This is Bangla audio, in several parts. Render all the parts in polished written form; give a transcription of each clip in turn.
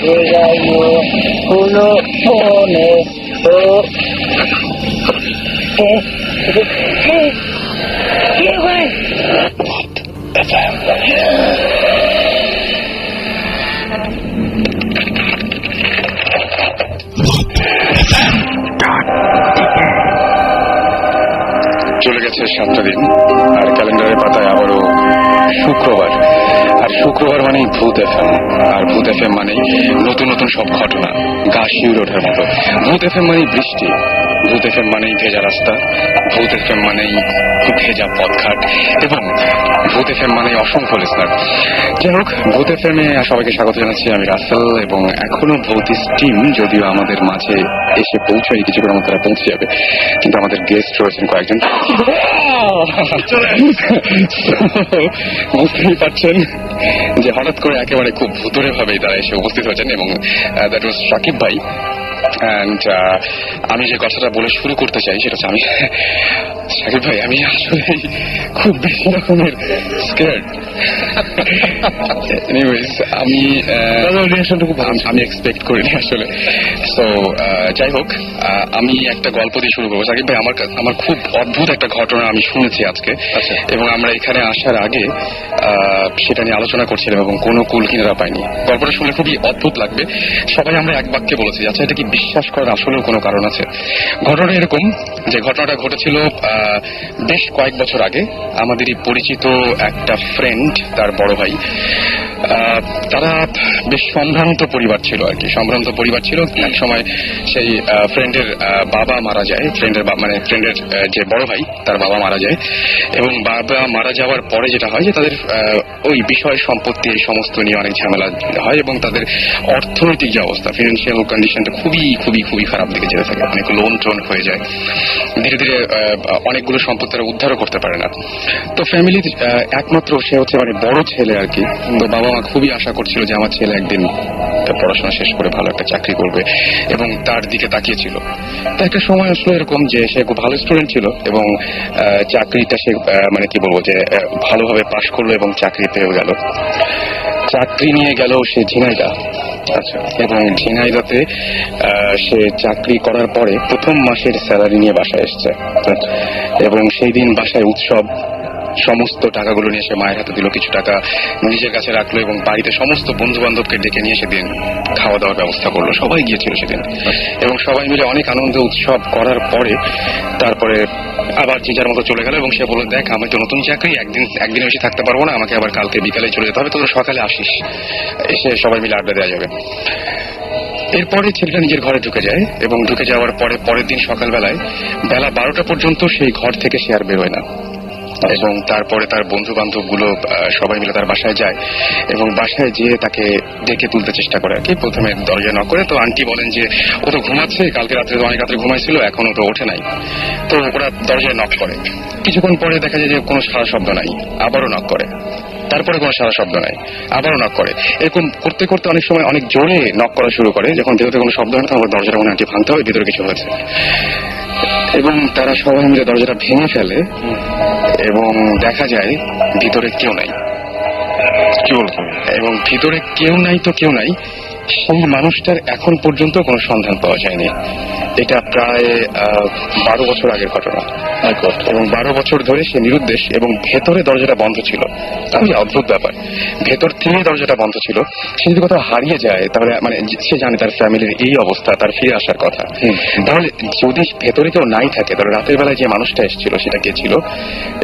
llegayo uno pone ¿Qué güey? চলে গেছে 7টা দিন, আর ক্যালেন্ডারের পাতায় আবারও শুক্রবার। আর শুক্রবার মানেই ভূত এফএম, আর ভূত এফএম মানেই নতুন নতুন সব ঘটনা, গা শিউরে ওঠার মতো। ভূত এফএম মানেই বৃষ্টি, ভূত এফএম মানেই ভেজা রাস্তা, ভূত এফএম মানেই ভেজা পথঘাট, এবং ভূত এফএম মানেই অসংখ্য লিসনার। যাই হোক, ভূত এফএম এ সবাইকে স্বাগত জানাচ্ছি। আমি রাসেল, এবং এখনো ভৌতিস টিম যদিও আমাদের মাঝে এসে পৌঁছায়, কিছুক্ষণ মধ্যে তারা পৌঁছে যাবে, কিন্তু আমাদের গেস্ট রয়েছেন কয়েকজন। বুঝতেই পারছেন যে হঠাৎ করে একেবারে খুব ভুতুরে ভাবেই তারা এসে উপস্থিত হয়েছেন, এবং দ্যাট ওয়াজ সাকিব ভাই। অ্যান্ড আমি যে কথাটা বলে শুরু করতে চাই সেটা হচ্ছে, আমি সাকিব ভাই, আমি আসলে খুব বেশি রকমের স্কেয়ার্ড। এনিওয়েজ, আমি এক্সপেক্ট করিনি আসলে। সো যাই হোক, আমি একটা গল্প দিয়ে শুরু করবো। সাকিব ভাই, আমার খুব অদ্ভুত একটা ঘটনা আমি শুনেছি আজকে, এবং আমরা এখানে আসার আগে সেটা নিয়ে আলোচনা করছিলাম, এবং কোনো কুল কিনারা পাইনি। গল্পটা শুনে খুবই অদ্ভুত লাগবে। সবাই আমরা এক বাক্যে বলেছি, আচ্ছা এটা কি বিশ্বাস করার আসলেও কোনো কারণ আছে? ঘটনাটা এরকম যে ঘটনাটা ঘটেছিল বেশ কয়েক বছর আগে। আমাদেরই পরিচিত একটা ফ্রেন্ড, তার বড় ভাই, তারা বেশ সম্ভ্রান্ত পরিবার ছিল আর কি। সম্ভ্রান্ত পরিবার ছিল। এক সময় সেই ফ্রেন্ডের বাবা মারা যায়, ফ্রেন্ডের যে বড় ভাই, তার বাবা মারা যায়, এবং বাবা মারা যাওয়ার পরে যেটা হয় যে তাদের ওই বিষয় সম্পত্তি এই সমস্ত নিয়ে অনেক ঝামেলা হয়, এবং তাদের অর্থনৈতিক যে অবস্থা, ফিনান্সিয়াল কন্ডিশনটা খুবই খুবই খুবই খারাপ দিকে যেতে থাকে। অনেক লোন টোন হয়ে যায়, ধীরে ধীরে অনেকগুলো সম্পত্তি তারা উদ্ধারও করতে পারে না। তো ফ্যামিলির একমাত্র সে হচ্ছে মানে বড় ছেলে আর কি। তো বাবা মা খুবই আশা করছিল যে আমার ছেলে একদিন পড়াশোনা শেষ করে ভালো একটা চাকরি করবে, এবং তার দিকে তাকিয়েছিল। তো একটা সময় আসলো এরকম যে সে খুব ভালো স্টুডেন্ট ছিল, এবং চাকরিটা সে মানে কি বলবো যে ভালোভাবে পাশ করলো, এবং চাকরি পেয়েও গেল। চাকরি নিয়ে গেল সে ঝিনাইদহ। আচ্ছা, এবং ঝিনাইদহতে সে চাকরি করার পরে প্রথম মাসের স্যালারি নিয়ে বাসায় এসছে, এবং সেই দিন বাসায় উৎসব। সমস্ত টাকাগুলো নিয়ে সে মায়ের হাতে দিল, কিছু টাকা নিজের কাছে রাখলো, এবং বাড়িতে সমস্ত বন্ধু বান্ধবকে ডেকে নিয়ে সেদিন খাওয়া দাওয়ার ব্যবস্থা করলো। সবাই গিয়েছিল সেদিন, এবং সবাই মিলে অনেক আনন্দ উৎসব করার পরে তারপরে আবার যে যার মতো চলে গেল। এবং সে বলল, দেখ আমি তো নতুন চাকরি, একদিন বেশি থাকতে পারবো না, আমাকে আবার কালকে বিকালে চলে যেতে হবে, তোর সকালে আসিস, এসে সবাই মিলে আড্ডা দেওয়া যাবে। এরপরে ছেলেটা নিজের ঘরে ঢুকে যায়, এবং ঢুকে যাওয়ার পরে পরের দিন সকালবেলায় বেলা 12টা পর্যন্ত সেই ঘর থেকে সে আর বেরোয় না। এবং তারপরে তার বন্ধু বান্ধব গুলো সবাই মিলে তার বাসায় যায়, এবং বাসায় যেয়ে তাকে ডেকে তুলতে চেষ্টা করে আর কি। প্রথমে দরজা নক করে, তো আন্টি বলেন যে ও তো ঘুমাচ্ছে, কালকে রাত্রে তো অনেক রাত্রে ঘুমাইছিল, এখনো তো ওঠে নাই। তো ওরা দরজায় নক করে, কিছুক্ষণ পরে দেখা যায় যে কোনো সারা শব্দ নাই। আবারও নক করে, তারপরে কোনো সারা শব্দ নাই, আবারও নক করে। এরকম করতে করতে অনেক সময় অনেক জোরে নক করা শুরু করে। যখন ভেতরে কোনো শব্দ হয় না, তখন দরজাটা মনে আন্টি ভাঙতে হবে, ভিতরে কিছু হয়েছে। এবং তারা সবাই মিলে দরজাটা ভেঙে ফেলে, এবং দেখা যায় ভিতরে কেউ নাই। কি বলতো? এবং ভিতরে কেউ নাই তো কেউ নাই, সেই মানুষটার এখন পর্যন্ত কোনো সন্ধান পাওয়া যায়নি। এটা প্রায় 12 বছর আগের ঘটনা, এবং 12 বছর ধরে সে নিরুদ্দেশ, এবং ভেতরে দরজাটা বন্ধ ছিল। খুবই অদ্ভুত ব্যাপার, ভেতর থেকে দরজাটা বন্ধ ছিল। সে যদি কোথাও হারিয়ে যায়, তাহলে মানে সে জানে তার ফ্যামিলির এই অবস্থা, তার ফিরে আসার কথা। তাহলে যদি ভেতরে কেউ নাই থাকে, তাহলে রাতের বেলায় যে মানুষটা এসেছিল সেটা কে ছিল?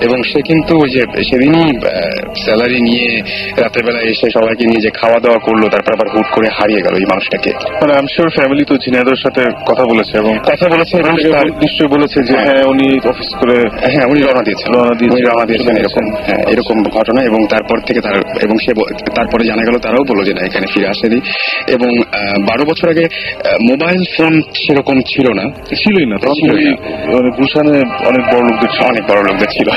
এবং সে কিন্তু ওই যে সেদিনই স্যালারি নিয়ে রাতের বেলায় এসে সবাইকে নিয়ে যে খাওয়া দাওয়া করলো, তারপর আবার হুট করে হারিয়ে গেল এই মানুষটাকে। মানে আমি শিওর ফ্যামিলি তো ঝিনাইদহের সাথে কথা বলেছে, এবং নিশ্চয়ই বলেছে যে হ্যাঁ উনি অফিস করে, হ্যাঁ উনি রওনা দিয়েছেন এরকম ঘটনা। এবং তারপর থেকে এবং সে তারপরে জানা গেল, তারাও বললো যে না, এখানে ফিরে আসেনি। এবং 12 বছর আগে মোবাইল ফোন সেরকম ছিল না, ছিলই না। গুলশানে অনেক বড় লোকদের ছিল,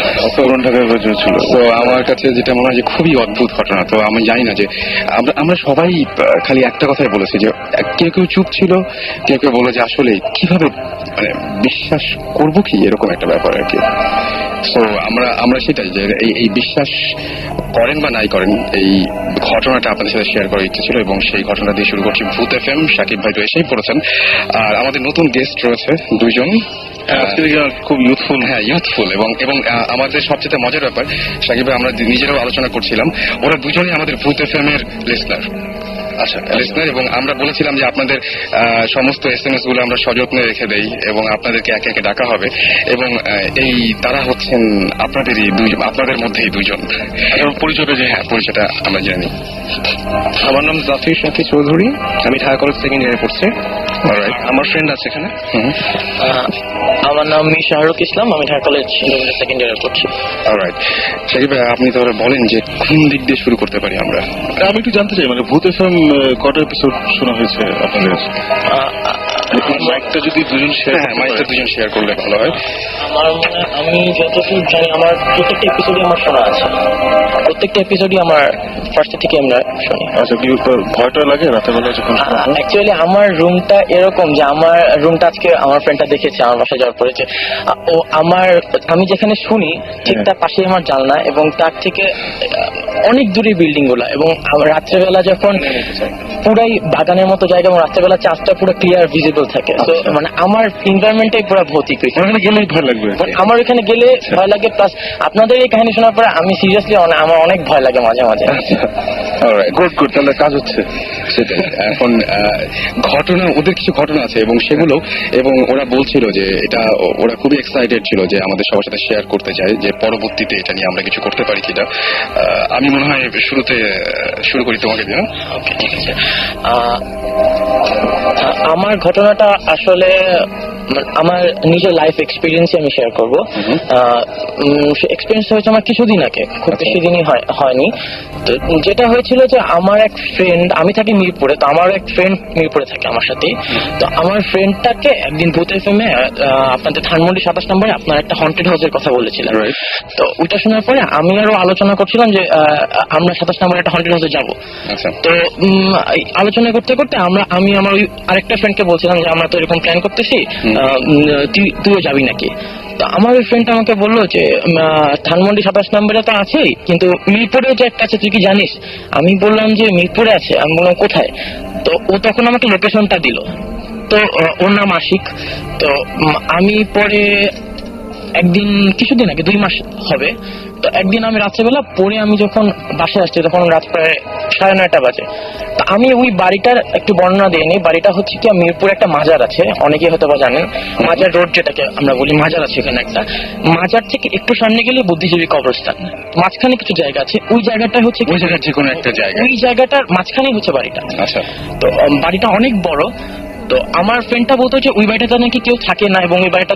ছিল। তো আমার কাছে যেটা মনে হয় যে খুবই অদ্ভুত ঘটনা। তো আমি জানি না যে আমরা সবাই খালি একটা কথাই বলেছি যে কেউ কেউ চুপ ছিল, কেউ কেউ বলে যে আসলে কিভাবে মানে বিশ্বাস করবো কি, এরকম একটা ব্যাপার আর কি। তো আমরা সেটাই যে এই বিশ্বাস করেন বা নাই করেন, এই ঘটনাটা আপনাদের সাথে শেয়ার করার ইচ্ছে ছিল এবং সেই ঘটনা দিয়ে শুরু করছি ভূত এফএম। সাকিব ভাই তো এসেই পড়েছেন, আর আমাদের নতুন গেস্ট রয়েছে দুইজন, খুব ইউথফুল। হ্যাঁ, ইউথফুল এবং আমাদের সবচেয়ে মজার ব্যাপার, সাকিব ভাই আমরা নিজেরাও আলোচনা করছিলাম, ওরা দুজনেই আমাদের ভূত এফএম এর লিসনার। আচ্ছা, লিসনার, এবং আমরা বলেছিলাম যে আপনাদের সমস্ত SMS গুলো আমরা সযত্নে রেখে দেই এবং আপনাদেরকে একে একে ডাকা হবে, এবং এই তারা হচ্ছেন আপনাদেরই দুইজন, আপনাদের মধ্যেই দুইজন। পরিচয়টা যে, হ্যাঁ, পরিচয়টা আমরা জেনে নিই। আমার নাম জাফির শাকি চৌধুরী, আমি ঢাকা কলেজ সেকেন্ড ইয়ারে পড়ছি। আমার ফ্রেন্ড আছে এখানে। আমার নাম শাহরুখ ইসলাম, আমি ঢাকা কলেজ সেকেন্ড ইয়ারে পড়ছি। অলরাইট, সাকিব ভাই আপনি তাহলে বলেন যে কোন দিক দিয়ে শুরু করতে পারি আমরা? আমি একটু জানতে চাই, মানে ভূত এফএম কটা এপিসোড শোনা হয়েছে আপনাদের? মাইকটা যদি দুজন শেয়ার, হ্যাঁ, মাইকটা দুজন শেয়ার করলে ভালো হয়। আমার মনে হয়, আমি যতদূর জানি আমার প্রত্যেকটা এপিসোডই আমার শোনা আছে, প্রত্যেকটা এপিসোডই আমার ফার্স্ট থেকে আমরা শুনি। আচ্ছা, কি ভয়টা লাগে রাতের বেলা যখন? অ্যাকচুয়ালি আমার রুমটা এরকম যে, আমার রুমটা আজকে আমার ফ্রেন্ডটা দেখেছে আমার বাসায় যাওয়ার পরে, যে আমি যেখানে শুনি ঠিক তার পাশে আমার জানলা, এবং তার থেকে অনেক দূরে বিল্ডিং গুলা, এবং রাত্রেবেলা যখন পুরাই বাগানের মতো জায়গা, এবং রাত্রেবেলা চাঁদটা পুরো ক্লিয়ার ভিজিবল থাকে। তো মানে আমার এনভায়রনমেন্টটাই পুরো ভৌতিক। ওখানে গেলেই ভয় লাগবে। আমার ওখানে গেলে ভয় লাগে, প্লাস আপনাদের এই কাহিনী শোনার পরে আমি সিরিয়াসলি আমার অনেক ভয় লাগে মাঝে মাঝে। গুড, তাহলে কাজ হচ্ছে। সেটাই। এখন ঘটনা, ওদের কিছু ঘটনা আছে এবং সেগুলো, এবং ওরা বলছিল যে এটা, ওরা খুবই এক্সাইটেড ছিল যে আমাদের সবার সাথে শেয়ার করতে চায় যে পরবর্তীতে এটা নিয়ে আমরা কিছু করতে পারি কিনা। আমি মনে হয় শুরুতে শুরু করি তোমাকে দিয়ে। ওকে, ঠিক আছে। আমার ঘটনাটা আসলে আমার নিজের লাইফ এক্সপিরিয়েন্স আমি শেয়ার করবো। এক্সপিরিয়েন্স হয়েছে আমার কিছুদিন আগে, খুব বেশি দিনই হয়নি। তো যেটা হয়েছিল যে, আমার এক ফ্রেন্ড, আমি থাকি মিরপুরে, তো আমার এক ফ্রেন্ড মিরপুরে থাকে আমার সাথে। তো আমার ফ্রেন্ডটাকে একদিন ভূত এফএমে আপনাদের ধানমন্ডি 27 নম্বরে আপনার একটা হন্টেড হাউসের কথা বলেছিলেন। তো ওইটা শোনার পরে আমি আরো আলোচনা করছিলাম যে আমরা 27 নম্বরে একটা হন্টেড হাউসে যাবো। তো আলোচনা করতে করতে আমি আমার ওই আরেকটা ফ্রেন্ডকে বলছিলাম যে আমরা তো এরকম প্ল্যান করতেছি, তুইও যাবি নাকি? তো আমার ওই ফ্রেন্ড আমাকে বললো যে ধানমন্ডি 27 নম্বরে তো আছেই, কিন্তু মিরপুরে যে একটা আছে তুই কি জানিস? আমি বললাম যে মিরপুরে আছে। আমি বললাম কোথায়? তো ও তখন আমাকে লোকেশনটা দিল। তো ওর নাম আশিক। তো আমি পরে একদিন, কিছুদিন আগে, 2 মাস হবে, তো একদিন আমি রাত্রেবেলা পরে আমি যখন বাসায় আসছি তখন রাত প্রায় 9:30 বাজে। তো আমি ওই বাড়িটার একটু বর্ণনা দিয়ে নিই। বাড়িটা হচ্ছে কি, মিরপুরে একটা মাজার আছে, অনেকেই হয়তো বা জানেন, মাজার রোড যেটাকে আমরা বলি, মাজার আছে এখানে একটা। মাজার থেকে একটু সামনে গেলে বুদ্ধিজীবী কবরস্থান, মাঝখানে কিছু জায়গা আছে, ওই জায়গাটা হচ্ছে, ওই জায়গার যে কোনো একটা জায়গা, ওই জায়গাটার মাঝখানেই হচ্ছে বাড়িটা। আচ্ছা। তো বাড়িটা অনেক বড়। তো আমার ফ্রেন্ডটা বলতো যে ওই বাড়িটাতে নাকি কেউ থাকে না, এবং ওই বাড়িটা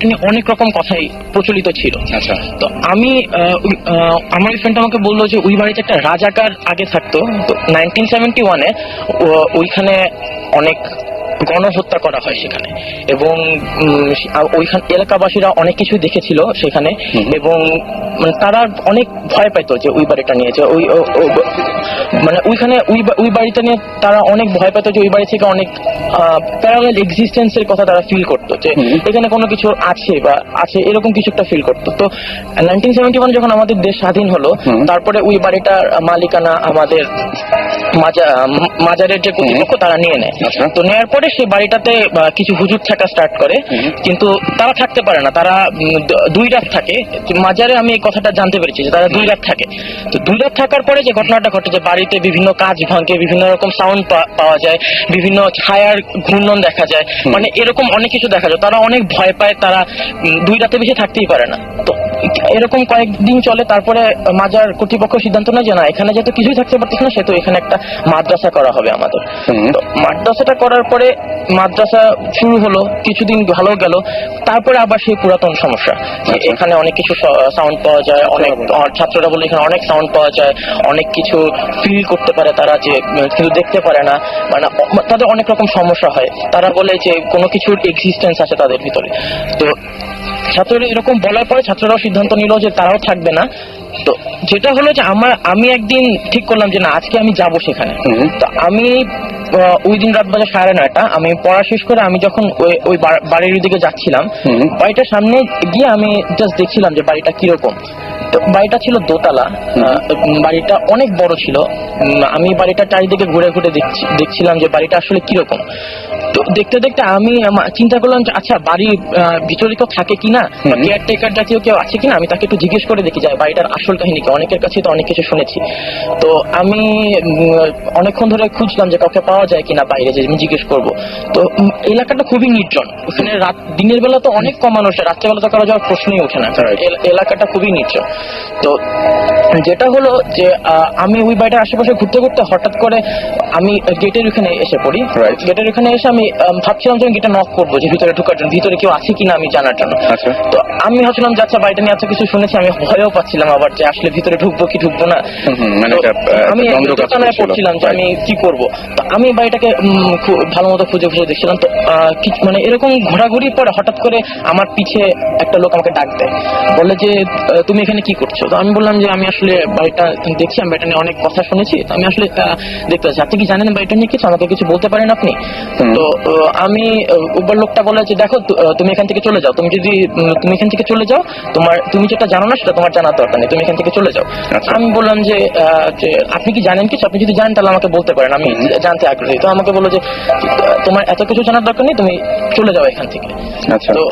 নিয়ে অনেক রকম কথাই প্রচলিত ছিল। আচ্ছা। তো আমার ফ্রেন্ড আমাকে বললো যে ওই বাড়িতে একটা রাজাকার আগে থাকতো। তো 1971-এ ওইখানে অনেক গণহত্যা করা হয় সেখানে, এবং ওইখানে এলাকাবাসীরা অনেক কিছু দেখেছিল সেখানে, এবং তারা অনেক ভয় পাইতো যে ওই বাড়িটা নিয়ে, যে মানে ওইখানে ওই বাড়িটা নিয়ে তারা অনেক ভয় পেত, যে ওই বাড়ি থেকে অনেক প্যারালাল এক্সিস্টেন্সের কথা তারা ফিল করতো, যে এখানে কোনো কিছু আছে বা আছে এরকম কিছু একটা ফিল করতো। তো 1971 যখন আমাদের দেশ স্বাধীন হলো, তারপরে ওই বাড়িটার মালিকানা আমাদের মাজারের যে কর্তৃপক্ষ তারা নিয়ে নেয়। তো নেওয়ার পরে সেই বাড়িটাতে কিছু হুজুর থাকা স্টার্ট করে, কিন্তু তারা থাকতে পারে না, তারা 2 রাত থাকে মাজারে। আমি এই কথাটা জানতে পেরেছি যে তারা 2 রাত থাকে। তো 2 রাত থাকার পরে যে ঘটনাটা ঘটে, যে বাড়িতে বিভিন্ন কাজ ভাঙে, বিভিন্ন রকম সাউন্ড পাওয়া যায়, বিভিন্ন ছায়ার ঘূর্ণন দেখা যায়, মানে এরকম অনেক কিছু দেখা যায়। তারা অনেক ভয় পায়, তারা 2 রাতে বেশি থাকতেই পারে না। তো এরকম কয়েকদিন চলে, তারপরে মাজার কর্তৃপক্ষ সিদ্ধান্ত নেয় যে না, এখানে যেহেতু কিছুই থাকতে পারতেছে না, সেহেতু এখানে একটা মাদ্রাসা করা হবে আমাদের। তো মাদ্রাসাটা করার পরে মাদ্রাসা শুরু হলো, কিছুদিন ভালো গেল, তারপরে আবার সেই পুরাতন সমস্যা, এখানে অনেক কিছু সাউন্ড পাওয়া যায়, অনেক ছাত্ররা বলে এখানে অনেক সাউন্ড পাওয়া যায়, অনেক কিছু ফিল করতে পারে তারা, যে কিন্তু দেখতে পারে না, মানে তাদের অনেক রকম সমস্যা হয়। তারা বলে যে কোনো কিছুর এক্সিস্টেন্স আছে তাদের ভিতরে। তো ছাত্ররা এরকম বলার পরে ছাত্ররাও সিদ্ধান্ত নিল যে তারাও থাকবে না। তো যেটা হলো যে আমি একদিন ঠিক করলাম যে না, আজকে আমি যাব সেখানে। তো আমি ওই দিন রাত বাজে 9:30, আমি পড়া শেষ করে আমি যখন ওই বাড়ির দিকে যাচ্ছিলাম, বাড়িটার সামনে গিয়ে আমি জাস্ট দেখছিলাম যে বাড়িটা কিরকম। তো বাড়িটা ছিল দোতলা, বাড়িটা অনেক বড় ছিল। আমি বাড়িটা চারিদিকে ঘুরে ঘুরে দেখছিলাম যে বাড়িটা আসলে কিরকম। তো দেখতে দেখতে আমি চিন্তা করলাম যে আচ্ছা, বাড়ির ভিতরে কেউ থাকে কিনা, কেয়ারটেকার জাতীয় কেউ আছে কিনা, আমি তাকে একটু জিজ্ঞেস করে দেখি যায় বাড়িটার আসল কাহিনী কি। অনেকের কাছে তো অনেক কিছু শুনেছি। তো আমি অনেকক্ষণ ধরে খুঁজলাম যে কাউকে পাওয়া যায় কিনা বাইরে, যে আমি জিজ্ঞেস করবো। তো এলাকাটা খুবই নির্জন, ওখানে দিনের বেলা তো অনেক কম মানুষ, রাত্রেবেলা তো কারো যাওয়ার প্রশ্নই ওঠে না, এলাকাটা খুবই নির্জন। তো যেটা হলো যে আমি ওই বাড়িটার আশেপাশে ঘুরতে ঘুরতে হঠাৎ করে আমি গেটের ওখানে এসে পড়ি। গেটের ওখানে এসে আমি ভাবছিলাম যে আমি গেটটা নক করবো, যে ভিতরে ঢোকার জন্য, ভিতরে কেউ আছে কিনা আমি জানার জন্য। তো আমি ভাবছিলাম যে আচ্ছা, বাড়িটা নিয়ে এত কিছু শুনেছি, আমি ভয়ও পাচ্ছিলাম আবার যে আসলে ভিতরে ঢুকবো কি ঢুকবো না। আমি দোকানে পড়ছিলাম যে আমি কি করব। তো আমি বাড়িটাকে খুব ভালো মতো খুঁজে খুঁজে দেখছিলাম। তো মানে এরকম ঘোরাঘুরির পরে হঠাৎ করে আমার পিছে একটা লোক আমাকে ডাক দেয়, বলে যে তুমি এখানে কি করছো। তো আমি বললাম যে আমি আসলে বাড়িটা দেখছি, আমি বাড়িটা নিয়ে অনেক কথা শুনেছি, তো আমি আসলে দেখতে চাচ্ছি। আপনি কি জানেন বাড়িটা নিয়ে কিছু, আমাকে কিছু বলতে পারেন আপনি? তো আমি লোকটা বলে যে দেখো, তুমি এখান থেকে চলে যাও, তুমি এখান থেকে চলে যাও, তুমি যেটা জানো না সেটা তোমার জানার দরকার নেই, তুমি এখান থেকে চলে যাও। আমি বললাম যে আপনি কি জানেন কিছু, আপনি যদি জানেন তাহলে আমাকে বলতে পারেন, আমি জানতে আগ্রহী। তো আমাকে বললো যে তোমার এত কিছু জানার দরকার নেই, তুমি চলে যাও এখান থেকে। তো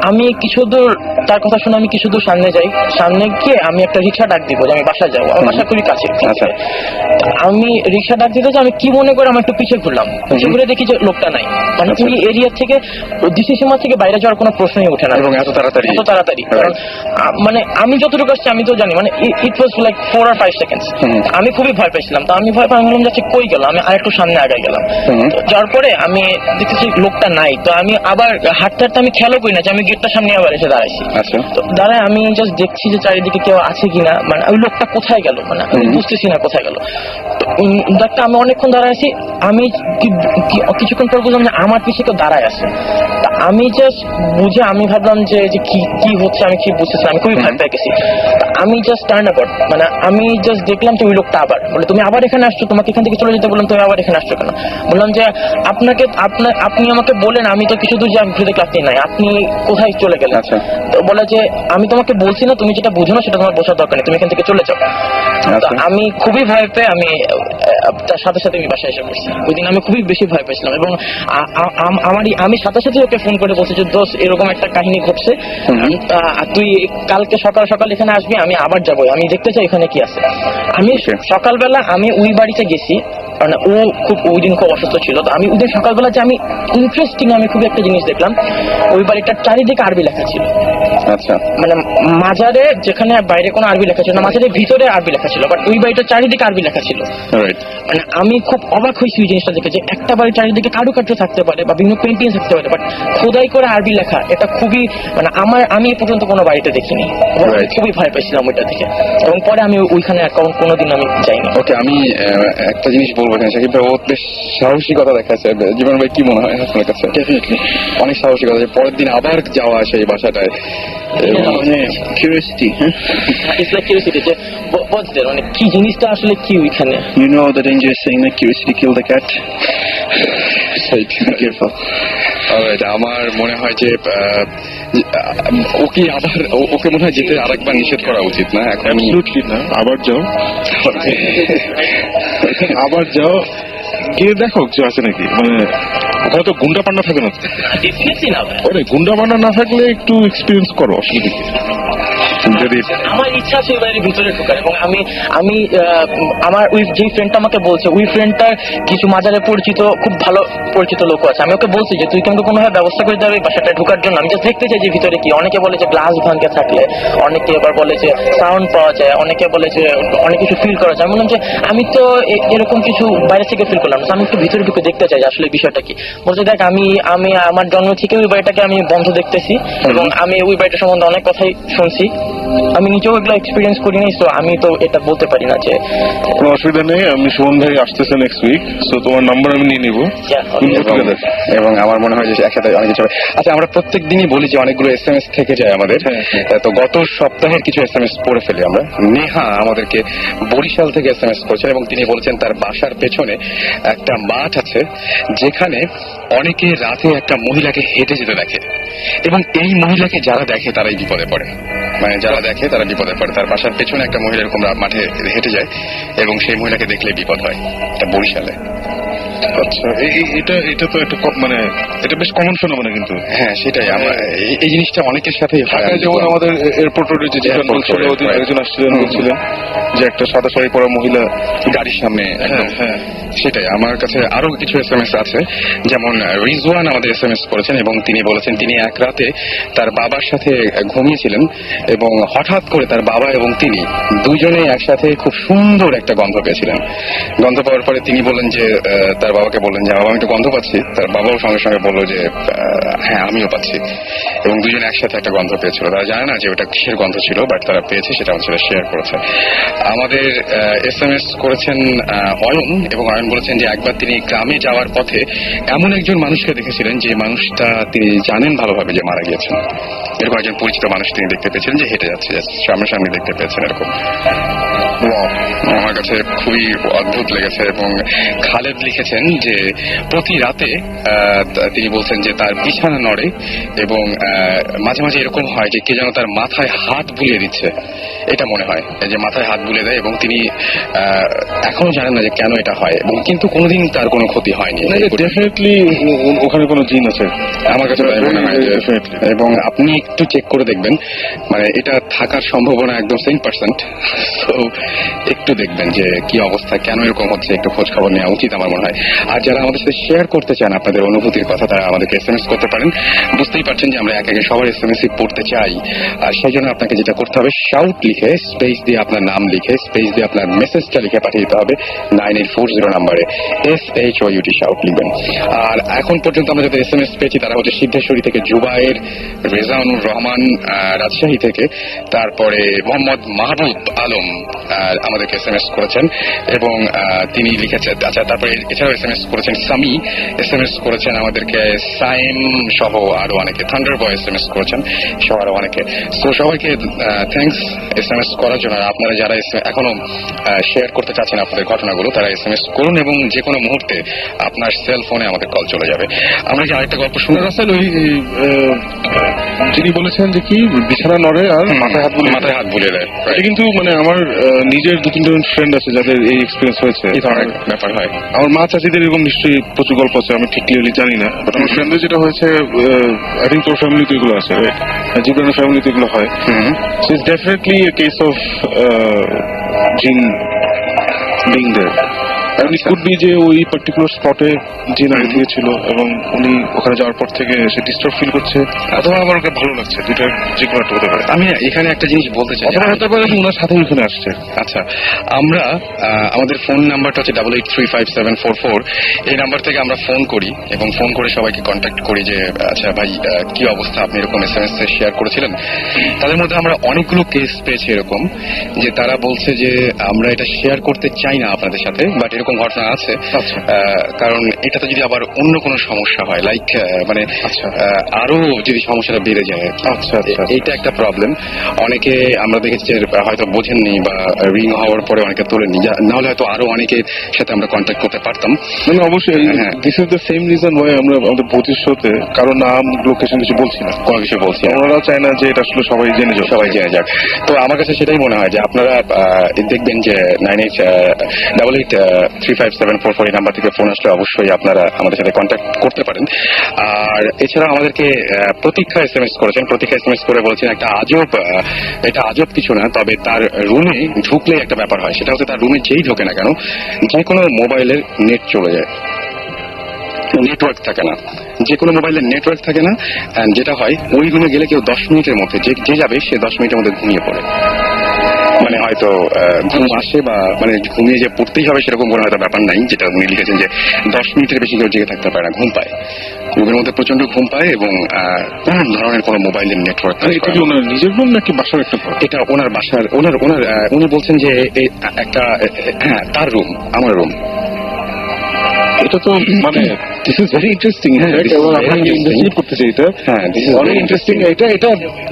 আমি কিছু দূর, তার কথা শুনে আমি কিছু দূর সামনে যাই। সামনে গিয়ে আমি একটা রিক্সা ডাক দিব যে আমি বাসায় যাবো, আমার বাসা খুবই কাছে। আমি রিক্সা ডাক দিতে যে আমি কি মনে করে আমি একটু পিছিয়ে ঘুরলাম, পিছিয়ে ঘুরে দেখি যে লোকটা নাই। মানে ওই এরিয়া থেকে, ডিসি সীমা থেকে বাইরে যাওয়ার কোনো প্রশ্নই ওঠে না, এবং এত তাড়াতাড়ি। কারণ মানে আমি যতটুকু আসছি আমি তো জানি, মানে ইট ওয়াজ লাইক 4 or 5 seconds। আমি খুবই ভয় পেয়েছিলাম। তো আমি ভয় পেয়ে আমি বললাম যাচ্ছে কই গেল, আমি আরেকটু সামনে আগায় গেলাম। যাওয়ার পরে আমি দেখতেছি লোকটা নাই। তো আমি আবার হাঁটতে হাঁটতে আমি খেয়ালও করি না যে আমি গেটটার সামনে আবার এসে দাঁড়াইছি। তো দাঁড়ায় আমি জাস্ট দেখছি যে চারিদিকে কেউ আছে কিনা, মানে ওই লোকটা কোথায় গেল, মানে আমি বুঝতেছি না কোথায় গেল। তো ডাক্তার আমি অনেকক্ষণ দাঁড়ায় আছি, আমি কিছুক্ষণ পর বুঝলাম যে আমার পিছিয়ে কেউ দাঁড়ায় আছে। তা আমি জাস্ট বুঝে আমি ভাবলাম যে কি হচ্ছে আমি কি বুঝতেছি, আমি খুবই ভয় পেয়ে গেছি। আমি জাস্ট টার্ন অ্যাবাউট, মানে আমি জাস্ট দেখলাম যে ওই লোকটা আবার বলে তুমি আবার এখানে আসছো, তোমাকে এখান থেকে চলে যেতে বললাম, তুমি আবার এখানে আসছো কেন? বললাম যে আপনি আমাকে বলেন, আমি তো কিছু দূর যে আমি ঘুরে ক্লাসে নাই, আপনি কোথায় চলে গেলেন? তো বলে যে আমি তোমাকে বলছি না, তুমি যেটা বুঝো না সেটা তোমার বোঝার দরকার নেই, তুমি এখান থেকে চলে যাও। তো আমি খুবই ভয় পেয়ে আমি তার সাথে সাথে আমি বাসায় এসে পড়ছি। ওই দিন আমি খুবই বেশি ভয় পেয়েছিলাম, এবং আমি সাথে সাথে ওকে ফোন করে বলছি যে দোস্ত এরকম একটা কাহিনী ঘটছে, তুই কালকে সকাল সকাল এখানে আসবি, আমি আবার যাবো, আমি দেখতে চাই এখানে কি আছে। আমি সকালবেলা আমি ওই বাড়িতে গেছি, কারণ ও ওই দিন খুব অসুস্থ ছিল। তো আমি ওই দিন সকালবেলা যে আমি ইন্টারেস্টিং আমি খুব একটা জিনিস দেখলাম, ওই বাড়িটার চারিদিকে আরবি লেখা ছিল। মানে মাজারে যেখানে বাইরে কোনো আরবি লেখা ছিল না, মাজারের ভিতরে আরবি লেখা ছিল, বাট ওই বাড়িটার চারিদিকে আরবি লেখা ছিল। মানে আমি খুব অবাক হয়েছি ওই জিনিসটা দেখে, যে একটা বাড়ির চারিদিকে কারুকার্য থাকতে পারে বা বিভিন্ন পেন্টিং থাকতে পারে, বাট খোদাই করে আরবি লেখা, এটা খুবই মানে আমি এ পর্যন্ত কোনো বাড়িতে দেখিনি। খুবই ভয় পেয়েছিলাম ওইটা দেখে, এবং পরে আমি ওইখানে কোনোদিন আমি যাইনি। ওকে, আমি একটা জিনিস বলবো এখানে, সাকিব ভাই ও বেশ সাহসিকতা দেখাচ্ছে। জীবন ভাই কি মনে হয় আপনার কাছে? ডেফিনেটলি অনেক সাহসিকতা, পরের দিন আবার যাওয়া আসে এই বাসাটায়, মানে কিউরিওসিটি। ইটস লাইক কিউরিওসিটি, যে what's there, মানে কি জিনিসটা আসলে কি ওইখানে। You know the dangerous saying that curiosity killed the cat? Be careful. Alright, আমার মনে হয় যে ওকে মনে হয় যেতে আরেকবার নিষেধ করা উচিত না। এখন Absolutely না, আবার যাও, আবার যাও, গিয়ে দেখো যে আছে নাকি। মানে ওখানে তো গুন্ডা পান্ডা থাকে না, ডেফিনেটলি না ভাই। ওরে গুন্ডা পান্ডা না থাকলে একটু এক্সপিরিয়েন্স করো অসুবিধা কি। যদি আমার ইচ্ছা আছে ওই বাড়ির ভিতরে ঢোকার, এবং আমি আমার ওই যে ফ্রেন্ডটা আমাকে বলছে, ওই ফ্রেন্ডটার কিছু মাজারে পরিচিত, খুব ভালো পরিচিত লোক আছে। আমি ওকে বলছি যে তুই কিন্তু কোনোভাবে ব্যবস্থা করে দেবে বাসাটা ঢোকার জন্য, আমি জাস্ট দেখতে চাই যে ভিতরে কি। অনেকে বলে যে গ্লাস ভাঙে থাকলে, অনেকে আবার বলে যে সাউন্ড পাওয়া যায়, অনেকে বলে যে অনেক কিছু ফিল করা যায়। আমি বললাম যে আমি তো এরকম কিছু বাইরে থেকে ফিল করলাম, আমি একটু ভিতরে ঢুকে দেখতে চাই যে আসলে বিষয়টা কি। বলছে দেখ, আমি আমার জন্ম থেকে ওই বাড়িটাকে আমি বন্ধ দেখতেছি, এবং আমি ওই বাড়িটা সম্বন্ধে অনেক কথাই শুনছি, আমি নিজেও এগুলো এক্সপিরিয়েন্স করিনি, তো আমি তো এটা বলতে পারি না যে কোনো অসুবিধা নেই, আমি সুমন ভাই আসতেছে নেক্সট উইক, সো তোমার নাম্বার আমি নিয়ে নিবো। এবং আমার মনে হয় যে একসাথে অনেক কিছু হবে। আচ্ছা, আমরা প্রত্যেক দিনই বলি যে অনেকগুলো SMS থেকে যায় আমাদের। তো গত সপ্তাহের কিছু SMS পড়ে ফেলি আমরা। নেহা আমাদেরকে বরিশাল থেকে SMS করেছেন এবং তিনি বলেছেন তার বাসার পেছনে একটা মাঠ আছে যেখানে অনেকে রাতে একটা মহিলাকে হেঁটে যেতে দেখে এবং এই মহিলাকে যারা দেখে তারাই বিপদে পড়ে। মানে যারা দেখে তারা বিপদে পড়ে। তার বাসার পেছনে একটা মহিলা এরকম মাঠে হেঁটে যায় এবং সেই মহিলাকে দেখলে বিপদ হয়। এটা বরিশালে। আচ্ছা, এটা তো একটা মানে এটা বেশ কমন ফেনোমেনা কিন্তু। হ্যাঁ, সেটাই। আমরা এই জিনিসটা অনেকের সাথেই হয়। ঢাকায় যেমন আমাদের এয়ারপোর্ট রোডে যে Airport ছিল, road, ওদিন right. একজন আসছিলেন, বলছিলেন যে একটা সাদা শাড়ি পরা মহিলা গাড়ির সামনে একদম। হ্যাঁ। সেটাই। আমার কাছে আরো কিছু SMS আছে, যেমন রিজওয়ান আমাদের SMS করেছেন এবং তিনি বলেছেন তিনি এক রাতে তার বাবার সাথে ঘুমিয়েছিলেন এবং হঠাৎ করে তার বাবা এবং তিনি দুজনেই একসাথে খুব সুন্দর একটা গন্ধ পেয়েছিলেন। গন্ধ পাওয়ার পরে তিনি বললেন যে তার বাবাকে বললেন যে বাবা আমি একটু গন্ধ পাচ্ছি। তার বাবাও সঙ্গে সঙ্গে বললো যে হ্যাঁ আমিও পাচ্ছি, এবং দুজনে একসাথে একটা গন্ধ পেয়েছিল। তারা জানে না যে ওটা কিসের গন্ধ ছিল, বাট তারা পেয়েছে, সেটা আমাদের সাথে শেয়ার করেছে। আমাদের SMS করেছেন অয়ন, এবং অয়ন বলেছেন যে একবার তিনি গ্রামে যাওয়ার পথে এমন একজন মানুষকে দেখেছিলেন যে মানুষটা তিনি জানেন ভালোভাবে যে মারা গিয়েছেন। এরকম একজন পরিচিত মানুষ তিনি দেখতে পেয়েছিলেন যে হেঁটে যাচ্ছে, সামনাসামনি দেখতে পেয়েছেন এরকম। আমার কাছে খুবই অদ্ভুত লেগেছে। এবং খালেদ লিখেছেন যে প্রতি রাতে তিনি বলছেন যে তার বিছানা নড়ে এবং মাঝে মাঝে এরকম হয় যে কে যেন তার মাথায় হাত বুলিয়ে দিচ্ছে, এটা মনে হয় যে মাথায় হাত বুলিয়ে দেয়, এবং তিনি এখনো জানেন না যে কেন এটা হয়, এবং কিন্তু কোনোদিন তার কোনো ক্ষতি হয়নি। ডেফিনেটলি ওখানে কোনো জিন আছে, আমার কাছে তাই মনে হয়। এবং আপনি একটু চেক করে দেখবেন, মানে এটা থাকার সম্ভাবনা একদম 100%। তো একটু দেখবেন যে কি অবস্থা, কেন এরকম হচ্ছে, একটু খোঁজ খবর নেওয়া উচিত আমার মনে হয়। আর যারা আমাদের সাথে শেয়ার করতে চান আপনাদের অনুভূতির কথা, তারা আমাদেরকে SMS করতে পারেন। বুঝতেই পারছেন যে আমরা একে সবার SMS পড়তে চাই, আর সেই জন্য আপনাকে যেটা করতে হবে, শাউট লিখে স্পেস দিয়ে আপনার নাম লিখে স্পেস দিয়ে আপনার মেসেজটা লিখে পাঠিয়ে দিতে হবে 9840 নাম্বারে SHOUT শাউট লিখবেন। আর এখন পর্যন্ত আমরা যাদের SMS পেয়েছি তারা হচ্ছে সিদ্ধেশ্বরী থেকে জুবায়ের, রেজাউনুর রহমান রাজশাহী থেকে, তারপরে মোহাম্মদ মাহবুব আলম আমাদেরকে SMS করেছেন এবং তিনি লিখেছেন। আচ্ছা, তারপরে এছাড়াও SMS করেছেন সামি, SMS করেছেন আমাদেরকে সাইম সহ আরো অনেকে, থান্ডার বয় SMS করেছেন সহ আরো অনেকে। তো সবাইকে থ্যাঙ্কস SMS করার জন্য। আর আপনারা যারা এখনো শেয়ার করতে চাচ্ছেন আপনাদের ঘটনাগুলো, তারা SMS করুন এবং যে কোনো মুহূর্তে আপনার সেল ফোনে আমাদের কল চলে যাবে। আমরা কি আরেকটা গল্প শুনে রাসেল, ওই যিনি বলেছেন যে কি বিছানা নড়ে আর মাথায় হাত বুলিয়ে দেয়, এটা কিন্তু মানে আমার নিজের 2-3জন ফ্রেন্ড আছে যাদের এই এক্সপিরিয়েন্স হয়েছে। এই ধরনের ব্যাপার হয়। আমার মা চাচিদের এরকম নিশ্চয়ই প্রচুর গল্প আছে, আমি ঠিক ক্লিয়ারলি জানি না, বাট আমার ফ্রেন্ডদের যেটা হয়েছে, আই থিঙ্ক তোর ফ্যামিলিতে এগুলো আছে, জিব্রানের ফ্যামিলিতে এগুলো হয়। So it's definitely a case of gene being there. And it could be যে ওই পার্টিকুলার স্পটে যে নারী থেকে ছিল এবং উনি ওখানে যাওয়ার পর থেকে সে ডিস্টার্ব ফিল করছে, অথবা আমার ওকে ভালো লাগছে, দুইটা যে কোনো একটা হতে পারে। আমি এখানে একটা জিনিস বলতে চাই, অথবা হতে পারে ওনার সাথে ওখানে আসছে। আচ্ছা, আমরা আমাদের ফোন নাম্বারটা হচ্ছে 88357444, এই নাম্বার থেকে আমরা ফোন করি এবং ফোন করে সবাইকে কন্ট্যাক্ট করি যে আচ্ছা ভাই কি অবস্থা, আপনি এরকম SMS শেয়ার করেছিলেন। তাদের মধ্যে আমরা অনেকগুলো কেস পেয়েছি এরকম যে তারা বলছে যে আমরা এটা শেয়ার করতে চাই না আপনাদের সাথে, বাট এরকম ঘটনা আছে। কারণ এটাতে যদি আবার অন্য কোনো সমস্যা হয়, লাইক মানে আরো যদি সমস্যাটা বেড়ে যায়, এইটা একটা প্রবলেম। অনেকে আমরা দেখেছি যে হয়তো বোঝেননি বা রিং হওয়ার পরে অনেকে তোলেননি, নাহলে হয়তো আরো অনেকের সাথে আমরা কন্ট্যাক্ট করতে পারতাম। মানে অবশ্যই this is the same reason why আমরা আমাদের ভোটের শোতে কারো নাম লোকেশন কিছু বলছি না, কোনো কিছু বলছি না। ওনারাও চায় না যে এটা আসলে সবাই জেনে যাক। তো আমার কাছে সেটাই মনে হয় যে আপনারা দেখবেন যে 9888357444 এই নাম্বার থেকে ফোন আসলে অবশ্যই আপনারা আমাদের সাথে কন্ট্যাক্ট করতে পারেন। আর এছাড়া আমাদেরকে প্রতীক্ষা SMS করেছেন, প্রতীক্ষা SMS করে বলেছেন এটা আজব কিছু না, তবে তার রুমে ঢুকলে একটা ব্যাপার হয়, সেটা হচ্ছে তার রুমে যেই ঢোকে না কেন যে কোনো মোবাইলের নেট চলে যায়, নেটওয়ার্ক থাকে না, যে কোনো মোবাইলের নেটওয়ার্ক থাকে না। যেটা হয় ওই রুমে গেলে কেউ 10 মিনিটের মধ্যে যে যাবে সে 10 মিনিটের মধ্যে ঘুমিয়ে পড়ে। মানে হয়তো ঘুম আসে বা মানে ঘুমিয়ে যে পড়তেই হবে সেরকম কোনো হয়তো ব্যাপার নাই, যেটা উনি লিখেছেন যে 10 মিনিটের বেশি কেউ জেগে থাকতে পারে না, ঘুম পায়। রুমের মধ্যে প্রচন্ড ঘুম পায় এবং নানান ধরনের কোনো মোবাইলের নেটওয়ার্ক। এটা কি ওনার নিজের রুম নাকি বাসার একটা ঘর? এটা ওনার বাসার, উনি বলছেন যে একটা, হ্যাঁ তার রুম, আমার রুম। এটা তো মানে দিস ইজ ভেরি ইন্টারেস্টিং। হ্যাঁ, this is এবং very আমরা interesting. ইনভেস্টিগেট করতে চাই এটা। হ্যাঁ, this is অনেক very ইন্টারেস্টিং। এটা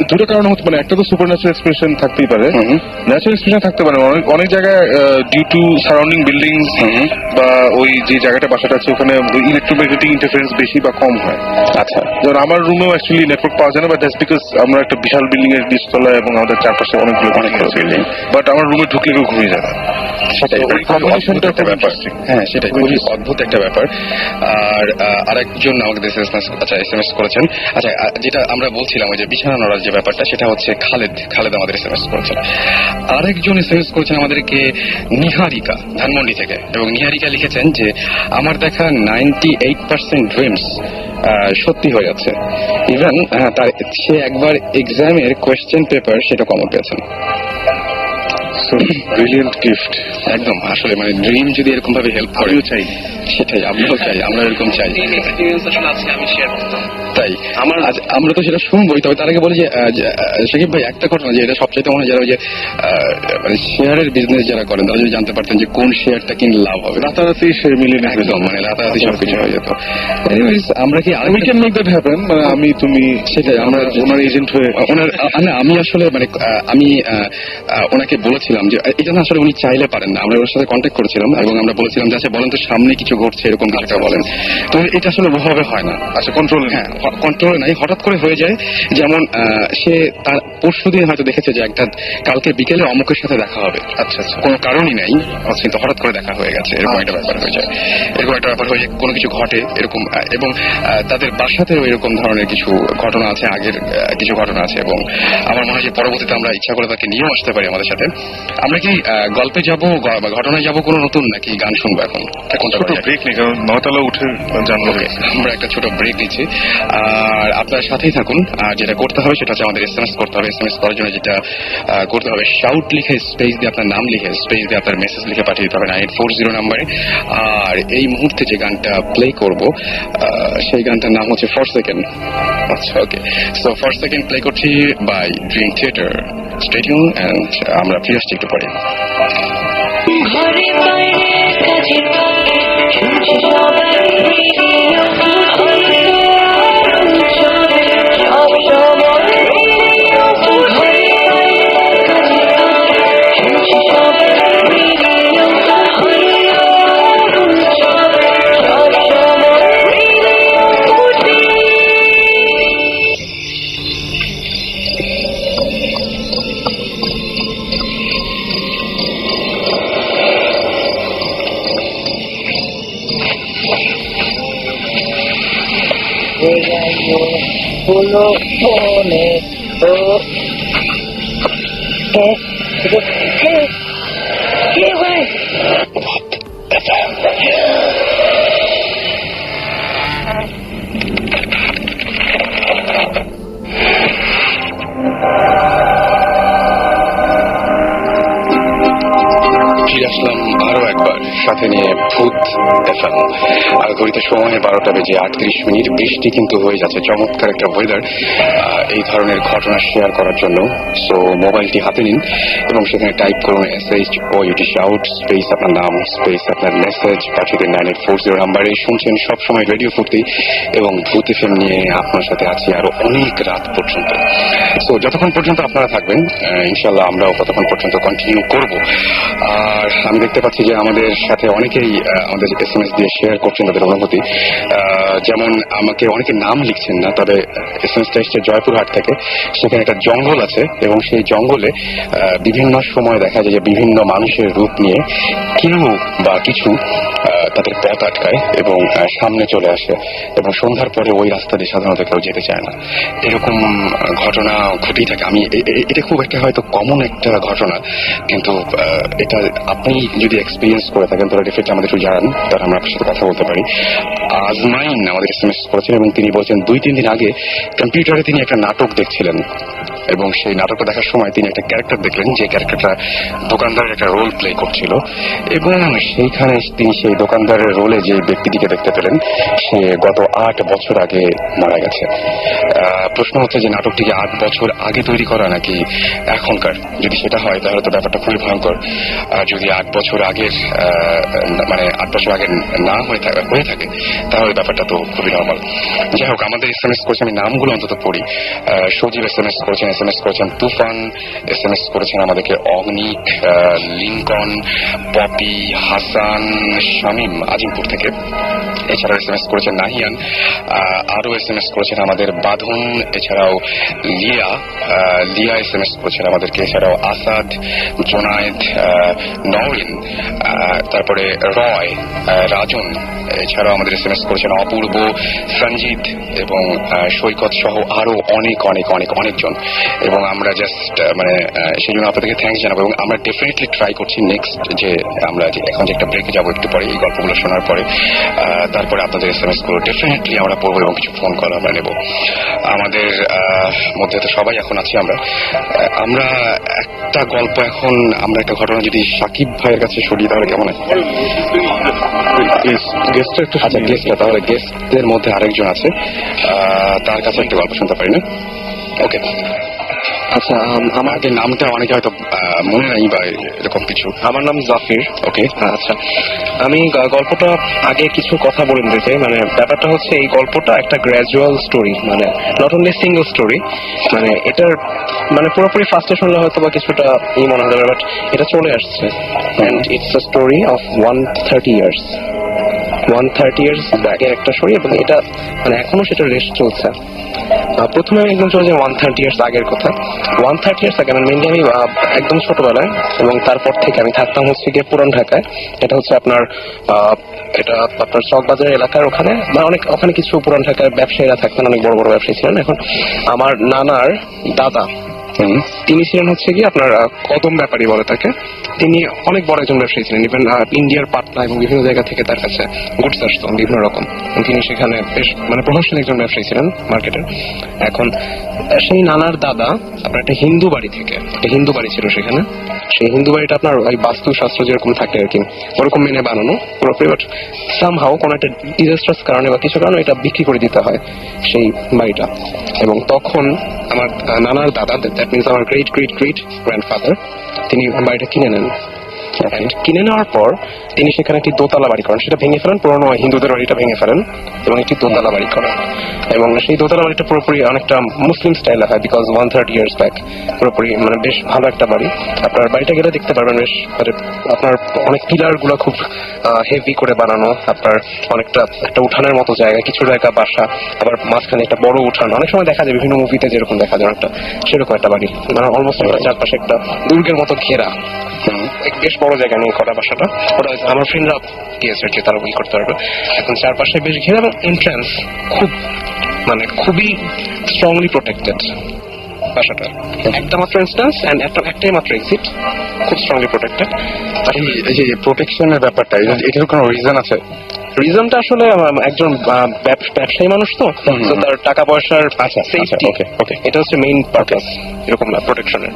দুটো কারণ হতে পারে, একটা তো সুপার ন্যাচারাল এক্সপ্রেশন থাকতেই পারে, হুম। ন্যাচারাল এক্সপ্রেশন থাকতে পারে অনেক জায়গায় ডিউ টু সারাউন্ডিং বিল্ডিংস হুম। বা ওই যে জায়গাটা বাসাটা আছে ওখানে ইলেকট্রোম্যাগনেটিক ইন্টারফারেন্স বেশি বা কম হয়। আচ্ছা, যেমন আমার রুমেও অ্যাকচুয়ালি নেটওয়ার্ক পাওয়া যায় না, বাট দ্যাটস বিকজ আমরা একটা বিশাল বিল্ডিং এর নিচতলায় এবং আমাদের চারপাশে অনেকগুলো building। বাট আমার রুমে ঢুকলে কেউ ঘুমিয়ে যায় না। সেটাই ওই combinationটা একটা খুব ব্যাপার। interesting। হ্যাঁ, সেটাই খুবই অদ্ভুত একটা ব্যাপার। আর আরেকজন আমাকে এসএমএস করেছেন। আচ্ছা, যেটা আমরা বলছিলাম ওই যে বিছানা নড়ার যে ব্যাপারটা, সেটা হচ্ছে খালেদ আমাদের এসএমএস করেছেন। আরেকজন এসএমএস করেছেন আমাদেরকে নিহারিকা, ধানমন্ডি থেকে, এবং নিহারিকা লিখেছেন যে আমার দেখা 98% ড্রিমস সত্যি হয়ে যাচ্ছে। ইভেন সে একবার এক্সামের কোয়েশ্চেন পেপার সেটা কমন পেয়েছেন। Brilliant gift. একদম, আসলে মানে ড্রিম যদি এরকম ভাবে হেল্প করে, আমিও চাই। সেটাই আমরাও চাই, আমরা এরকম চাই। আমি শেয়ার করতাম। তাই আমরা তো সেটা শুনবোই, তবে তার আগে বলি যে শাকিব ভাই, একটা ঘটনা যে এটা সবচাইতে মনে হয় যারা ওই যে মানে শেয়ারের বিজনেস যারা করেন, তারা যদি জানতে পারতেন যে কোন শেয়ারটা কিনলে লাভ হবে, রাতারাতি সে মিলিয়ে নেবে। একদম মানে রাতারাতি সবকিছু হয়ে যেত। Anyways, আমরা কি we can make that happen. মানে আমি তুমি সেটাই আমরা ওনার এজেন্ট হয়ে না, আমি আসলে মানে আমি ওনাকে বলেছিলাম যে এটা না আসলে উনি চাইলে পারেন না। আমরা ওর সাথে কন্ট্যাক্ট করেছিলাম এবং আমরা বলেছিলাম যে আচ্ছা বলেন তো সামনে কিছু ঘটছে এরকম কিছু একটা বলেন। তো এটা আসলে ওভাবে হয় না। আচ্ছা, কন্ট্রোল। হ্যাঁ, কন্ট্রোলে নাই, হঠাৎ করে হয়ে যায়। যেমন সে তার পরশুদিন হয়তো দেখেছে যে একটা কালকে বিকেলে অমুকের সাথে দেখা হবে। আচ্ছা, কোনো কারণই নাই, কিন্তু হঠাৎ করে দেখা হয়ে গেছে, এরকম একটা ব্যাপার হয়ে যায়। এরকম একটা ব্যাপার হয়ে যায়, কোনো কিছু ঘটে এরকম, এবং তাদের বাসাতেও এরকম ধরনের কিছু ঘটনা আছে, আগের কিছু ঘটনা আছে। এবং আমার মনে হয় যে পরবর্তীতে আমরা ইচ্ছা করে তাকে নিয়েও আসতে পারি আমাদের সাথে। আমরা কি গল্পে যাবো, ঘটনায় যাবো কোনো নতুন, নাকি গান শুনবো এখন? ছোট ব্রেক নেই, কারণ 9তলা উঠে জানবো। আমরা একটা ছোট ব্রেক নিচ্ছি, আর আপনার সাথেই থাকুন। আর যেটা করতে হবে সেটা হচ্ছে আমাদের এসএমএস করতে হবে। এসএমএস করার জন্য যেটা করতে হবে, শাউট লিখে স্পেস দিয়ে আপনার নাম লিখে স্পেস দিয়ে আপনার মেসেজ লিখে পাঠিয়ে দিতে হবে 9840 নাম্বারে। আর এই মুহূর্তে যে গানটা প্লে করব সেই গানটার নাম হচ্ছে ফর সেকেন্ড। আচ্ছা, okay, so for second play করছি by Dream Theater. Stay tune and আমরা ফিরে আসছি একটু পরে। ঘরে বাইরে কাজের ফাঁকে শুনছি সবাই রেডিও, সব সময় রেডিও। ঘরে বাইরে কাজের ফাঁকে শুনছি সবাই রেডিও, সব সময় রেডিও ফুটি। হলো ফোনে তো কি ভাই ফিরে আসলাম আরো একবার, সাথে নিয়ে ভূত এফএম। আর ঘড়িতে সময় 12টা বেজে 38 মিনিট। বৃষ্টি কিন্তু হয়ে যাচ্ছে, চমৎকার একটা ওয়েদার এই ধরনের ঘটনা শেয়ার করার জন্য। সো মোবাইলটি হাতে নিন এবং সেখানে টাইপ করুন SHOUT শাউট স্পেস আপনার নাম স্পেস আপনার মেসেজ, পাঠিয়ে দিন 9840 নাম্বারে। শুনছেন সবসময় রেডিও ফুর্তি এবং ভূত এফএম নিয়ে আপনার সাথে আছি আরো অনেক রাত পর্যন্ত। সো যতক্ষণ পর্যন্ত আপনারা থাকবেন ইনশাল্লাহ আমরাও ততক্ষণ পর্যন্ত কন্টিনিউ করব। আর আমি দেখতে পাচ্ছি যে আমাদের সাথে অনেকেই আমাদের এসএমএস দিয়ে শেয়ার করছেন তাদের অনুভূতি। যেমন আমাকে অনেকে নাম লিখছেন না, তবে এসএমএসটা এসছে জয়পুরহাট থেকে। সেখানে একটা জঙ্গল আছে এবং সেই জঙ্গলে বিভিন্ন সময় দেখা যায় যে বিভিন্ন মানুষের রূপ নিয়ে কেউ বা কিছু তাদের পথ আটকায় এবং সামনে চলে আসে, এবং সন্ধ্যার পরে ওই রাস্তা দিয়ে সাধারণত কেউ যেতে চায় না। এরকম ঘটনা ঘটেই থাকে। আমি এটা খুব একটা হয়তো কমন একটা ঘটনা, কিন্তু এটা আপনি যদি এক্সপিরিয়েন্স করে থাকেন তাহলে ডেফিনেটলি আমাদের একটু জানান, তাহলে আমরা আপনার সাথে কথা বলতে পারি। আজমাইন আমাদের এসএমএস করেছেন এবং তিনি বলছেন 2-3 দিন আগে কম্পিউটারে তিনি একটা নাটক দেখছিলেন এবং সেই নাটকটা দেখার সময় তিনি একটা ক্যারেক্টার দেখলেন, যে ক্যারেক্টারটা দোকানদারের একটা রোল প্লে করছিল, এবং সেইখানে তিনি সেই দোকানদারের রোলে যে ব্যক্তিটিকে দেখতে পেলেন, সে গত 8 বছর আগে মারা গেছে। প্রশ্ন হচ্ছে যে নাটকটিকে 8 বছর আগে তৈরি করা নাকি এখনকার? যদি সেটা হয় তাহলে তো ব্যাপারটা খুবই ভয়ঙ্কর। আর যদি 8 বছর আগের মানে 8 বছর আগে না হয়ে থাকে তাহলে ব্যাপারটা তো খুবই নর্মাল। যাই হোক, আমাদের SMS করেছে, আমি নামগুলো অন্তত পড়ি। সজীব SMS করেছেন তুফান, SMS করেছেন আমাদেরকে অগ্নিক, লিঙ্কন, পপি, হাসান, শামীম আজিমপুর থেকে। এছাড়াও SMS করেছেন নাহিয়ান, আরো SMS করেছেন আমাদের বাঁধন, এছাড়াও লিয়া SMS করেছেন আমাদেরকে, এছাড়াও আসাদ, জোনায়েদ, নওরিন, তারপরে রয়, রাজন, এছাড়াও আমাদের SMS করেছেন অপূর্ব, সঞ্জিত এবং সৈকত সহ আরো অনেকজন। এবং আমরা জাস্ট মানে সেই জন্য আপনাদেরকে থ্যাঙ্কস জানাবো, এবং আমরা ডেফিনেটলি ট্রাই করছি নেক্সট যে আমরা এখন যে একটা ব্রেকে যাবো একটু পরে, এই গল্পগুলো শোনার পরে তারপরে আপনাদের SMS গুলো ডেফিনেটলি আমরা পড়বো এবং কিছু ফোন কল আমরা নেব। আমাদের মধ্যে তো সবাই এখন আছি আমরা একটা গল্প, এখন আমরা একটা ঘটনা যদি সাকিব ভাইয়ের কাছে শুনি তাহলে কেমন হয়? আচ্ছা, গেস্টটা তাহলে গেস্টদের মধ্যে আরেকজন আছে, তার কাছে একটা গল্প শুনতে পারি না? ওকে, আচ্ছা, আমাদের নামটা অনেকে হয়তো মনে নাই বা এরকম কিছু। আমার নাম জাফির। ওকে, আচ্ছা, আমি গল্পটা আগে কিছু কথা বলে দিতে চাই। মানে ব্যাপারটা হচ্ছে এই গল্পটা একটা গ্র্যাজুয়াল স্টোরি, মানে নট অনলি সিঙ্গল স্টোরি। মানে এটার মানে পুরোপুরি ফার্স্টে শুনলে হয়তো বা কিছুটা মনে হবে, বাট এটা চলে আসছে। And it's a story of 130 years. 130 years আগের একটা স্টোরি, এবং এটা মানে এখনো সেটা রেস্ট চলছে। প্রথমে আমি একদম চলে যাই 130 ইয়ার্স আগের কথা। 130 ইয়ার্স আগে, মানে মেনলি আমি একদম ছোটবেলায়, এবং তারপর থেকে আমি থাকতাম হচ্ছে গিয়ে পুরান ঢাকায়। এটা হচ্ছে আপনার চকবাজার এলাকার ওখানে, বা ওখানে কিছু পুরান ঢাকার ব্যবসায়ীরা থাকতেন, অনেক বড় বড় ব্যবসায়ী ছিলেন। এখন আমার নানার দাদা, তিনি ছিলেন হচ্ছে কি আপনার কদম ব্যাপারী বলে তাকে। তিনি অনেক বড় একজন ব্যবসায়ী ছিলেন, ইভেন ইন্ডিয়ার পাটনা এবং বিভিন্ন জায়গা থেকে তার কাছে গুডস আসতো বিভিন্ন রকম। তিনি সেখানে বেশ মানে প্রভাবশালী একজন ব্যবসায়ী ছিলেন মার্কেটের। এখন সেই নানার দাদা আপনার একটা হিন্দু বাড়ি থেকে, একটা হিন্দু বাড়ি ছিল সেখানে। সেই হিন্দু বাড়িটা আপনার ওই বাস্তুশাস্ত্র যেরকম থাকে আর কি, ওরকম মেনে বানানো পুরোপুরি। বাট সামহাও কোনো একটা ডিজাস্টার্স কারণে বা কিছু কারণে এটা বিক্রি করে দিতে হয় সেই বাড়িটা। এবং তখন আমার নানার দাদা, দ্যাট মিনস আমার গ্রেট গ্রেট গ্রেট গ্র্যান্ডফাদার, তিনি বাড়িটা কিনে নেন। কিনে নেওয়ার পর তিনি সেখানে একটি দোতলা বাড়ি করেন, সেটা ভেঙে ফেলেন, পুরোনো হিন্দুদের বাড়িটা ভেঙে ফেলেন এবং একটি দোতলা বাড়ি করেন। এবং সেই দোতলা বাড়িটা পুরোপুরি অনেকটা মুসলিম স্টাইলে হয়, বিকজ 130 ইয়ার্স ব্যাক। পুরোপুরি মানে বেশ ভালো একটা বাড়ি। আপনার বাড়িটা গেলে দেখতে পারবেন বেশ আপনার অনেক পিলার গুলো খুব হেভি করে বানানো, আপনার অনেকটা একটা উঠানের মতো জায়গা, কিছু জায়গা বাসা, আবার মাঝখানে একটা বড় উঠান। অনেক সময় দেখা যায় বিভিন্ন মুভিতে যেরকম দেখা যায় একটা সেরকম একটা বাড়ি, মানে অলমোস্ট একটা চারপাশে একটা দুর্গের মতো ঘেরা, বেশ বড় জায়গা নিয়ে করা বাসাটা। ওটা আমার ফ্রেন্ডরা গিয়েছে যে তারা ওই করতে পারবে। এখন চারপাশে বেশ ঘেরা এবং এন্ট্রান্স খুবই স্ট্রংলি প্রোটেক্টেড বাসাটা। একটা মাত্র এন্ট্রান্স এন্ড একটাই মাত্র এক্সিট, খুব স্ট্রংলি প্রোটেক্টেড। এই যে প্রোটেকশনের ব্যাপারটা, এটার কোনো রিজন আছে? রিজনটা আসলে একজন ব্যবসায়ী মানুষ তো তার টাকা পয়সার সেফটি, এটা হচ্ছে মেইন পারপাস এরকম না প্রোটেকশনের।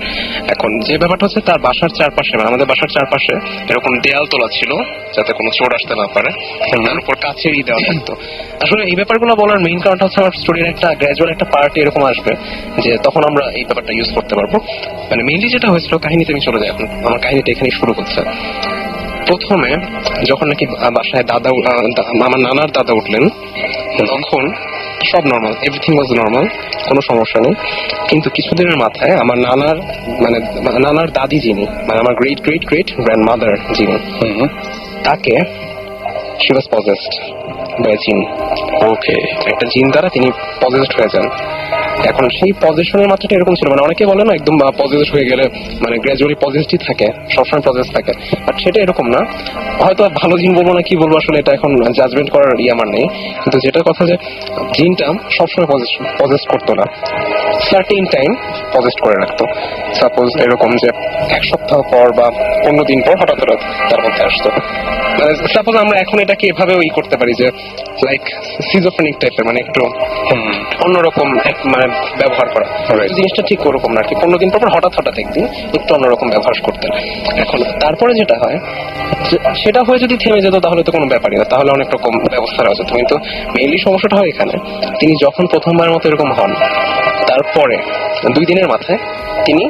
এখন যে ব্যাপারটা হচ্ছে তার বাসার চারপাশে, মানে আমাদের বাসার চারপাশে এরকম দেয়াল তোলা ছিল যাতে কোনো চোর আসতে না পারে, তার উপর কাছেরই দেওয়া থাকতো। আসলে এই ব্যাপারগুলো বলার মেইন কারণটা হচ্ছে আমার স্টোরির একটা গ্র্যাজুয়াল একটা পার্ট এরকম আসবে যে তখন আমরা এই ব্যাপারটা ইউজ করতে পারবো। মানে মেইনলি যেটা হয়েছিল, কাহিনীতে আমি চলে যাই, এখন আমার কাহিনীটা এখানেই শুরু করছে। প্রথমে যখন নাকি বাসায় আমার নানার দাদা উঠলেন, তখন সব নর্মাল, এভরিথিং ওয়াজ নর্মাল, কোনো সমস্যা নেই। কিন্তু কিছুদিনের মাথায় আমার নানার দাদি যিনি, মানে আমার গ্রেট গ্রেট গ্রেট গ্র্যান্ডমাদার যিনি, তাকে শি ওয়াজ পজেসড বাই জিন। ওকে, একটা জিন দ্বারা তিনি পজেসড হয়ে যান। এখন সেই পজিশনের মাত্রাটা এরকম ছিল, মানে অনেকে বলে না একদম পজেসড হয়ে গেলে মানে গ্র্যাজুয়ালি পজেসডই থাকে, সবসময় পজেস থাকে, বাট সেটা এরকম না। হয়তো ভালো জিন বলবো না কি বলবো, আসলে এটা এখন জাজমেন্ট করার আমার নেই। কিন্তু যেটা কথা যে জিনটা সবসময় পজেস করতো না, সার্টেন টাইম পজেস্ট করে রাখতো। সাপোজ এরকম যে এক সপ্তাহ পর বা 15 দিন পর হঠাৎ হঠাৎ তার মধ্যে আসতো। মানে সাপোজ আমরা এখন এটাকে এভাবেও করতে পারি যে লাইক সিজোফ্রেনিক টাইপের, মানে একটু অন্যরকম মানে ব্যবহার করা। জিনিসটা ঠিক ওরকম না আর কি, 15 দিন পর হঠাৎ হঠাৎ একদিন একটু অন্যরকম ব্যবহার করতেন। এখন তারপরে যেটা হয় সেটা হয়ে যদি থেমে যেত তাহলে তো কোনো ব্যাপারই না, তাহলে অনেক রকম ব্যবস্থা রয়েছে। কিন্তু মেইনলি সমস্যাটা হয় এখানে, তিনি যখন প্রথমবার মতো এরকম হন তারপরে 2 দিনের মাথায় তিনি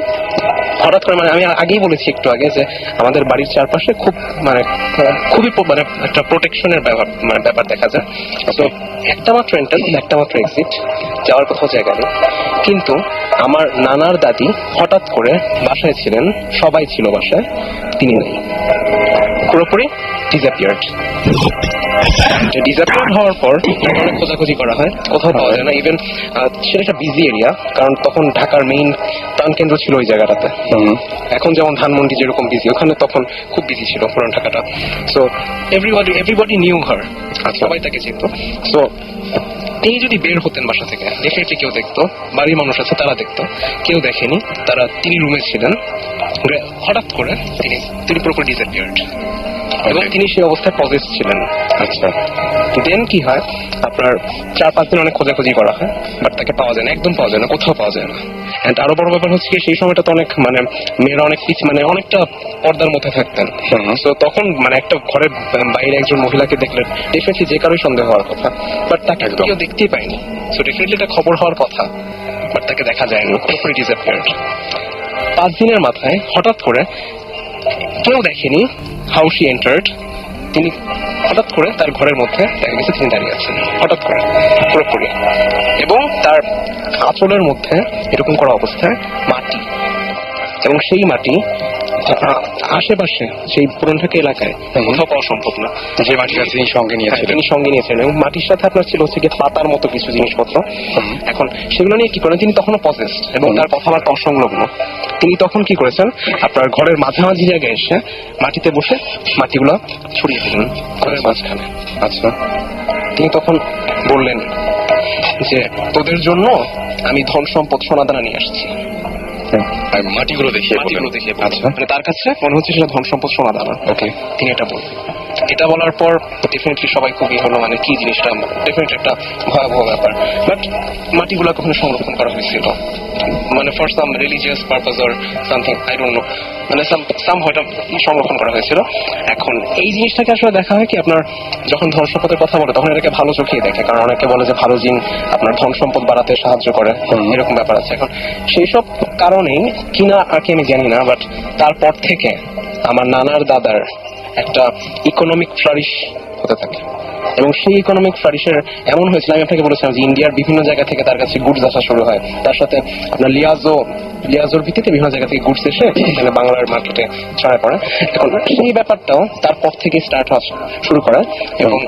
হঠাৎ করে, মানে আমি আগেই বলেছি একটু আগে যে আমাদের বাড়ির চারপাশে খুবই মানে একটা প্রোটেকশনের ব্যাপার দেখা যায়। তো একটা মাত্র এন্ট্রান্স, একটা মাত্র এক্সিট, যাওয়ার কোথাও জায়গা নেই। কিন্তু আমার নানার দাদি হঠাৎ করে বাসায় ছিলেন, সবাই ছিল বাসায়, তিনি নেই, পুরোপুরি ডিসঅ্যাপিয়ার্ড। ডিসঅ্যাপিয়ার্ড হওয়ার পর অনেক খোঁজাখুঁজি করা হয়, কোথাও পাওয়া যায় না। ইভেন সেটা একটা বিজি এরিয়া, কারণ তখন ঢাকার মেইন প্রাণকেন্দ্র ছিল ওই জায়গাটাতে। এখন যেমন ধানমন্ডি যেরকম বিজি, ওখানে তখন খুব বিজি ছিল পুরান ঢাকাটা। সো এভরিবডি নিউ হার, সবাই তাকে চিনত। সো তিনি যদি বের হতেন বাসা থেকে, ডেফিনেটলি কেউ দেখতো, বাড়ির মানুষ আছে তারা দেখতো, কেউ দেখেনি, তিনি রুমে ছিলেন। হঠাৎ করে তিনি পুরোপুরি ডিসঅ্যাপিয়ার্ড এবং তিনি সেই অবস্থায় পজেস ছিলেন। আচ্ছা, দেন কি হয়, আপনার 4-5 দিন অনেক খোঁজাখুঁজি করা হয়, বাট তাকে পাওয়া যায় না, একদম পাওয়া যায় না, কোথাও পাওয়া যায় না। এন্ড আরো বড় ব্যাপার হচ্ছে সেই সময়টা তো অনেক মানে মেয়েরা অনেক মানে অনেকটা পর্দার মধ্যে থাকতেন। তো তখন মানে একটা ঘরের বাইরে একজন মহিলাকে দেখলে ডেফিনেটলি যে কারোই সন্দেহ হওয়ার কথা, বাট তাকে কেউ দেখতেই পায়নি। সো ডেফিনেটলি এটা খবর হওয়ার কথা, বাট তাকে দেখা যায়নি, পুরোপুরি ডিসঅ্যাপিয়ার্ড। 5 দিনের মাথায় হঠাৎ করে কেউ দেখেনি হাউ শি এন্টার্ড, তিনি হঠাৎ করে তার ঘরের মধ্যে দেখা গেছে তিনি দাঁড়িয়ে আছেন, হঠাৎ করে পুরোপুরি, এবং তার আঁচলের মধ্যে এরকম করা অবস্থায় মাটি, এবং সেই মাটি আশেপাশে সেই পুরান ঢাকা এলাকায় কোথাও পাওয়া সম্ভব না। যে মাটিটা তিনি সঙ্গে নিয়েছিলেন, তিনি সঙ্গে নিয়েছিলেন, এবং মাটির সাথে আপনার ছিল হচ্ছে পাতার মতো কিছু জিনিসপত্র। এখন সেগুলো নিয়ে কি করেন, তিনি তখনও পজেসড এবং তার কথাবার্তা অসংলগ্ন। তিনি তখন কি করেছেন, আপনার ঘরের মাঝামাঝি জায়গায় এসে মাটিতে বসে মাটিগুলো ছড়িয়ে দিলেন ঘরের মাঝখানে। আচ্ছা, তিনি তখন বললেন যে তোদের জন্য আমি ধন সম্পদ সোনাদানা নিয়ে আসছি। মাটিগুলো দেখিয়ে আচ্ছা, মানে তার কাছে মনে হচ্ছে সেটা ধন সম্পদ সোনাদানা। ওকে, তিনি এটা বললেন। এটা বলার পর ডেফিনেটলি সবাই খুবই হলো, মানে কি জিনিসটা, ডেফিনেটলি একটা ভয়াবহ ব্যাপার। বাট মাটিগুলো কখনো সংরক্ষণ করা হয়েছিল, মানে for some religious purpose or something, I don't no, মানে সাম হয়তো সংরক্ষণ করা হয়েছিল। এখন এই জিনিসটাকে আসলে দেখা হয় কি, আপনার যখন ধন সম্পদের কথা বলে তখন এটাকে ভালো চোখেই দেখে, কারণ অনেকে বলে যে ভালো জিন আপনার ধন সম্পদ বাড়াতে সাহায্য করে, এরকম ব্যাপার আছে। এখন সেই সব কারণেই কিনা আর কি আমি জানি না, বাট তারপর থেকে আমার নানার দাদার একটা ইকোনমিক ফ্লারিশ হতে থাকে, এবং সেই ইকোনমিক ফ্লারিশের এমন হয়েছিল, আমি আপনাকে বলেছিলাম যে ইন্ডিয়ার বিভিন্ন জায়গা থেকে তার কাছে গুডস আসা শুরু হয়, তার সাথে আপনার লিয়াজোর ভিত্তিতে বিভিন্ন জায়গা থেকে গুডস এসে এখানে বাংলার মার্কেটে ছড়ায় পড়ে। এখন সেই ব্যাপারটাও তারপর থেকে স্টার্ট হওয়া শুরু করে, এবং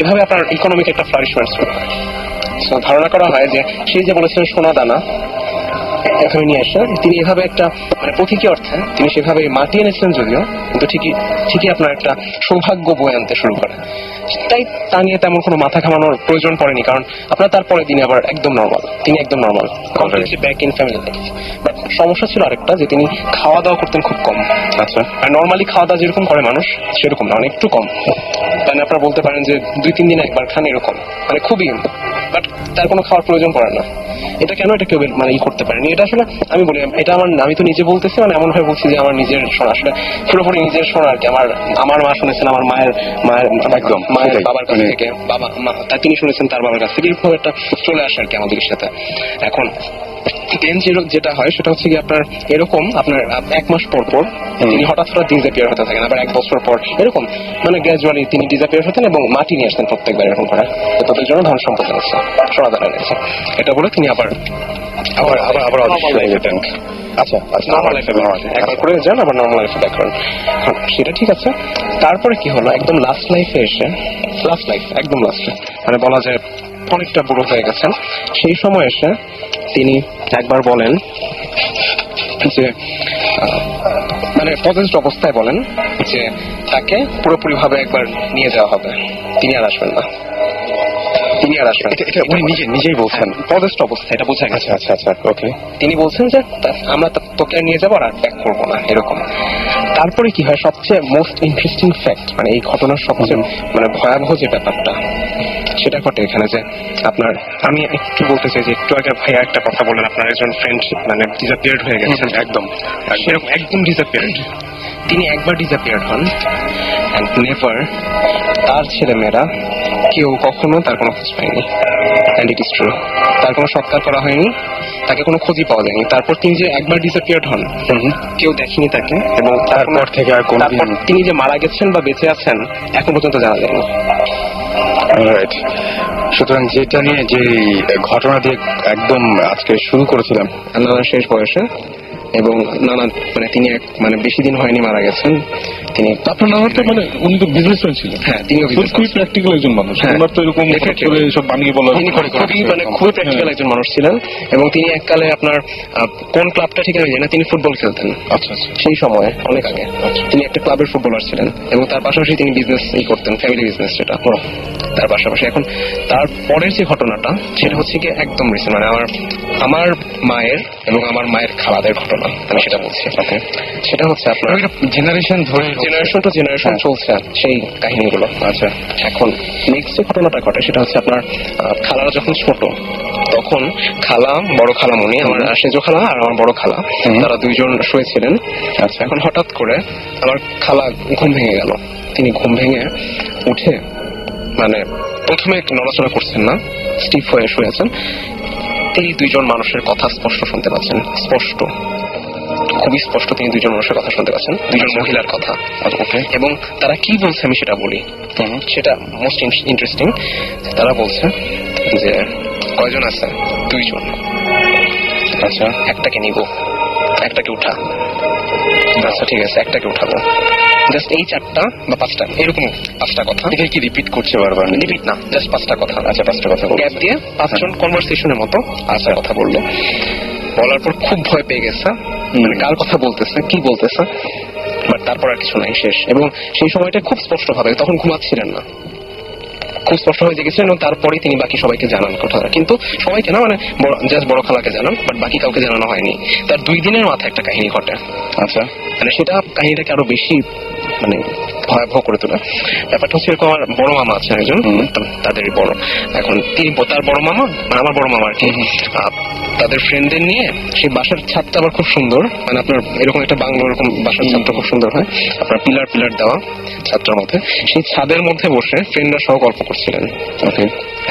এভাবে আপনার ইকোনমিক একটা ফ্লারিশমেন্ট শুরু হয়। সো ধারণা করা হয় যে সেই যে বলেছিলেন সোনা দানা এখানে নিয়ে আসে, তিনি এভাবে একটা মানে প্রতীকী অর্থে তিনি সেভাবে মাটি এনেছিলেন যদিও, কিন্তু ঠিকই আপনার একটা সৌভাগ্য বয়ে আনতে শুরু করে। তাই তা নিয়ে তেমন কোনো মাথা ঘামানোর প্রয়োজন পড়েনি, কারণ আপনার তারপরে তিনি আবার একদম নর্মাল, তিনি একদম normal, completely back in family life. But সমস্যা ছিল আরেকটা, যে তিনি খাওয়া দাওয়া করতেন খুব কম। আচ্ছা, আর নর্মালি খাওয়া দাওয়া যেরকম করে মানুষ সেরকম না, অনেক একটু কম, মানে আপনারা বলতে পারেন যে 2-3 দিন একবার খান এরকম, মানে খুবই, বাট তার কোনো খাওয়ার প্রয়োজন পড়ে না। এটা কেন এটা কেউ মানে করতে পারেনি, এটা আসলে আমি বলি, এটা আমি তো নিজে বলতেছি, মানে এমন ভাবে বলছি যে আমার নিজের শোনা, আসলে পুরোপুরি নিজের শোনা আর কি। আমার মা শুনেছেন আমার মায়ের একদম মায়ের বাবার কাছ থেকে, তিনি শুনেছেন তার বাবার কাছ থেকে, এরকম একটা চলে আসে আর কি আমাদের সাথে। এখন যেটা হয় সেটা হচ্ছে কি, আপনার এরকম আপনার 1 মাস পর পর তিনি হঠাৎ ডিসঅ্যাপিয়ার হতে থাকেন, আবার 1 বছর পর এরকম মানে গ্র্যাজুয়ালি তিনি ডিসঅ্যাপিয়ার হতেন, এবং মাটি নিয়ে আসতেন প্রত্যেকবার এরকম করে, তাদের জন্য ধন সম্পদ এনেছে, সোনাদানা এনেছে, এটা বলে তিনি আবার যেতেন। আচ্ছা, নর্মাল লাইফে একবার করে যান, আবার নর্মাল লাইফে ব্যাক করেন, সেটা ঠিক আছে। তারপরে কি হলো, একদম লাস্ট লাইফে এসে, একদম লাস্টে, মানে বলা যায় অনেকটা বুড়ো হয়ে গেছেন, সেই সময় এসে তিনি একবার বলেন যে মানে পজেসড অবস্থায় বলেন যে তাকে পুরোপুরি ভাবে একবার নিয়ে যাওয়া হবে, তিনি আর আসবেন না। তিনি আর আসবেন। এটা উনি নিজেই বলছেন? পজেস্ট অবস্থা, এটা বোঝা গেছে। আচ্ছা আচ্ছা আচ্ছা, ওকে। তিনি বলছেন যে আমরা তোকে আর নিয়ে যাবো আর ব্যাক করবো না, এরকম। তারপরে কি হয়, সবচেয়ে মোস্ট ইন্টারেস্টিং ফ্যাক্ট, মানে এই ঘটনার সবচেয়ে মানে ভয়াবহ যে ব্যাপারটা সেটা ঘটে এখানে, যে আপনার, আমি একটু বলতে চাই যে একটু আগে ভাইয়া একটা কথা বললেন, আপনার একজন ফ্রেন্ড মানে ডিসঅ্যাপিয়ার্ড হয়ে গেছেন। একদম সেরকম একদম ডিসঅ্যাপিয়ার্ড। তিনি একবার ডিসঅ্যাপিয়ার্ড হন অ্যান্ড নেভার, তার ছেলেমেয়েরা কেউ কখনো তার কোনো খোঁজ পায়নি। অ্যান্ড ইট ইজ ট্রু, তার কোনো সৎকার করা হয়নি, তাকে কোনো খোঁজই পাওয়া যায়নি। তারপর তিনি যে একবার ডিসঅ্যাপিয়ার্ড হন, কেউ দেখেনি তাকে, এবং তারপর থেকে আর কোনোদিন তারপর তিনি যে মারা গেছেন বা বেঁচে আছেন এখন পর্যন্ত জানা যায়নি। রাইট। সুতরাং যেটা নিয়ে যে ঘটনা দিয়ে একদম আজকে শুরু করেছিলাম, নানার শেষ বয়সে, এবং নানা মানে তিনি মানে বেশি দিন হয়নি মারা গেছেন। তিনি আপনার নাম তো মানে উনি তো বিজনেসম্যান ছিলেন। হ্যাঁ, তিনিও খুবই প্র্যাকটিক্যাল একজন মানুষ। হ্যাঁ। ওনার তো এরকম হঠাৎ করে সব বানিয়ে বলা তিনি খুবই প্র্যাকটিক্যাল একজন মানুষ ছিলেন, এবং তিনি এককালে আপনার কোন ক্লাবটা ঠিক আমি জানি না, তিনি ফুটবল খেলতেন। আচ্ছা আচ্ছা। সেই সময়ে অনেক আগে তিনি একটা ক্লাবের ফুটবলার ছিলেন, এবং তার পাশাপাশি তিনি বিজনেস করতেন, ফ্যামিলি বিজনেস সেটা তার পাশাপাশি। এখন তার পরের যে ঘটনাটা সেটা হচ্ছে কি একদম রিসেন্ট, মানে আমার মায়ের এবং আমার মায়ের খালাদের ঘটনা, আমি সেটা বলছি। ওকে, সেটা হচ্ছে আপনার জেনারেশন টু জেনারেশন চলছে সেই কাহিনীগুলো। আচ্ছা, এখন নেক্সট যে ঘটনাটা ঘটে সেটা হচ্ছে আপনার খালারা যখন ছোট, তখন খালা, বড় খালামণি, আমার সেজো খালা আর আমার বড় খালা, তারা দুইজন শুয়েছিলেন। আচ্ছা, এখন হঠাৎ করে আমার খালা ঘুম ভেঙে গেল। তিনি ঘুম ভেঙে উঠে মানে প্রথমে নড়াচড়া করছেন না, স্টিফ হয়ে শুয়েছেন। তিনি দুইজন মানুষের কথা স্পষ্ট শুনতে পাচ্ছেন, স্পষ্ট, খুবই স্পষ্ট তিনি দুইজন মানুষের কথা শুনতে পাচ্ছেন, দুইজন মহিলার কথা। ওকে, এবং তারা কি বলছে আমি সেটা বলি, সেটা মোস্ট ইন্টারেস্টিং। তারা বলছে যে কয়জন আছে? দুইজন। আচ্ছা, একটাকে নিব, একটাকে উঠা। আচ্ছা ঠিক আছে, একটাকে উঠাবো। জাস্ট এই 4টা বা 5টা এরকম 5টা কথা। এটা কি রিপিট করছে বারবার? রিপিট না, জাস্ট 5টা কথা। আচ্ছা, 5টা কথা গ্যাপ দিয়ে 5জন কনভারসেশনের মতো আচ্ছা কথা বললো। বলার পর খুব ভয় পেয়ে গেছে, মানে কার কথা বলতেছে, কি বলতেছে, বাট তারপর আর কিছু নাই, শেষ। এবং সেই সময়টা খুব স্পষ্ট ভাবে, তখন ঘুমাচ্ছিলেন না, খুব স্পষ্ট হয়ে জেগেছিলেন, এবং তারপরে তিনি বাকি সবাইকে জানান কথাটা। কিন্তু সবাইকে না, মানে জাস্ট বড় খালাকে জানান, বাট বাকি কাউকে জানানো হয়নি। তার 2 দিনের মাথায় একটা কাহিনী ঘটে। আচ্ছা, মানে সেটা কাহিনীটাকে আরো বেশি মানে ভয়াবহ করে তোলা। ব্যাপারটা হচ্ছে এরকম, আমার বড় মামা আছেন একজন, তাদেরই বড়। এখন তিনি, তার বড় মামা মানে আমার বড় মামা আর কি, তাদের ফ্রেন্ডদের নিয়ে সেই বাসার ছাদটা আবার খুব সুন্দর, মানে আপনার এরকম একটা বাংলো, এরকম বাসার ছাদটা খুব সুন্দর হয়, আপনার পিলার দেওয়া ছাদটার মধ্যে। সেই ছাদের মধ্যে বসে ফ্রেন্ডরা সহ গল্প করছিলেন। ওকে,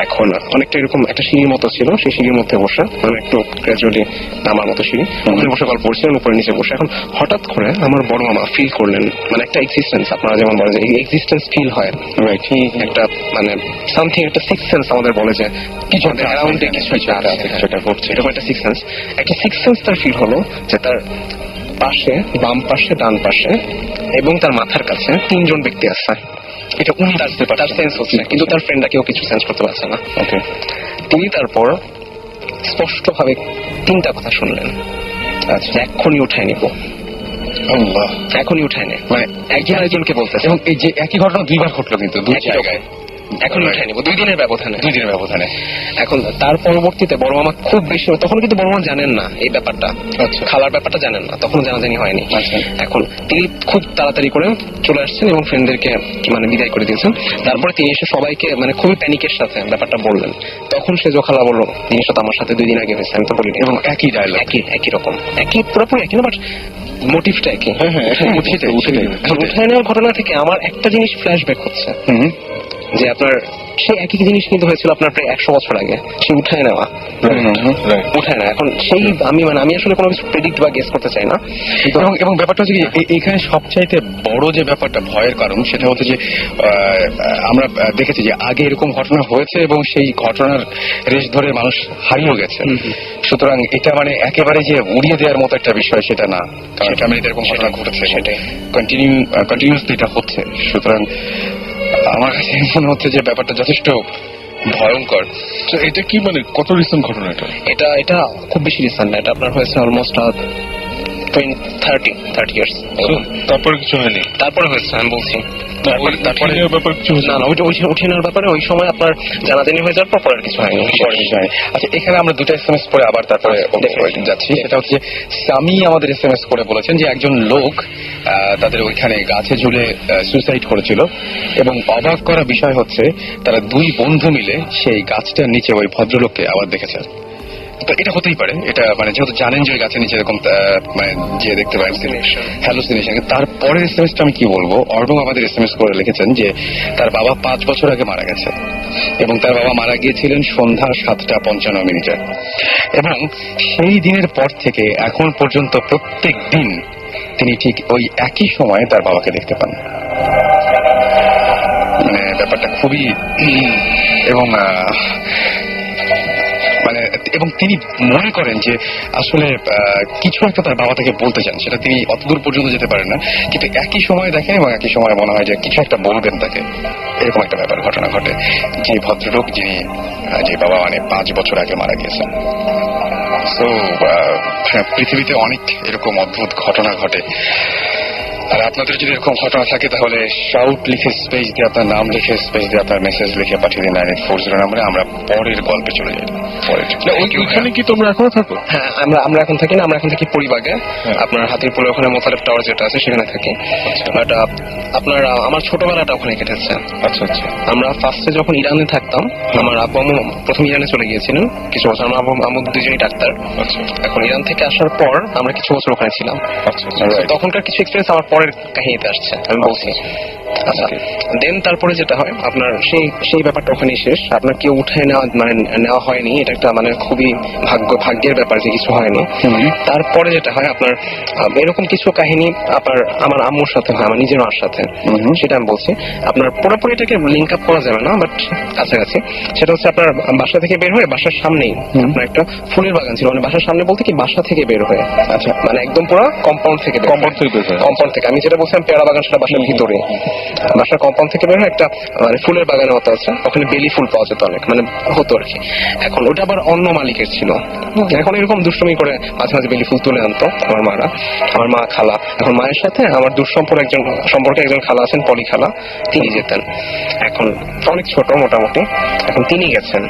এখন অনেকটা এরকম একটা সিঁড়ির মতো ছিল, সেই সিঁড়ির মধ্যে বসে, মানে একটু গ্রাজুয়ালি নামার মতো সিঁড়ি, ওখানে বসে গল্প করছিলেন, উপরে নিচে বসে। এখন হঠাৎ করে আমার বড় মামা ফিল করলেন, মানে একটা এক্সিস্টেন্স, আপনারা যেমন বলেন যে এক্সিস্টেন্স ফিল হয়, একটা মানে সামথিং, একটা সিক্স সেন্স আমাদের বলে যে কিছু অ্যারাউন্ডে কিছু আছে, সেটা ঘটছে, এরকম একটা সিক্স সেন্স। একটা সিক্স সেন্স তার ফিল হলো যে তার পাশে, বাম পাশে, ডান পাশে এবং তার মাথার কাছে 3 জন ব্যক্তি আছে। এটা উনি তার সেন্স হচ্ছে, কিন্তু তার ফ্রেন্ডরা কেউ কিছু সেন্স করতে পারছে না। ওকে, তিনি তারপর স্পষ্ট ভাবে 3টা কথা শুনলেন। আচ্ছা, এক্ষুনি উঠায় নিব, এখনই উঠায় নে, মানে একজন আরেকজনকে বলতেছে। এবং এই যে একই ঘটনা 2বার ঘটলো, কিন্তু 2 জায়গায়, এখনই উঠায় নিব, 2 দিনের ব্যবধানে। 2 দিনের ব্যবধানে। এখন তার পরবর্তীতে বড় মামা খুব বেশি, তখন কিন্তু বড় মামা জানেন না এই ব্যাপারটা, খালার ব্যাপারটা জানেন না, তখন জানাজানি হয়নি। এখন তিনি খুব তাড়াতাড়ি করে চলে আসছেন এবং ফ্রেন্ডদেরকে মানে বিদায় করে দিয়েছেন। তারপরে তিনি এসে সবাইকে মানে খুবই প্যানিকের সাথে ব্যাপারটা বললেন। তখন সে খালা বললো, জিনিসটা আমার সাথে 2 দিন আগে হয়েছে, আমি তো বলিনি। এবং একই ডায়লগ, একই রকম, একই পুরোপুরি একই না, বাট মোটিভটা একই। উঠায় নেওয়ার ঘটনা থেকে আমার একটা জিনিস ফ্ল্যাশব্যাক হচ্ছে, যে আপনার সেই একই জিনিস কিন্তু হয়েছিল আপনার প্রায় 100 বছর আগে, সে উঠায় নেওয়া, উঠায় না। এখন সেই আমি আসলে কোনো কিছু প্রেডিক্ট বা গেস করতে চাই না, এবং ব্যাপারটা হচ্ছে কি, এখানে সবচাইতে বড় যে ব্যাপারটা, ভয়ের কারণ, সেটা হচ্ছে যে আমরা দেখেছি যে আগে এরকম ঘটনা হয়েছে এবং সেই ঘটনার রেশ ধরে মানুষ হারিয়েও গেছে। সুতরাং এটা মানে একেবারে যে উড়িয়ে দেওয়ার মতো একটা বিষয় সেটা না, কারণ ফ্যামিলিতে এরকম ঘটনা ঘটেছে, সেটাই কন্টিনিউসলি এটা হচ্ছে। সুতরাং আমার কাছে মনে হচ্ছে যে ব্যাপারটা যথেষ্ট ভয়ঙ্কর। এটা কি মানে কত রিসেন্ট ঘটনা? এটা খুব বেশি রিসেন্ট না, এটা আপনার হয়েছে অলমোস্ট 30 ইয়ার্স। তারপরে কিছু হয়নি? তারপরে হয়েছে, আমি বলছি তারপরে ব্যাপার কিছু হয়েছে? না না, ওইটা উঠে নেওয়ার ব্যাপারে ওই সময় আপনার জানাজানি হয়ে যাওয়ার পর আর কিছু হয়নি। পরের বিষয়। আচ্ছা, এখানে আমরা দুটো এসএমএস পরে আবার তারপরে যাচ্ছি। সেটা হচ্ছে স্বামী আমাদের এসএমএস করে বলেছেন যে একজন লোক তাদের ওইখানে গাছে ঝুলে সুইসাইড করেছিল, এবং অবাক করা বিষয় হচ্ছে তারা দুই বন্ধু মিলে সেই গাছটার নিচে ওই ভদ্রলোককে আবার দেখেছেন। তো এটা হতেই পারে, এটা মানে যেহেতু জানেন যে ওই গাছের নিচে এরকম মানে যে দেখতে পারেন হ্যালুসিনেশন। তারপরে এসএমএসটা আমি কি বলবো, অর্ণব আমাদের এসএমএস করে লিখেছেন যে তার বাবা 5 বছর আগে মারা গেছে, এবং তার বাবা মারা গিয়েছিলেন সন্ধ্যা 7:55 এবং সেই দিনের পর থেকে এখন পর্যন্ত প্রত্যেক দিন তিনি ঠিক ওই একই সময়ে তার বাবাকে দেখতে পান। মানে ব্যাপারটা খুবই এবং মানে এবং তিনি মনে করেন যে আসলে কিছু একটা তার বাবা তাকে বলতে চান, সেটা তিনি অতদূর পর্যন্ত যেতে পারেন না, কিন্তু একই সময় দেখেন এবং একই সময় মনে হয় যে কিছু একটা বলবেন তাকে। এরকম একটা ব্যাপার ঘটনা ঘটে যে ভদ্রলোক যিনি যে বাবা মানে 5 বছর আগে মারা গিয়েছেন। তো পৃথিবীতে অনেক এরকম অদ্ভুত ঘটনা ঘটে। আর আপনাদের যদি এরকম ঘটনা থাকে তাহলে শাউট লিখে স্পেস দিয়ে আপনার নাম লিখে স্পেস দিয়ে আপনার মেসেজ লিখে পাঠিয়ে দিন 9840 নম্বরে। আমরা পরের গল্পে চলে যাই। ওইখানে কি তোমরা এখনো থাকো? হ্যাঁ, আমরা এখন থাকি না, আমরা এখন থাকি পরিবাগে, আপনার হাতিরপুলে ওখানে মোতালেব টাওয়ার যেটা আছে সেখানে থাকি। বাট আপনার আমার ছোটবেলাটা ওখানে কেটেছে। আচ্ছা আচ্ছা। আমরা ফার্স্টে যখন ইরানে থাকতাম, আমার আব্বু আম্মু প্রথম ইরানে চলে গিয়েছিলেন কিছু বছর। আমার আব্বু আম্মু দুজনেই ডাক্তার। এখন ইরান থেকে আসার পর আমরা কিছু বছর ওখানে ছিলাম। তখনকার কিছু এক্সপিরিয়েন্স আমার পরের কাহিনীতে আসছে, আমি বলছি। আচ্ছা, দেন তারপরে যেটা হয় আপনার সেই ব্যাপারটা ওখানেই শেষ। আপনার কেউ উঠে নেওয়া হয়নি, এটা একটা মানে খুবই ভাগ্যের ব্যাপার যে কিছু হয়নি। তারপরে যেটা হয় আপনার এরকম কিছু কাহিনী আপনার আমার আম্মুর সাথে হয়, আমার নিজের মার সাথে। সেটা আমি বলছি আপনার পুরোপুরি এটাকে লিঙ্ক আপ করা যাবে না, বাট কাছাকাছি। সেটা হচ্ছে আপনার বাসা থেকে বের হয়ে বাসার সামনেই আপনার একটা ফুলের বাগান ছিল। মানে বাসার সামনে বলতে কি বাসা থেকে বের হয়ে, আচ্ছা মানে একদম পুরো কম্পাউন্ড থেকে আমি যেটা বলছিলাম পেয়ারা বাগান, সেটা বাসার ভিতরে। বাসার কম্পাউন্ড থেকে বের হয়ে একটা মানে ফুলের বাগানের মতো আছে, ওখানে বেলি ফুল পাওয়া যেত অনেক, মানে হতো আর কি। এখন ওটা আবার অন্য মালিকের ছিল। এখন এরকম দুষ্টুমি করে মাঝে মাঝে বেলি ফুল তুলে আনতো আমার মারা, আমার মা খালা। এখন মায়ের সাথে আমার সম্পর্কে একজন খালা আছেন, পলি খালা, তিনি যেতেন। এখন অনেক ছোট মোটামুটি, এখন তিনি গেছেন।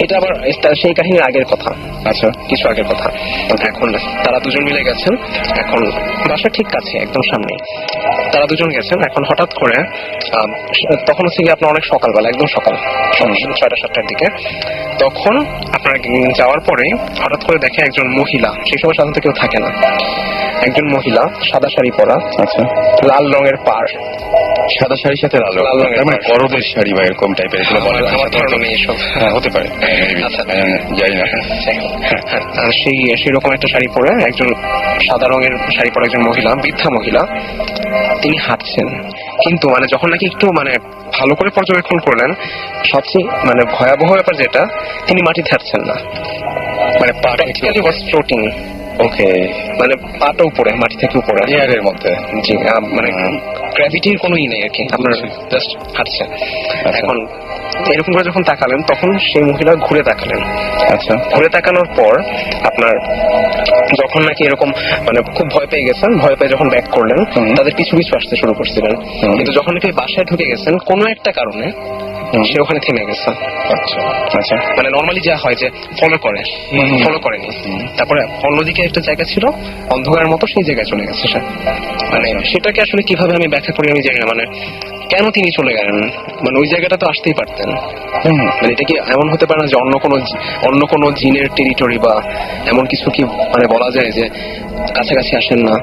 এটা আবার সেই কাহিনীর আগের কথা, আচ্ছা কিছু আগের কথা। এখন তারা দুজন মিলে গেছেন, এখন বাসা ঠিক কাছে একদম সামনে তারা দুজন গেছেন। এখন হঠাৎ করে তখন হচ্ছে কি আপনার অনেক সকালবেলা, একদম সকাল 6টা-7টার দিকে। তখন আপনার যাওয়ার পরে হঠাৎ করে দেখে একজন মহিলা, সেই সময় সাধারণত কেউ থাকে না, একজন মহিলা সাদা শাড়ি পরা, আচ্ছা লাল রঙের পাড়, সাদা শাড়ির সাথে লাল রঙের মানে গরবের শাড়ি বা এরকম টাইপের আমার ধারণা নেই এসব। হ্যাঁ, হতে পারে, জানি না। সেই রকম একটা শাড়ি পরে একজন সাদা রঙের শাড়ি পরে একজন মহিলা, বৃদ্ধা মহিলা, তিনি হাঁটছেন। কিন্তু মানে যখন নাকি একটু মানে ভালো করে পর্যবেক্ষণ করলেন, সবচেয়ে মানে ভয়াবহ ব্যাপার যেটা, তিনি মাটিতে হাঁটছেন না, মানে প্র্যাকটিক্যালি ওয়াজ ফ্লোটিং। ওকে, মানে পাটা উপরে, মাটি থেকে উপরে, এয়ারের মধ্যে। জি, মানে গ্র্যাভিটির কোনো নেই আর কি, আপনার জাস্ট হাঁটছে। এখন এরকম করে যখন তাকালেন, তখন সেই মহিলা ঘুরে তাকালেন। আচ্ছা, ঘুরে তাকানোর পর আপনার যখন নাকি এরকম মানে খুব ভয় পেয়ে গেছেন, ভয় পেয়ে যখন ব্যাক করলেন, তাদের পিছু পিছু আসতে শুরু করছিলেন। কিন্তু যখন নাকি বাসায় ঢুকে গেছেন, কোনো একটা কারণে সে ওখানে থেমে গেছে। আচ্ছা আচ্ছা, মানে নর্মালি যা হয় যে ফলো করেনি। তারপরে অন্যদিকে একটা জায়গা ছিল অন্ধকারের মতো, সেই জায়গায় চলে গেছে সে। মানে সেটাকে আসলে কিভাবে আমি ব্যাখ্যা করি আমি জানি না, মানে কেন তিনি চলে গেলেন, মানে ওই জায়গাটা তো আসতেই পারতেন। মানে এটা কি এমন হতে পারে না যে অন্য কোনো জিনের টেরিটরি বা এমন কিছু কি মানে বলা যায় যে কাছাকাছি আসেন না?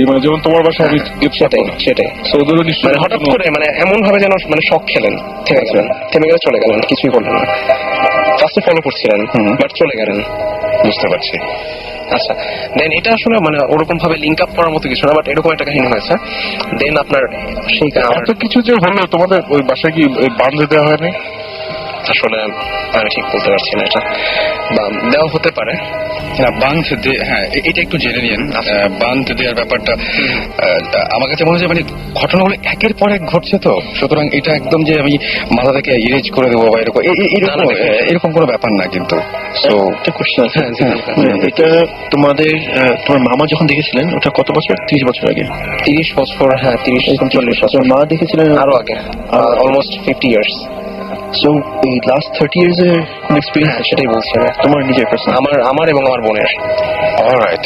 মানে যেমন তোমার বাসা, সেটাই মানে হঠাৎ করে মানে এমন ভাবে যেন মানে শক খেলেন, থেমে গেলে চলে গেলেন, কিছুই করলেন না। ফার্স্টে ফলো করছিলেন, বাট চলে গেলেন। বুঝতে পারছি। আচ্ছা, দেন এটা আসলে মানে ওরকম ভাবে লিঙ্ক আপ করার মতো কিছু না, বাট এরকম একটা কাহিনী হয়েছে। দেন আপনার সেই এত কিছু যে হলো, তোমাদের ওই বাসায় কি বাঁধে দেওয়া হয়নি? আসলে আমি ঠিক বলতে পারছি না এটা, বা দেওয়া হতে পারে। না, বান্ধ হ্যাঁ এটা একটু জেনে নিন। বান্ধ দেওয়ার ব্যাপারটা আমার কাছে মনে হচ্ছে মানে ঘটনাগুলো একের পর এক ঘটছে, তো সুতরাং এটা একদম যে আমি মাথা থেকে ইরেজ করে দেবো বা এরকম এরকম কোনো ব্যাপার না কিন্তু। তো একটা কোশ্চেন আছে। হ্যাঁ, এটা তোমার মামা যখন দেখেছিলেন ওটা কত বছর? 30 বছর আগে? 30 বছর, হ্যাঁ 30-40 বছর। মা দেখেছিলেন আরো আগে, অলমোস্ট 50 ইয়ার্স। সো এই লাস্ট 30 ইয়ার্স এর কোন এক্সপিরিয়েন্স? হ্যাঁ, সেটাই বলছি আমি। তোমার নিজের পার্সোনাল? আমার এবং আমার বোনের। অলরাইট।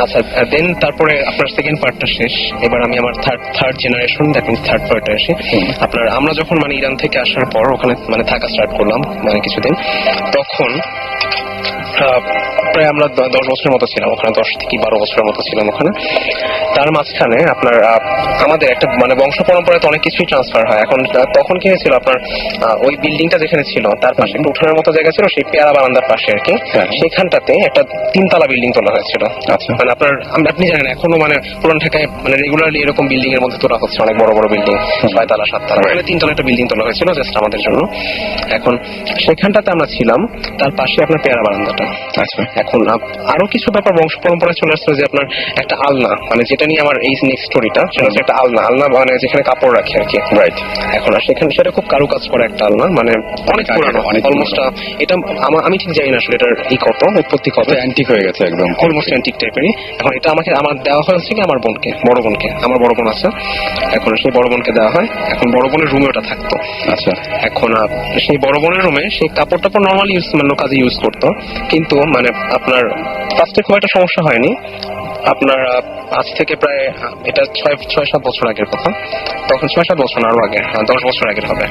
আচ্ছা, দেন তারপরে আপনার সেকেন্ড পার্টটা শেষ। এবার আমি আমার third generation, that means third পার্টে আসি। আমরা যখন মানে ইরান থেকে আসার পর ওখানে মানে থাকা স্টার্ট করলাম মানে কিছুদিন, তখন প্রায় আমরা 10 বছরের মতো ছিলাম ওখানে, 10 থেকে 12 বছরের মতো ছিলাম ওখানে। তার মাঝখানে আপনার আমাদের একটা মানে বংশ পরম্পরাতে অনেক কিছুই ট্রান্সফার হয়। এখন তখন কি হয়েছিল, আপনার ওই বিল্ডিংটা যেখানে ছিল তার পাশে একটা উঠানের মতো জায়গা ছিল, সেই পেয়ারা বারান্দার পাশে আর কি, সেখানটাতে একটা 3 তলা বিল্ডিং তোলা হয়েছিল। আচ্ছা। মানে আপনি জানেন এখনো মানে পুরান ঢাকায় মানে রেগুলারলি এরকম বিল্ডিং এর মধ্যে তোলা হচ্ছে, অনেক বড় বড় বিল্ডিং, 6 তলা 7 তলা, মানে 3 তলা একটা বিল্ডিং তোলা হয়েছিল জাস্ট আমাদের জন্য। এখন সেখানটাতে আমরা ছিলাম, তার পাশে আপনার পেয়ারা বারান্দাটা। আচ্ছা। এখন আরো কিছু ব্যাপার বংশ পরম্পরায় চলে আসছে, যে আপনার একটা আলনা, মানে যেটা নিয়ে আমার এই নেক্সট স্টোরিটা, সেটা হচ্ছে একটা আলনা মানে যেখানে কাপড় রাখে আর কি। রাইট। এখন আর সেখানে সেটা খুব কারুকাজ করা একটা আলনা, মানে অনেক পুরানো, অলমোস্ট এটা আমি ঠিক জানি না আসলে এটার উৎপত্তি কত, অ্যান্টিক হয়ে গেছে একদম, অলমোস্ট অ্যান্টিক টাইপেরই। এখন এটা আমার দেওয়া হয়েছে কি আমার বোনকে, বড় বোনকে, আমার বড় বোন আছে, এখন সেই বড় বোনকে দেওয়া হয়। এখন বড় বোনের রুমে ওটা থাকতো। আচ্ছা। এখন সেই বড় বোনের রুমে সেই কাপড় টাপড় নর্মালি মানে কাজে ইউজ করতো, কিন্তু মানে আপনার ফার্স্টে খুব একটা সমস্যা হয়নি। আপনার আজ থেকে প্রায় এটা 6-7 বছর আগের কথা, তখন 6-7 বছর না, আরো আগে, 10 বছর আগের হবে,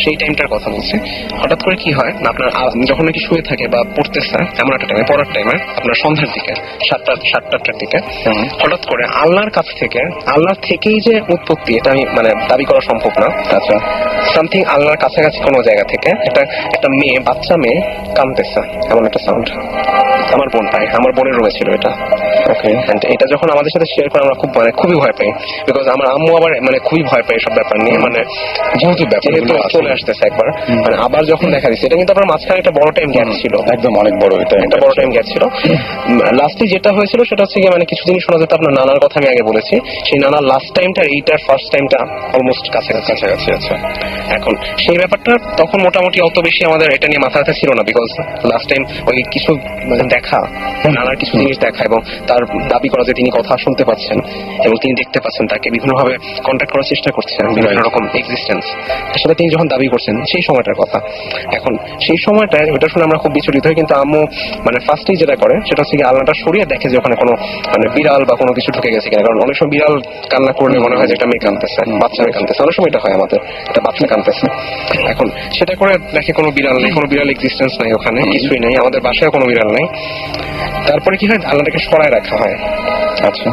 সেই টাইমটার কথা বলছি। হঠাৎ করে কি হয়, আপনার যখন নাকি শুয়ে থাকে বা পড়তেছে এমন একটা টাইমে, পড়ার টাইমে আপনার সন্ধ্যার দিকে 7-8টার দিকে, হঠাৎ করে আল্লাহর কাছ থেকে, আল্লাহর থেকেই যে উৎপত্তি এটা আমি মানে দাবি করা সম্ভব না। আচ্ছা। সামথিং আল্লাহর কাছাকাছি কোনো জায়গা থেকে একটা বাচ্চা মেয়ে কাঁদতেছে, এমন একটা সাউন্ড আমার বোন পায়। আমার বোনের রুমে ছিল এটা। ওকে। এটা যখন আমাদের সাথে শেয়ার করে আমরা খুবই ভয় পাই, বিকজ আমার আম্মু আবার মানে খুবই ভয় পায় এসব ব্যাপার নিয়ে, মানে যেহেতু চলে আসতেছে একবার, মানে আবার যখন দেখা দিচ্ছে, এটা কিন্তু আপনার মাঝখানে একটা বড় টাইম গ্যাপ ছিল, একদম অনেক বড়, এটা একটা বড় টাইম গ্যাপ ছিল। লাস্টে যেটা হয়েছিল সেটা হচ্ছে গিয়ে মানে কিছু জিনিস শোনা যেত, আপনার নানার কথা আমি আগে বলেছি, সেই নানার লাস্ট টাইমটা এইটার ফার্স্ট টাইমটা অলমোস্ট কাছাকাছি। আচ্ছা। এখন সেই ব্যাপারটা তখন মোটামুটি অত বেশি আমাদের এটা নিয়ে মাথা ব্যথা ছিল না, বিকজ লাস্ট টাইম ওই কিছু মানে দেখা, নানার কিছু জিনিস দেখা এবং তার দাবি করা যে তিনি কথা শুনতে পাচ্ছেন এবং তিনি দেখতে পাচ্ছেন, তাকে বিভিন্নভাবে কন্ট্যাক্ট করার চেষ্টা করছেন, বিভিন্ন রকম এক্সিস্টেন্স, সেটা তিনি যখন দাবি করছেন সেই সময়টার কথা। এখন সেই সময়টায় ওটা শুনে আমরা খুব বিচলিত হই, কিন্তু আম্মু মানে ফার্স্টেই যেটা করে সেটা হচ্ছে কি আলনাটা সরিয়ে দেখে যে ওখানে কোনো মানে বিড়াল বা কোনো কিছু ঢুকে গেছে কিনা, কারণ অনেক সময় বিড়াল কান্না করলে মনে হয় যে একটা মেয়ে কাঁদতেছে, বাচ্চা মেয়ে কাঁদতেছে, অনেক সময় এটা হয় আমাদের, একটা বাচ্চা কাঁদতেছে। এখন সেটা করে দেখে কোনো বিড়াল নেই, কোনো বিড়াল এক্সিস্টেন্স নাই ওখানে, কিছুই নেই, আমাদের বাসায় কোনো বিড়াল নেই। তারপরে কি হয়, আলনাটাকে সরায় রাখা হয়। আচ্ছা।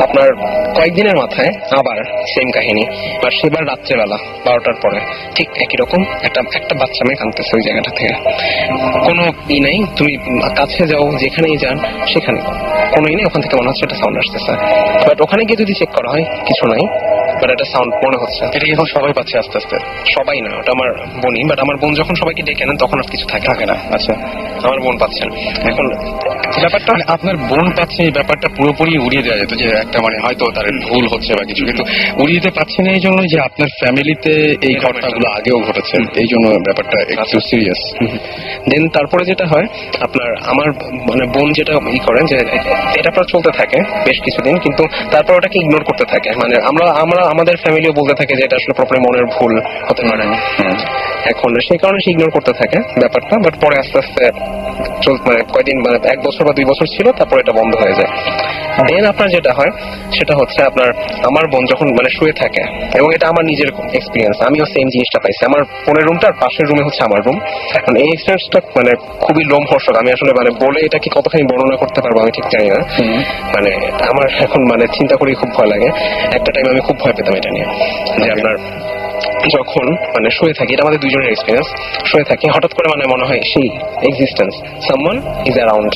আপনার কয়েকদিনের মাথায় আবার সেম কাহিনী, বা সেবার রাত্রেবেলা 12টার পরে ঠিক একই রকম একটা বাচ্চা মেয়ে কাঁদতেছে ওই জায়গাটা থেকে। কোনো নেই, তুমি কাছে যাও, যেখানেই যান সেখানে কোনো নেই, ওখান থেকে মনে হচ্ছে একটা সাউন্ড আসতেছে, বাট ওখানে গিয়ে যদি চেক করা হয় কিছু নাই, বাট একটা সাউন্ড মনে হচ্ছে। এটা এখন সবাই পাচ্ছে আস্তে আস্তে? সবাই না, ওটা আমার বোনই, বাট আমার বোন যখন সবাইকে ডেকে নেন তখন আর কিছু থাকে না। আচ্ছা। আমার বোন পাচ্ছেন। এখন ব্যাপারটা মানে আপনার বোন পাচ্ছে, এই ব্যাপারটা পুরোপুরি উড়িয়ে দেওয়া যেত যে একটা মানে হয়তো তার ভুল হচ্ছে বা কিছু, কিন্তু উড়িয়ে দিতে পারছি না এই জন্য যে আপনার ফ্যামিলিতে এই ঘটনাগুলো আগেও ঘটেছে, এই জন্য ব্যাপারটা একটু সিরিয়াস। দেন তারপরে যেটা হয়, আপনার আমার মানে বোন যেটা করেন যে এটা আপনার চলতে থাকে বেশ কিছুদিন, কিন্তু তারপর ওটাকে ইগনোর করতে থাকে, মানে আমরা আমাদের ফ্যামিলিও বলতে থাকে যে এটা আসলে প্রপার মনের ভুল হতে পারে। এখন সেই কারণে সে ইগনোর করতে থাকে ব্যাপারটা, বাট পরে আস্তে আস্তে মানে কয়েকদিন মানে 1 বছর বা 2 বছর ছিল, তারপর এটা বন্ধ হয়ে যায়। দেন আপনার যেটা হয় সেটা হচ্ছে আপনার আমার বোন যখন মানে শুয়ে থাকে, এবং এটা আমার নিজের এক্সপিরিয়েন্স, আমিও সেম জিনিসটা পাইছি। আমার বোনের রুমটার পাশের রুমে হচ্ছে আমার রুম। এখন এই এক্সপিরিয়েন্সটা মানে খুবই লোমহর্ষক, আমি আসলে মানে বলে এটা কি কতখানি বর্ণনা করতে পারবো আমি ঠিক জানি না। মানে আমার এখন মানে চিন্তা করি খুব ভয় লাগে। একটা টাইম আমি খুব ভয় পেতাম এটা নিয়ে, যে আপনার যখন মানে শুয়ে থাকি, এটা আমাদের দুজনের এক্সপিরিয়েন্স, শুয়ে থাকি হঠাৎ করে মানে মনে হয় সেই existence, someone is around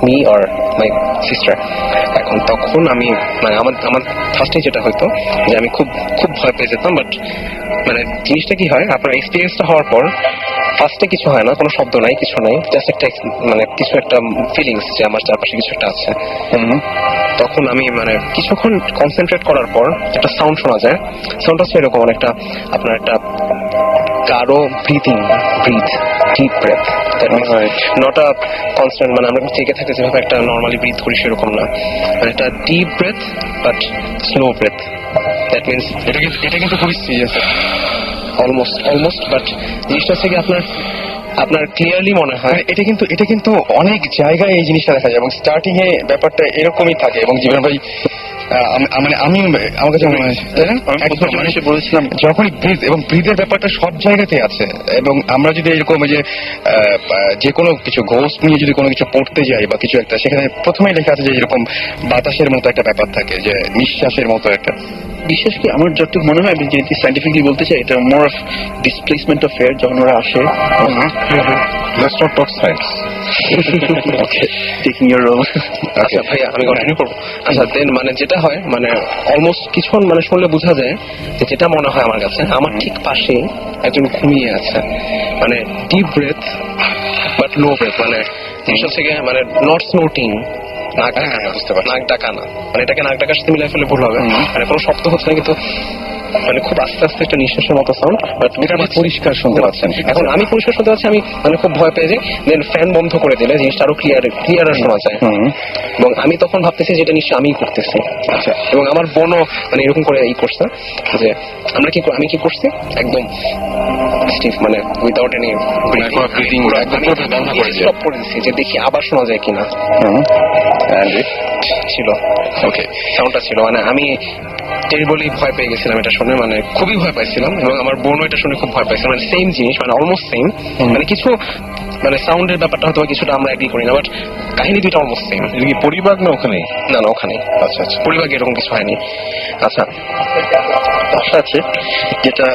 me or my sister. এখন তখন আমি মানে আমার আমার ফার্স্টে যেটা হতো যে আমি খুব খুব ভয় পেয়ে যেতাম, বাট মানে জিনিসটা কি হয়, আপনার এক্সপিরিয়েন্সটা হওয়ার পর ফার্স্টে কিছু হয় না, কোনো শব্দ নাই, কিছু নাই, জাস্ট একটা মানে কিছু একটা ফিলিংস যে আমার চারপাশে কিছু একটা আছে। তখন আমি মানে কিছুক্ষণ কনসেন্ট্রেট করার পর একটা সাউন্ড শোনা যায়। সাউন্ডটা হচ্ছে এরকম একটা আপনার একটা গাঢ় breath deep breath, not a constant, মানে আমরা জেগে থাকতে যেভাবে একটা নর্মালি ব্রিথ করি সেরকম না, মানে একটা deep breath but slow breath. That means এটা কিন্তু খুবই সিরিয়াস। অলমোস্ট বাট জিনিসটা হচ্ছে কি আপনার ক্লিয়ারলি মনে হয় এটা কিন্তু অনেক জায়গায় এই জিনিসটা দেখা যায় এবং স্টার্টিং এ ব্যাপারটা এরকমই থাকে এবং জীবন ভাই মানে আমি আমার কাছে মনে হয় মানুষে বলেছিলাম যখনই ব্রিথ এবং ব্রিথের ব্যাপারটা সব জায়গাতে আছে এবং আমরা যদি এরকম যে যে কোনো কিছু ঘোষ নিয়ে যদি কোনো কিছু পড়তে যাই বা কিছু একটা, সেখানে প্রথমেই লেখা আছে যে এরকম বাতাসের মতো একটা ব্যাপার থাকে, যে নিঃশ্বাসের মতো একটা। বিশেষ করে আমার যতটুকু মনে হয়, আমি যদি সাইন্টিফিকলি বলতে চাই, এটা more of displacement of air যখন ওরা আসে। Let's not talk science. Taking your role. আচ্ছা ভাইয়া আমি কন্টিনিউ করবো। আচ্ছা দেন মানে যেটা হয় মানে অলমোস্ট কিছুক্ষণ মানে শুনলে বোঝা যায় যে যেটা মনে হয় আমার কাছে, আমার ঠিক পাশে একজন ঘুমিয়ে আছে, মানে deep breath but low breath, মানে জিনিসটা থেকে মানে নট স্নোটিং, নাক ডাকা না, মানে এটাকে নাক ডাকার সাথে মিলাই ফেলে ভুল হবে, মানে কোনো শব্দ হচ্ছে না কিন্তু মানে খুব আস্তে আস্তে একটা নিঃশ্বাসের মতো সাউন্ড, বাট পরিষ্কার শুনতে পাচ্ছেন। এখন আমি পরিষ্কার শুনতে পাচ্ছি, আমি মানে খুব ভয় পেয়ে যাই। দেন ফ্যান বন্ধ করে দিলে জিনিসটা আরো ক্লিয়ার শোনা যায়, এবং আমি তখন ভাবতেছি যে এটা নিশ্চয়ই আমিই করতেছি। আচ্ছা, এবং আমার বোনও মানে এরকম করে করছে যে আমি কি করছি একদম স্টিফ, মানে উইদাউট এনি ব্রিথিং স্টপ করে দিচ্ছি যে দেখি আবার শোনা যায় কিনা। ছিল ওকে, সাউন্ডটা ছিল, মানে আমি টেরিবলি ভয় পেয়ে গেছিলাম এটা শুনে, মানে খুবই ভয় পাইছিলাম, এবং আমার বোনও এটা শুনে খুব ভয় পাইছিল, মানে সেম জিনিস, মানে অলমোস্ট সেম, মানে কিছু মানে সাউন্ডের ব্যাপারটা হয়তো কিছুটা আমরা এগ্রি করি না, বাট কাহিনী দুইটা অলমোস্ট সেম। এটা কি পরিবার না ওখানে? না ওখানে। আচ্ছা পরিবারে এরকম কিছু হয়নি। আচ্ছা আশা আছে যেটা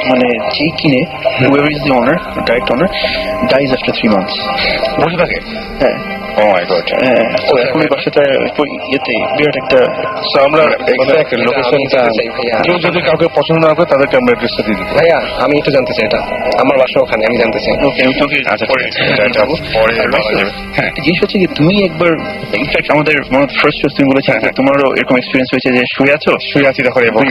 মানে যে কিনে whoever is the owner, direct owner, dies after 3 months. পরিবারে? হ্যাঁ। Oh my God. তো এখন এই বাসাটা ইয়েতে বিরাট একটা। So আমরা এক্সাক্ট লোকেশনটা, কেউ যদি কাউকে পছন্দ না করে তাদেরকে আমরা অ্যাড্রেসটা দিয়ে দিই। ভাইয়া আমি একটু জানতে চাই, এটা আমার বাসা ওখানে, আমি জানতে চাই। ওকে, আমি তোকে আচ্ছা পরে বলা যাবে। হ্যাঁ, জিনিস হচ্ছে কি, তুমি একবার ইনফ্যাক্ট আমাদের ফার্স্ট তুমি বলেছো তোমারও এরকম এক্সপিরিয়েন্স হয়েছে যে শুয়ে আছি তখন এবং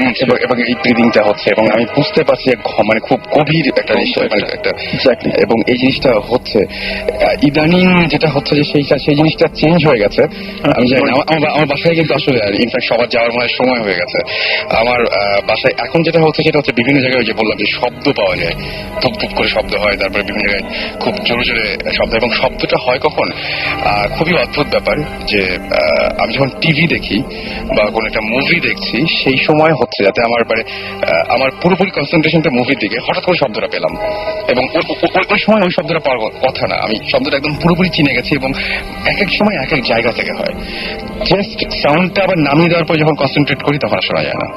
এই ব্রিদিংটা হচ্ছে এবং আমি বুঝতে পারছি যে মানে খুব গভীর একটা নিঃশ্বাস, মানে একটা এবং এই জিনিসটা হচ্ছে ইদানিং যেটা হচ্ছে যে সেই জিনিসটা চেঞ্জ হয়ে গেছে। আমি জানি না, আমার বাসায় কিন্তু আসলে ইনফ্যাক্ট সবার যাওয়ার মনে সময় হয়ে গেছে। আমার বাসায় এখন যেটা হচ্ছে সেটা হচ্ছে বিভিন্ন জায়গায় ওই যে বললাম যে শব্দ পাওয়া যায়, ধুপ ধুপ করে শব্দ হয়, তারপরে বিভিন্ন জায়গায় খুব জোরে জোরে শব্দ, এবং শব্দটা হয় কখন খুবই অদ্ভুত ব্যাপার যে আমি যখন টিভি দেখি বা কোনো একটা মুভি দেখছি সেই সময় হচ্ছে যাতে আমার পুরোপুরি কনসেন্ট্রেশনটা মুভির দিকে, হঠাৎ করে শব্দটা পেলাম এবং ওই সময় ওই শব্দটা পাওয়ার কথা না, আমি শব্দটা একদম পুরোপুরি চিনে গেছি এবং এক এক সময় এক এক জায়গা থেকে হয়। জাস্ট সাউন্ডটা আবার নামিয়ে দেওয়ার পর যখন কনসেন্ট্রেট করি তখন শোনা যায় না।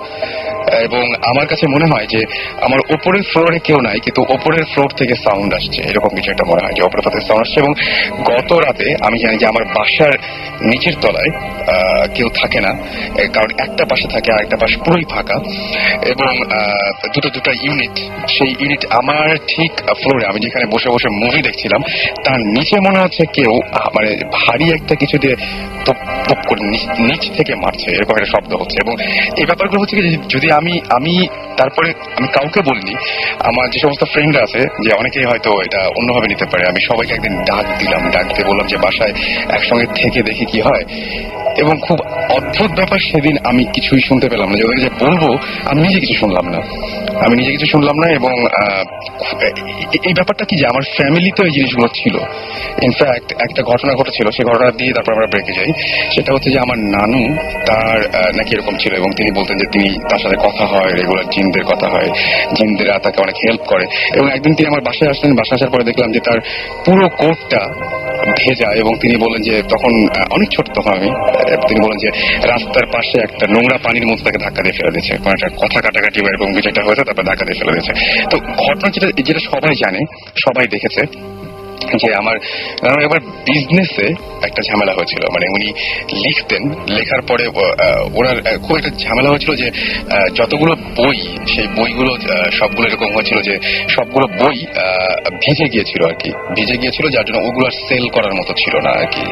এবং আমার কাছে মনে হয় যে আমার ওপরের ফ্লোরে কেউ নাই, কিন্তু ওপরের ফ্লোর থেকে সাউন্ড আসছে, এরকম কিছু একটা মনে হয় যে ওপরের থেকে সাউন্ড আসছে। এবং গত রাতে আমি জানি যে আমার বাসার নিচের তলায় কেউ থাকে না, কারণ একটা পাশে থাকে আর একটা পাশ পুরোই ফাঁকা, এবং দুটো ইউনিট, সেই ইউনিট আমার ঠিক ফ্লোরে আমি যেখানে বসে বসে মুভি দেখছিলাম তার নিচে মনে হচ্ছে কেউ মানে ভারী একটা কিছু দিয়ে টপ করে নিচ থেকে মারছে, এরকম একটা শব্দ হচ্ছে। এবং এই ব্যাপারগুলো হচ্ছে কি, যদি আমি তারপরে আমি কাউকে বলিনি, আমার যে সমস্ত ফ্রেন্ডরা আছে যে অনেকেই হয়তো এটা অন্যভাবে নিতে পারে, আমি সবাইকে একদিন ডাক দিয়ে বললাম যে বাসায় একসঙ্গে থেকে দেখি কি হয়। এবং খুব অদ্ভুত ব্যাপার, সেদিন আমি কিছুই শুনতে পেলাম না, যে বলবো আমি নিজে কিছু শুনলাম না। এবং এই ব্যাপারটা কি যে আমার ফ্যামিলিতে ওই জিনিসগুলো ছিল। ইনফ্যাক্ট একটা ঘটনা ঘটেছিল, সেই ঘটনা দিয়ে তারপর আমরা ব্রেকে যাই। সেটা হচ্ছে যে আমার নানু তার নাকি এরকম ছিল এবং তিনি বলতেন যে তার সাথে কথা হয় রেগুলার, জিনদের কথা হয়, জিনদেরা তাকে অনেক হেল্প করে। এবং একদিন তিনি আমার বাসায় আসলেন, বাসায় আসার পরে দেখলাম যে তার পুরো কোটটা ভেজা, এবং তিনি বলেন যে তখন অনেক ছোট তখন আমি, তিনি বলেন যে রাস্তার পাশে একটা নোংরা পানির মধ্যে তাকে ধাক্কা দিয়ে ফেলে দিয়েছে, কোনো একটা কথা কাটাকাটি বা এরকম কিছু একটা হয়েছে। তারপর ডাকাতে ফেলে দিয়েছে। তো ঘটনা যেটা যেটা সবাই জানে, সবাই দেখেছে, যে আমার এবার বিজনেসে একটা ঝামেলা হয়েছিল। মানে উনি লিখতেন, লেখার পরে ওনার খুব একটা ঝামেলা হয়েছিল যে যতগুলো বই, সেই বইগুলো সবগুলো এরকম হয়েছিল যে সবগুলো বই ভিজে গিয়েছিল আর কি, ভিজে গিয়েছিল, যার জন্য ওগুলো আর সেল করার মতো ছিল না আর কি।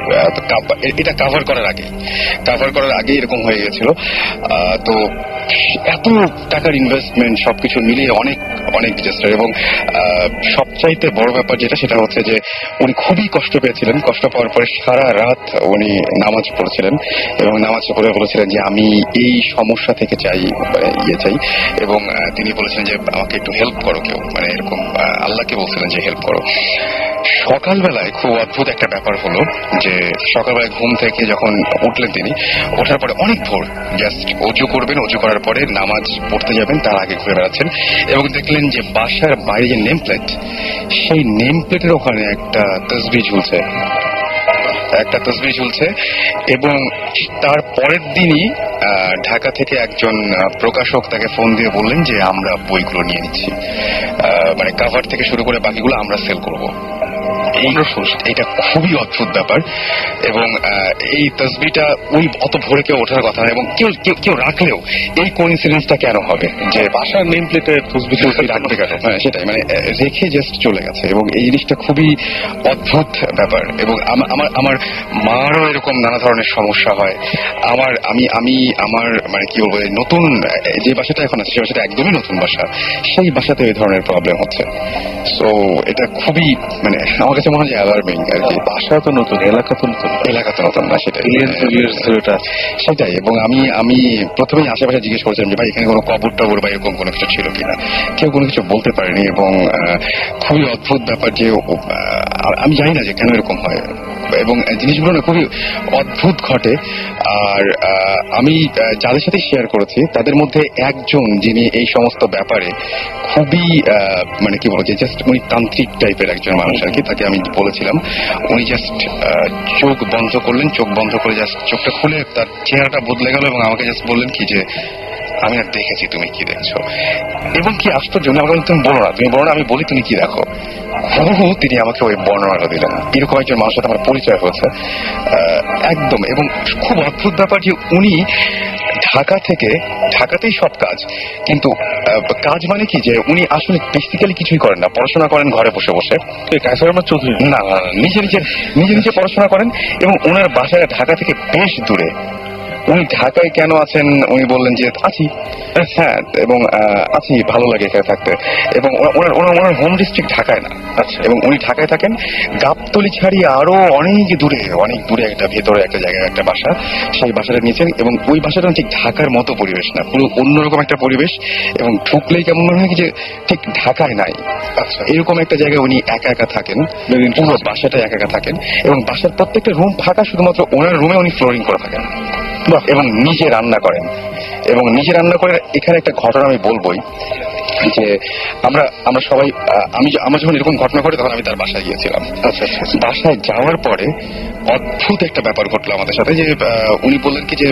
এটা কাভার করার আগে এরকম হয়ে গেছিল। তো এত টাকার ইনভেস্টমেন্ট সবকিছু মিলিয়ে অনেক অনেক ডিজাস্টার। এবং সবচাইতে বড় ব্যাপার যেটা, সেটা হচ্ছে যে উনি খুবই কষ্ট পেয়েছিলেন। কষ্ট পাওয়ার পরে সারা রাত উনি নামাজ পড়ছিলেন এবং নামাজ পড়ে বলেছিলেন যে আমি এই সমস্যা থেকে চাই, চাই। এবং তিনি বলেছিলেন যে আমাকে একটু হেল্প করো কেউ, মানে এরকম আল্লাহকে বলছিলেন যে হেল্প করো। সকালবেলায় খুব অদ্ভুত একটা ব্যাপার হলো যে সকালবেলায় ঘুম থেকে যখন উঠলেন, তিনি ওঠার পরে অনেক ভোর জাস্ট অজু করবেন, অজু করার পরে নামাজ পড়তে যাবেন, তার আগে ঘুরে বেড়াচ্ছেন এবং দেখলেন যে বাসার বাইরে যে নেম প্লেট, সেই নেম প্লেটের ওখানে একটা তসবিহ ঝুলছে। এবং তার পরের দিনই ঢাকা থেকে একজন প্রকাশক তাকে ফোন দিয়ে বললেন যে আমরা বইগুলো নিয়ে নিচ্ছি, মানে কাভার থেকে শুরু করে বাকিগুলো আমরা সেল করবো। এটা খুবই অদ্ভুত ব্যাপার। এবং এই তসবিটা ওই অত ভোরে কেউ ওঠার কথা না, এবং কেউ রাখলেও এই কোইন্সিডেন্সটা কেন হবে যে বাসার নেম প্লেটে তসবিহ রাখবে কেন? হ্যাঁ, সেটাই, মানে রেখে জাস্ট চলে গেছে। এবং এই জিনিসটা খুবই অদ্ভুত ব্যাপার। এবং আমার মারও এরকম নানা ধরনের সমস্যা হয়। আমার মানে কি বলবো, নতুন যে বাসাটা এখন আছে, সেই বাসাটা একদমই নতুন বাসা, সেই বাসাতে এই ধরনের প্রবলেম হচ্ছে। সো এটা খুবই, মানে আমার কাছে মনে হয় যে অ্যালার্মিং আর কি। বাসা তো নতুন, এলাকা তো নতুন না, সেটাই। এবং আমি প্রথমেই আশেপাশে জিজ্ঞেস করেছিলাম যে ভাই এখানে কোনো কবর টবর বা এরকম কোনো কিছু ছিল কিনা, কেউ কোনো কিছু বলতে পারেনি। এবং খুবই অদ্ভুত ব্যাপার যে আমি জানি না যে কেন এরকম হয়, এবং জিনিসগুলো না খুবই অদ্ভুত ঘটে। আর আমি যাদের সাথে শেয়ার করেছি তাদের মধ্যে একজন, যিনি এই সমস্ত ব্যাপারে খুবই মানে কি বলবো, যে জাস্ট উনি তান্ত্রিক টাইপের একজন মানুষ আর কি। তাকে আমি বলেছিলাম, উনি জাস্ট চোখ বন্ধ করলেন, চোখ বন্ধ করে জাস্ট চোখটা খুলে তার চেহারাটা বদলে গেল এবং আমাকে জাস্ট বললেন কি যে আমি আর দেখেছি, তুমি কি দেখছো। এবং কি আশ্চর্য, আমাকে তুমি বলো না, আমি বলি তুমি কি দেখো। হুবহু তিনি আমাকে ওই বর্ণনাটা দিলেন। এরকম একজন মানুষের সাথে আমার পরিচয় হয়েছে একদম। এবং খুব অদ্ভুত ব্যাপার যে উনি ঢাকাতেই সব কাজ, কিন্তু কাজ মানে কি যে উনি আসলে বেসিক্যালি কিছুই করেন না, পড়াশোনা করেন ঘরে বসে বসে। চৌধুরী না, নিজে পড়াশোনা করেন। এবং ওনার বাসায় ঢাকা থেকে বেশ দূরে। উনি ঢাকায় কেন আছেন উনি বললেন যে আছি, হ্যাঁ, এবং আছি, ভালো লাগে এখানে থাকতে। এবং ওনার হোম ডিস্ট্রিক্ট ঢাকায় না। আচ্ছা। এবং উনি ঢাকায় থাকেন, গাবতলী ছাড়িয়ে আরো অনেক দূরে একটা ভেতরে একটা জায়গায় একটা বাসা, সেই বাসাটা নিয়েছেন। এবং ওই বাসাটা ঠিক ঢাকার মতো পরিবেশ না, পুরো অন্যরকম একটা পরিবেশ। এবং ঢুকলেই কেমন মনে হয় যে ঠিক ঢাকায় নাই। আচ্ছা, এরকম একটা জায়গায় উনি একা থাকেন, পুরো বাসাটা একা থাকেন। এবং বাসার প্রত্যেকটা রুম ফাঁকা, শুধুমাত্র ওনার রুমে উনি ফ্লোরিং করে থাকেন এবং নিজে রান্না করেন। এখানে একটা ঘটনা আমি বলবোই যে আমরা সবাই, আমার যখন এরকম ঘটনা ঘটে তখন আমি তার বাসায় গিয়েছিলাম। আচ্ছা, বাসায় যাওয়ার পরে অদ্ভুত একটা ব্যাপার ঘটলো আমাদের সাথে, যে উনি বললেন কি যে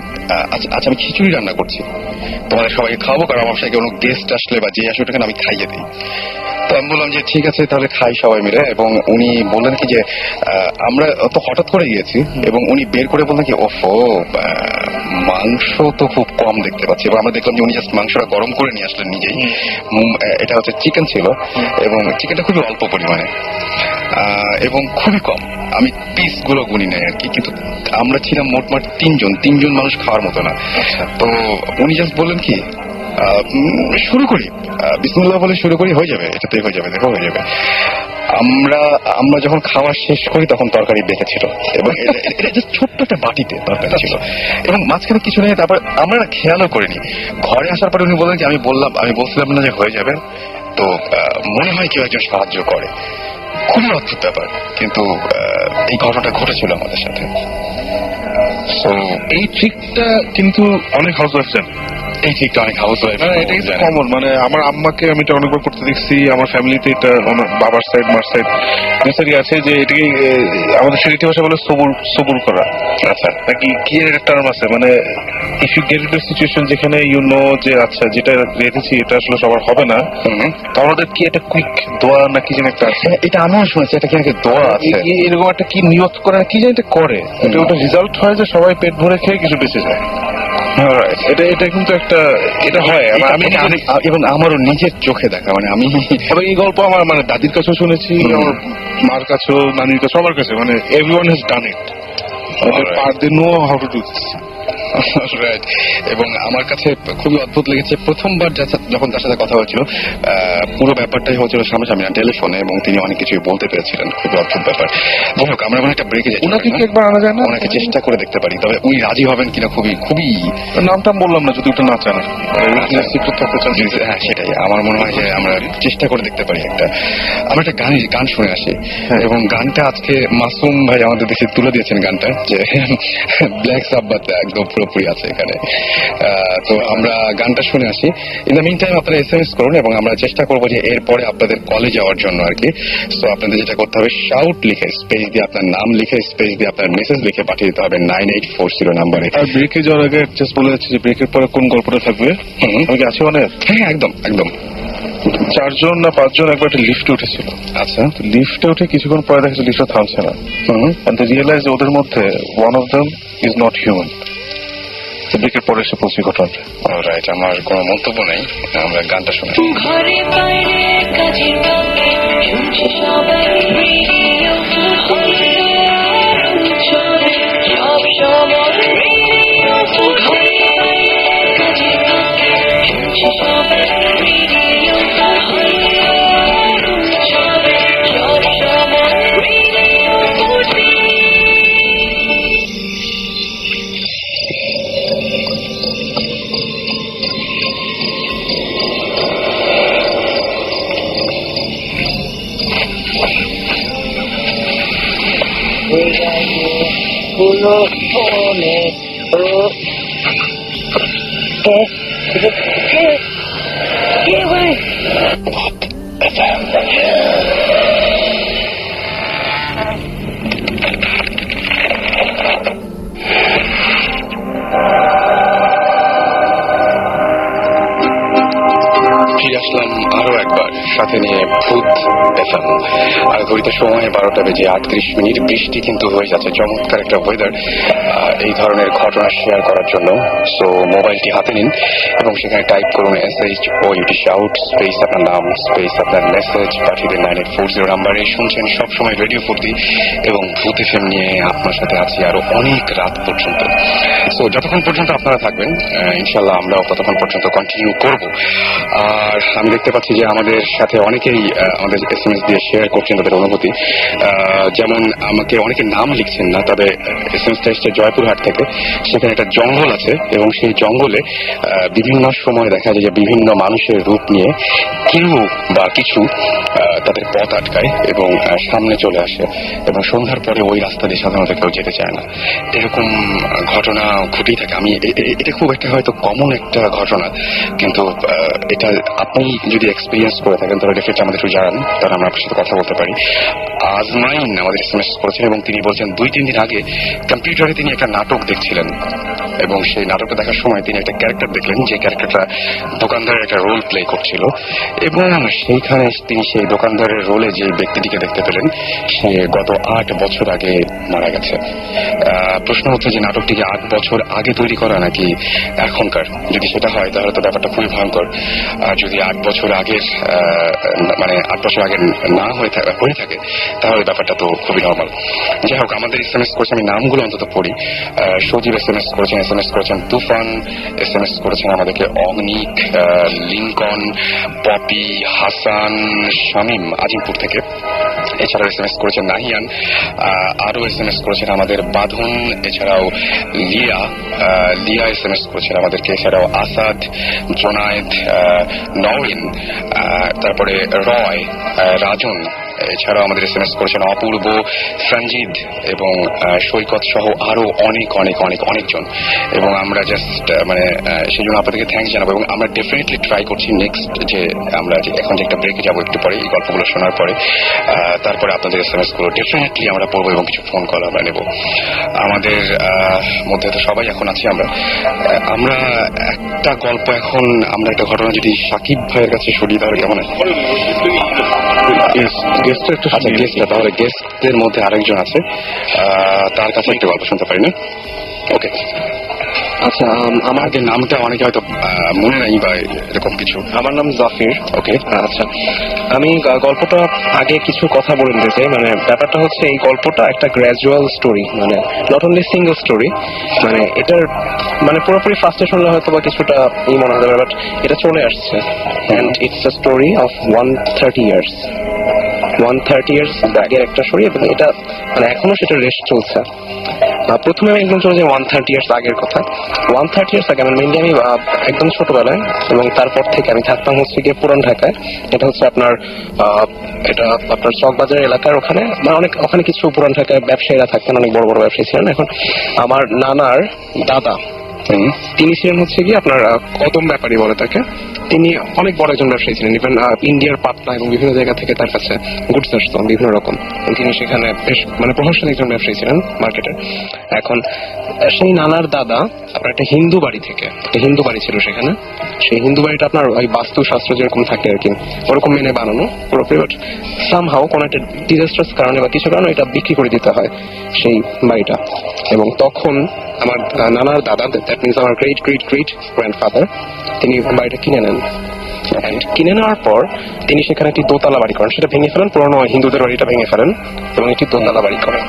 আচ্ছা আমি খিচুড়ি রান্না করছি, তোমাদের সবাইকে খাওয়াবো, কারণ আমার বাসায় কোনো গেস্ট আসলে বা যে আসলে ওটাকে আমি খাইয়ে দিই। তো আমি বললাম যে ঠিক আছে তাহলে খাই সবাই মিলে। এবং উনি বললেন কি যে আমরা তো হঠাৎ করে গিয়েছি। এবং উনি বের করে বললেন কি ওফো, মাংস তো খুব কম দেখতে পাচ্ছি। এবং আমরা দেখলাম যে উনি জাস্ট মাংসটা গরম করে নিয়ে আসলেন নিজেই। এটা হচ্ছে চিকেন ছিল, এবং চিকেনটা খুবই অল্প পরিমাণে এবং খুবই কম। আমি পিস গুলো গুনি নাই আর কি, কিন্তু আমরা ছিলাম মোটমাট তিনজন মানুষ খাওয়ার মতো না। তো উনি জাস্ট বললেন কি শুরু করি, বিসমিল্লাহ বলে শুরু করি, হয়ে যাবে, এটাতেই হয়ে যাবে, দেখো হয়ে যাবে। আমরা যখন খাওয়া শেষ করি তখন তরকারি বেঁচেছিল, এবং এটা জাস্ট ছোট্ট একটা বাটিতে তরকারি ছিল, এবং মাঝখানে কিছু নেই। তারপর আমরা খেয়ালও করিনি। ঘরে আসার পরে উনি বললেন যে আমি বলছিলাম না যে হয়ে যাবে, তো মনে হয় কেউ একজন সাহায্য করে। খুবই অদ্ভুত ব্যাপার, কিন্তু এই ঘটনাটা ঘটেছিল আমাদের সাথে। এই ট্রিকটা কিন্তু অনেক হাউসওয়াইফ জানে। এই ঠিকটা অনেক হাউস ওয়াইফ না এটা কিন্তু কমন, মানে আমার আম্মাকে আমি এটা অনেকবার করতে দেখছি, আমার ফ্যামিলিতে এটা আমার বাবার সাইড মার সাইড নেসারি আছে যে এটাকে আমাদের সিলেটি ভাষা বলে সবুর করা। আচ্ছা নাকি কি এর একটা টার্ম আছে, মানে if you get into situation যেখানে ইউ নো যে আচ্ছা যেটা রেখেছি এটা আসলে সবার হবে না, তো আমাদের কি একটা কুইক দোয়া না কি যেন একটা আছে, এটা আমিও শুনেছি, এটা কি নাকি দোয়া আছে এরকম একটা কি নিয়ত করে কি যেন এটা করে, এটা ওটা রেজাল্ট হয় যে সবাই পেট ভরে খেয়ে কিছু বেঁচে যায়। এটা এটা কিন্তু একটা এটা হয় আমি এবং আমারও নিজের চোখে দেখা, মানে আমি এবং এই গল্প আমার মানে দাদির কাছেও শুনেছি, আমার মার কাছেও নানির কাছে সবার কাছে, মানে everyone has done it, they know how to do this. Right. এবং আমার কাছে খুবই অদ্ভুত লেগেছে প্রথমবার যখন তার সাথে কথা হয়েছিল, পুরো ব্যাপারটাই হয়েছিল সামনাসামনি টেলিফোনে, এবং তিনি অনেক কিছুই বলতে পেরেছিলেন, খুবই অদ্ভুত ব্যাপার। যাই হোক, আমরা মানে একটা ব্রেকে যাই, ওনাকে কি একবার আনা যায় না? ওনাকে চেষ্টা করে দেখতে পারি, তবে উনি রাজি হবেন কিনা খুবই খুবই নামটা বললাম না যদি ওটা না চান, সিক্রেট থাকতে চান। হ্যাঁ সেটাই, আমার মনে হয় যে আমরা চেষ্টা করে দেখতে পারি আমরা একটা গান শুনে আসি। এবং গানটা আজকে মাসুম ভাই আমাদের দেশে তুলে দিয়েছেন গানটা, যে ব্ল্যাক সাব্বাত একদম পুরোপুরি আছে এখানে। তো আমরা গানটা শুনে আসি। ইন দ্য মিন টাইম আপনারা SMS করুন, এবং আমরা চেষ্টা করবো যে এরপরে আপনাদের কলে যাওয়ার জন্য আর কি। সো আপনাদের যেটা করতে হবে, শাউট লিখে স্পেস দিয়ে আপনার নাম লিখে স্পেস দিয়ে আপনার মেসেজ লিখে পাঠিয়ে দিতে হবে 9840 নাম্বারে। আর ব্রেকে যাওয়ার আগে জাস্ট বলে যাচ্ছি যে ব্রেকের পরে কোন গল্পটা থাকবে। আমি কি আছি মানে? হ্যাঁ একদম একদম। 4 জন না 5 জন একবার একটা লিফটে উঠেছিল। আচ্ছা, লিফটে উঠে কিছুক্ষণ পরে দেখা যাচ্ছে লিফটটা থামছে না, and they realize ওদের মধ্যে one of them is not human. ব্রেকের পরে এসে পৌঁছে ঘটনাটা। অলরাইট, আমার কোনো মন্তব্য নেই, আমরা গানটা শুনি। ঘরে বাইরে কাজের ফাঁকে শুনছে সবাই রেডিও সব সময় রেডিও ঘরে বাইরে কাজের ফাঁকে শুনছে সবাই রেডিও সব সময় রেডিও হলো ফোনে কে ভাই? ফিরে আসলাম আরো একবার, সাথে নিয়ে ভূত FM। আর ঘড়িতে সময় 12টা বেজে 38 মিনিট। বৃষ্টি কিন্তু হয়ে যাচ্ছে, চমৎকার একটা ওয়েদার এই ধরনের ঘটনা শেয়ার করার জন্য। সো মোবাইলটি হাতে নিন এবং সেখানে টাইপ করুন SHOUT শাউট স্পেস আপনার নাম স্পেস আপনার মেসেজ পাঠিয়ে দিন 9840 নাম্বারে। শুনছেন সবসময় রেডিও ফুর্তি এবং ভূত FM নিয়ে আপনার সাথে আছি আরো অনেক রাত পর্যন্ত। সো যতক্ষণ পর্যন্ত আপনারা থাকবেন, ইনশাল্লাহ আমরাও ততক্ষণ পর্যন্ত কন্টিনিউ করব। আর আমি দেখতে পাচ্ছি যে আমাদের সাথে অনেকেই আমাদের SMS দিয়ে শেয়ার করছেন তাদের অনুভূতি। যেমন আমাকে অনেকে নাম লিখছেন না, তবে SMS-টা এসছে জয়পুরহাট থেকে। সেখানে একটা জঙ্গল আছে এবং সেই জঙ্গলে বিভিন্ন সময় দেখা যায় যে বিভিন্ন মানুষের রূপ নিয়ে কেউ বা কিছু তাদের পথ আটকায় এবং সামনে চলে আসে, এবং সন্ধ্যার পরে ওই রাস্তা দিয়ে সাধারণত কেউ যেতে চায় না। এরকম ঘটনা ঘটেই থাকে। আমি এটা খুব একটা হয়তো কমন একটা ঘটনা, কিন্তু এটা আপনি যদি এক্সপিরিয়েন্স করে থাকেন তাহলে ডেফিনেটলি আমাদের একটু জানান, তাহলে আমরা আপনার সাথে কথা বলতে পারি। আজমাইন আমাদের SMS করেছেন এবং তিনি বলছেন 2-3 দিন আগে কম্পিউটারে তিনি একটা নাটক দেখছিলেন, এবং সেই নাটকটা দেখার সময় তিনি একটা ক্যারেক্টার দেখলেন, যে ক্যারেক্টারটা দোকানদারের একটা রোল প্লে করছিল, এবং সেইখানে তিনি সেই দোকানদারের রোলে যে ব্যক্তিটিকে দেখতে পেলেন সে গত 8 বছর আগে মারা গেছে। প্রশ্ন হচ্ছে যে নাটকটি কি 8 বছর আগে তৈরি করা নাকি এখনকার? যদি সেটা হয় তাহলে তো ব্যাপারটা খুবই ভয়ঙ্কর। আর যদি 8 বছর আগের মানে 8 বছর আগে না হয়ে থাকে তাহলে ব্যাপারটা তো খুবই নর্মাল। যাই হোক, আমাদের SMS করেছে, আমি নামগুলো অন্তত পড়ি। সজীব SMS করেছেন তুফান, SMS করেছেন আমাদেরকে অগ্নিক, লিঙ্কন, পপি, হাসান, শামীম আজিমপুর থেকে। এছাড়াও SMS করেছেন নাহিয়ান, আরো SMS করেছেন আমাদের বাঁধন, এছাড়াও লিয়া SMS করেছেন আমাদেরকে, এছাড়াও আসাদ, জোনায়েদ, নওরিন, তারপরে রয়, রাজন, এছাড়াও আমাদের এসএমএস করেছেন অপূর্ব, সঞ্জিদ এবং সৈকত সহ আরো অনেক অনেক অনেক অনেকজন। এবং আমরা জাস্ট মানে সেই জন্য আপনাদেরকে থ্যাঙ্কস জানাবো। এবং আমরা ডেফিনেটলি ট্রাই করছি নেক্সট যে আমরা যে এখন যে একটা ব্রেকে যাবো একটু পরে এই গল্পগুলো শোনার পরে, তারপরে আপনাদের এসএমএস গুলো ডেফিনেটলি আমরা পড়বো এবং কিছু ফোন কল আমরা নেব। আমাদের মধ্যে তো সবাই এখন আছি আমরা। আমরা একটা গল্প এখন আমরা একটা ঘটনা যদি সাকিব ভাইয়ের কাছে শুনি তাহলে কেমন হয়? আচ্ছা গেস্টটা তাহলে গেস্টদের মধ্যে আরেকজন আছে, তার কাছে একটা গল্প শুনতে পারি না? ওকে আচ্ছা, আমাদের নামটা অনেকে হয়তো মনে নাই বা এরকম কিছু। আমার নাম জাফির। ওকে আচ্ছা, আমি গল্পটা আগে কিছু কথা বলে নিতে চাই। মানে ব্যাপারটা হচ্ছে এই গল্পটা একটা গ্র্যাজুয়াল স্টোরি, মানে নট অনলি সিঙ্গল স্টোরি। মানে এটার মানে পুরোপুরি ফার্স্টে শুনলে হয়তো বা কিছুটা মনে হতে পারে, বাট এটা চলে আসছে। And it's a story of 130 years 130 years আগের একটা স্টোরি, এবং এটা মানে এখনো সেটা রেস্ট চলছে। প্রথমে আমি একদম চলে যাই 130 ইয়ার্স আগের কথা। 130 ইয়ার্স আগে মানে মেনলি আমি একদম ছোটবেলায়, এবং তারপর থেকে আমি থাকতাম হচ্ছে গিয়ে পুরান ঢাকায়। এটা হচ্ছে আপনার এটা আপনার চকবাজার এলাকার ওখানে, মানে অনেক ওখানে কিছু পুরান ঢাকায় ব্যবসায়ীরা থাকতেন, অনেক বড় বড় ব্যবসায়ী ছিলেন। এখন আমার নানার দাদা তিনি ছিলেন হচ্ছে গিয়ে আপনার কদম ব্যাপারী বলে তাকে। তিনি অনেক বড় একজন ব্যবসায়ী ছিলেন, ইভেন ইন্ডিয়ার পাটনা এবং বিভিন্ন জায়গা থেকে তার কাছে গুডস আসতো বিভিন্ন রকম। তিনি সেখানে বেশ মানে প্রভাবশালী একজন ব্যবসায়ী ছিলেন মার্কেটের। এখন সেই নানার দাদা আপনার একটা হিন্দু বাড়ি থেকে, একটা হিন্দু বাড়ি ছিল সেখানে। সেই হিন্দু বাড়িটা আপনার ওই বাস্তুশাস্ত্র যেরকম থাকে আর কি ওরকম মেনে বানানো পুরোপুরি, বাট সামহাও কোনো একটা ডিজাস্টার্স কারণে বা কিছু কারণে এটা বিক্রি করে দিতে হয় সেই বাড়িটা। এবং তখন আমার নানার দাদা, দ্যাট মিনস আমার গ্রেট গ্রেট গ্রেট গ্র্যান্ডফাদার, তিনি বাড়িটা কিনে নেন। কিনে নেওয়ার পর তিনি সেখানে একটি দোতলা বাড়ি করেন, সেটা ভেঙে ফেলেন, পুরোনো হিন্দুদের বাড়িটা ভেঙে ফেলেন এবং একটি দোতলা বাড়ি করেন।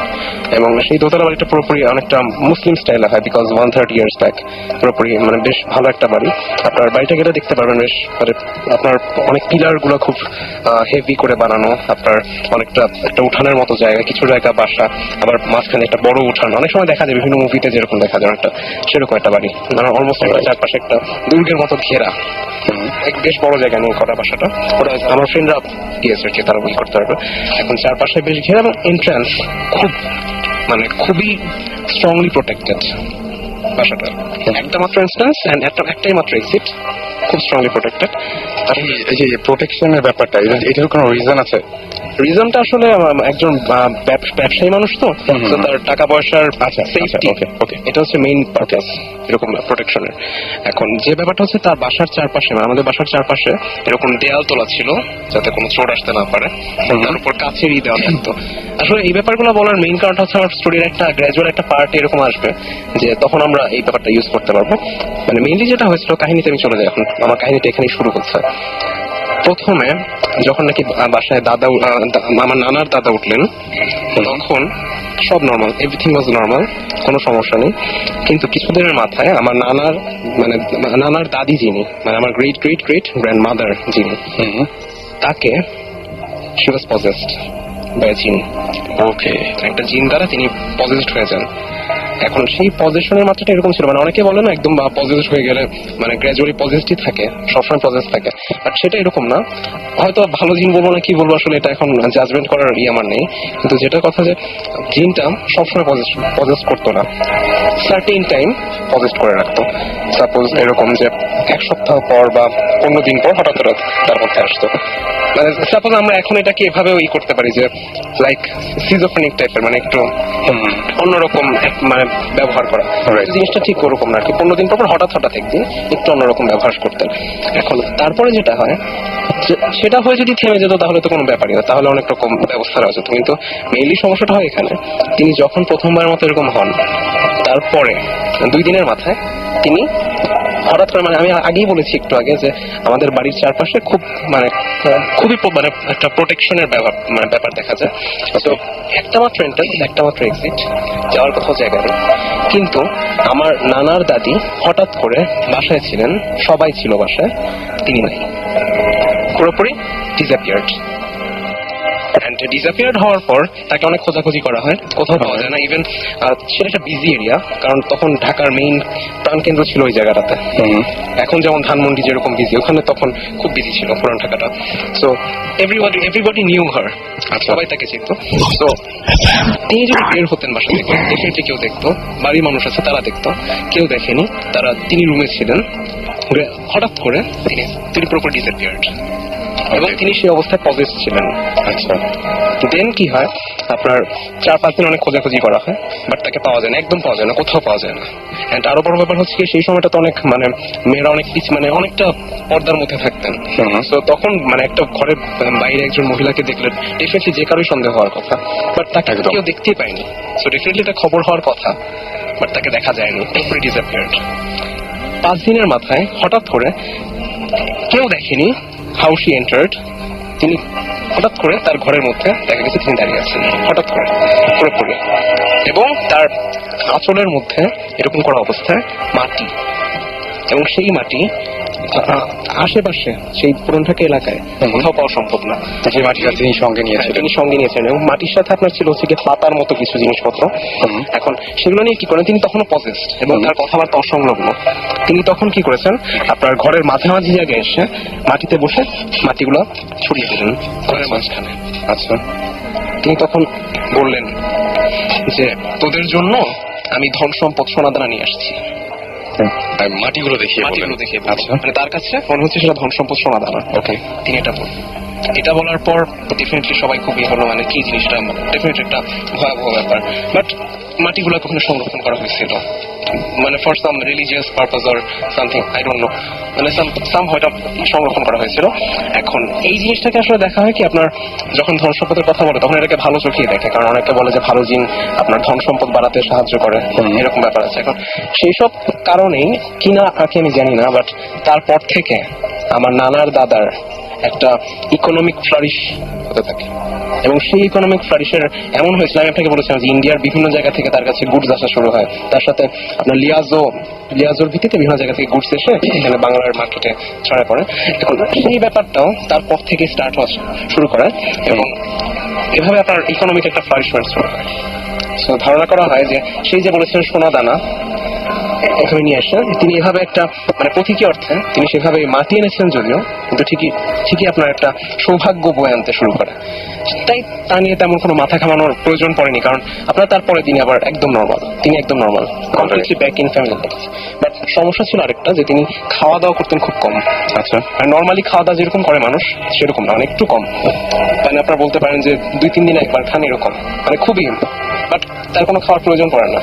এবং সেই দোতলা বাড়িটা পুরোপুরি অনেকটা মুসলিম স্টাইলে হয়, বিকজ 130 ইয়ার্স ব্যাক পুরোপুরি মানে বেশ ভালো একটা বাড়ি। আপনার বাড়িটা গেলে দেখতে পারবেন বেশ মানে আপনার অনেক পিলার গুলো খুব হেভি করে বানানো, আপনার অনেকটা একটা উঠানের মতো জায়গা, কিছু জায়গা বাসা, আবার মাঝখানে একটা বড় উঠান। অনেক সময় দেখা যায় বিভিন্ন মুভিতে যেরকম দেখা যায় একটা সেরকম একটা বাড়ি, মানে অলমোস্ট একটা চারপাশে একটা দুর্গের মতো ঘেরা, বেশ বড় জায়গা নিয়ে করা বাসাটা। ওটা আমার ফ্রেন্ডরা গিয়েছে তারা বই করতে পারবে। এখন চারপাশে বেশ ঘেরা এবং এন্ট্রান্স খুব মানে খুবই স্ট্রংলি প্রোটেক্টেড বাসাটা। একটা মাত্র এন্ট্রান্স এন্ড একটাই মাত্র এক্সিট, খুব স্ট্রংলি প্রোটেক্টেড। এই যে প্রোটেকশনের ব্যাপারটা, এটার কোনো রিজন আছে? রিজনটা আসলে একজন ব্যবসায়ী মানুষ তো তার টাকা পয়সার সেফটি, এটা হচ্ছে মেইন পারপাস এরকম প্রোটেকশনের। এখন যে ব্যাপারটা হচ্ছে তার বাসার চারপাশে, আমাদের বাসার চারপাশে এরকম দেয়াল তোলা ছিল যাতে কোনো চোর আসতে না পারে, তার উপর কাছেরই দেওয়া থাকতো। আসলে এই ব্যাপারগুলো বলার মেইন কারণটা হচ্ছে আমার স্টোরির একটা গ্র্যাজুয়াল একটা পার্ট এরকম আসবে যে তখন আমরা এই ব্যাপারটা ইউজ করতে পারবো। মানে মেইনলি যেটা হয়েছিল, কাহিনীতে আমি চলে যাই এখন, আমার কাহিনীটা এখানেই শুরু হচ্ছে। প্রথমে যখন নাকি বাসায় দাদা আমার নানার দাদা উঠলেন, তখন সব নর্মাল, এভরিথিং ওয়াজ নর্মাল, কোনো সমস্যা নেই। কিন্তু কিছুদিনের মাথায় আমার নানার দাদি যিনি, মানে আমার great great great grand mother যিনি, তাকে শি ওয়াজ পজেসড বাই জিন। ওকে, একটা জিন দ্বারা তিনি পজেসড হয়ে যান। এখন সেই পজিশনের মাত্রাটা এরকম ছিল, মানে অনেকে বলে না একদম পজেসড হয়ে গেলে মানে গ্র্যাজুয়ালি পজেসডই থাকে, সবসময় পজেস থাকে, বাট সেটা এরকম না। হয়তো ভালো জিন বলবো না কি বলবো আসলে এটা এখন জাজমেন্ট করার আমার নেই, কিন্তু যেটা কথা যে জিনটা সবসময় পজেস করতো না, সার্টেন টাইম পজেস করে রাখতো। সাপোজ এরকম যে এক সপ্তাহ পর বা 15 দিন পর হঠাৎ হঠাৎ তার মধ্যে আসতো। মানে সাপোজ আমরা এখন এটাকে এভাবেও করতে পারি যে লাইক সিজোফ্রেনিক টাইপের, মানে একটু অন্যরকম মানে ব্যবহার করা। জিনিসটা ঠিক ওরকম না আর কি, 15 দিন পর হঠাৎ হঠাৎ একদিন একটু অন্যরকম ব্যবহার করতেন। এখন তারপরে যেটা হয় সেটা হয়ে যদি থেমে যেত তাহলে তো কোনো ব্যাপারই না, তাহলে অনেক রকম ব্যবস্থা রয়েছে। কিন্তু মেইনলি সমস্যাটা হয় এখানে, তিনি যখন প্রথমবার মতো এরকম হন, তারপরে 2 দিনের মাথায় তিনি হঠাৎ করে, মানে আমি আগেই বলেছি একটু আগে যে আমাদের বাড়ির চারপাশে খুব মানে খুবই মানে একটা প্রোটেকশনের ব্যাপার দেখা যায়। তো একটা মাত্র এন্ট্রান্স, একটা মাত্র এক্সিট, যাওয়ার কোথাও জায়গা নেই। কিন্তু আমার নানার দাদি হঠাৎ করে বাসায় ছিলেন, সবাই ছিল বাসায়, তিনি নাই, পুরোপুরি ডিসঅ্যাপিয়ার্ড। অ্যান্ড ডিসঅ্যাপিয়ার্ড হওয়ার পর তাকে অনেক খোঁজাখুঁজি করা হয়, কোথাও পাওয়া যায় না। ইভেন সেটা একটা বিজি এরিয়া, কারণ তখন ঢাকার মেইন প্রাণকেন্দ্র ছিল ওই জায়গাটাতে। এখন যেমন ধানমন্ডি যেরকম বিজি, ওখানে তখন খুব বিজি ছিল পুরান ঢাকাটা। সো এভরিবডি নিউ হার, সবাই তাকে চিনত। তো তিনি যদি বের হতেন বাসা থেকে, ডেফিনেটলি কেউ দেখতো, বাড়ির মানুষ আছে তারা দেখতো, কেউ দেখেনি, তিনি রুমে ছিলেন। হঠাৎ করে তিনি পুরোপুরি ডিসঅ্যাপিয়ার্ড এবং তিনি সেই অবস্থায় পজেস ছিলেন। আচ্ছা, দেন কি হয়, আপনার 4-5 দিন অনেক খোঁজাখুঁজি করা হয়, বাট তাকে পাওয়া যায় না, একদম পাওয়া যায় না, কোথাও পাওয়া যায় না। এন্ড আরো বড় ব্যাপার হচ্ছে সেই সময়টা তো অনেক মেয়েরা অনেক অনেকটা পর্দার মধ্যে থাকতেন। তো তখন একটা ঘরের বাইরে একজন মহিলাকে দেখলে ডেফিনেটলি যে কারোই সন্দেহ হওয়ার কথা, বাট তাকে কেউ দেখতেই পায়নি। সো ডেফিনেটলি এটা খবর হওয়ার কথা, বাট তাকে দেখা যায়নি, পুরোপুরি ডিসঅ্যাপিয়ার্ড। 5 দিনের মাথায় হঠাৎ করে কেউ দেখেনি হাউ শি এন্টার্ড, তিনি হঠাৎ করে তার ঘরের মধ্যে দেখা গেছে তিনি দাঁড়িয়ে আছেন, হঠাৎ করে পুরোপুরি, এবং তার আঁচলের মধ্যে এরকম করা অবস্থায় মাটি, এবং সেই মাটি আশেপাশে সেই পুরান ঢাকা এলাকায় কোথাও পাওয়া সম্ভব না। যে মাটিটা তিনি সঙ্গে নিয়েছিলেন, তিনি সঙ্গে নিয়েছিলেন, এবং মাটির সাথে আপনার ছিল হচ্ছে কি পাতার মতো কিছু জিনিসপত্র। এখন সেগুলো নিয়ে কি করেন, তিনি তখনও পজেসড এবং তার কথাবার্তা অসংলগ্ন। তিনি তখন কি করেছেন, আপনার ঘরের মাঝামাঝি জায়গায় এসে মাটিতে বসে মাটিগুলো ছড়িয়ে দিলেন ঘরের মাঝখানে। আচ্ছা, তিনি তখন বললেন যে তোদের জন্য আমি ধন সম্পদ সোনাদানা নিয়ে আসছি। মাটিগুলো দেখিয়ে আচ্ছা, তার কাছে মনে হচ্ছে সেটা ধন সম্পদ সোনাদানা। ওকে, তিনি এটা বলার পর ডেফিনেটলি সবাই খুবই হলো, কি জিনিসটা, ডেফিনেটলি একটা ভয়াবহ ব্যাপার। বাট মাটিগুলো কখনো সংরক্ষণ করা হয়েছিল, for some religious purpose or something, I don't know, some হয়তো সংরক্ষণ করা হয়েছিল। এখন এই জিনিসটাকে আসলে দেখা হয় কি, আপনার যখন ধন সম্পদের কথা বলে তখন এটাকে ভালো চোখেই দেখে, কারণ অনেকে বলে যে ভালো জিন আপনার ধন সম্পদ বাড়াতে সাহায্য করে, এরকম ব্যাপার আছে। এখন সেই সব কারণেই কিনা আঁকে আমি জানি না, বাট তারপর থেকে আমার নানার দাদার একটা ইকোনমিক ফ্লারিশ হতে থাকে, এবং সেই ইকোনমিক ফ্লারিশের এমন হয়েছিল, আমি আপনাকে বলেছিলাম যে ইন্ডিয়ার বিভিন্ন জায়গা থেকে তার কাছে গুডস আসা শুরু হয়, তার সাথে আপনার লিয়াজোর ভিত্তিতে বিভিন্ন জায়গা থেকে গুডস এসে এখানে বাংলার মার্কেটে ছড়ায় পড়ে। এখন সেই ব্যাপারটাও তারপর থেকে স্টার্ট হওয়া শুরু করে, এবং এভাবে আপনার ইকোনমিক একটা ফ্লারিশমেন্ট শুরু হয়। সো ধারণা করা হয় যে সেই যে বলেছিলেন সোনা দানা এখানে নিয়ে আসেন, তিনি এভাবে একটা প্রতীকী অর্থে তিনি সেভাবে মাটি এনেছিলেন যদিও, কিন্তু ঠিকই আপনার একটা সৌভাগ্য বয়ে আনতে শুরু করে। তাই তা নিয়ে তেমন কোনো মাথা ঘামানোর প্রয়োজন পড়েনি, কারণ আপনার তারপরে তিনি আবার তিনি একদম normal, completely back in family. But সমস্যা ছিল আরেকটা, যে তিনি খাওয়া দাওয়া করতেন খুব কম। আচ্ছা, আর নর্মালি খাওয়া দাওয়া যেরকম করে মানুষ সেরকম না, একটু কম, আপনার বলতে পারেন যে 2-3 দিনে একবার খান, এরকম খুবই, বাট তার কোনো খাওয়ার প্রয়োজন পড়ে না।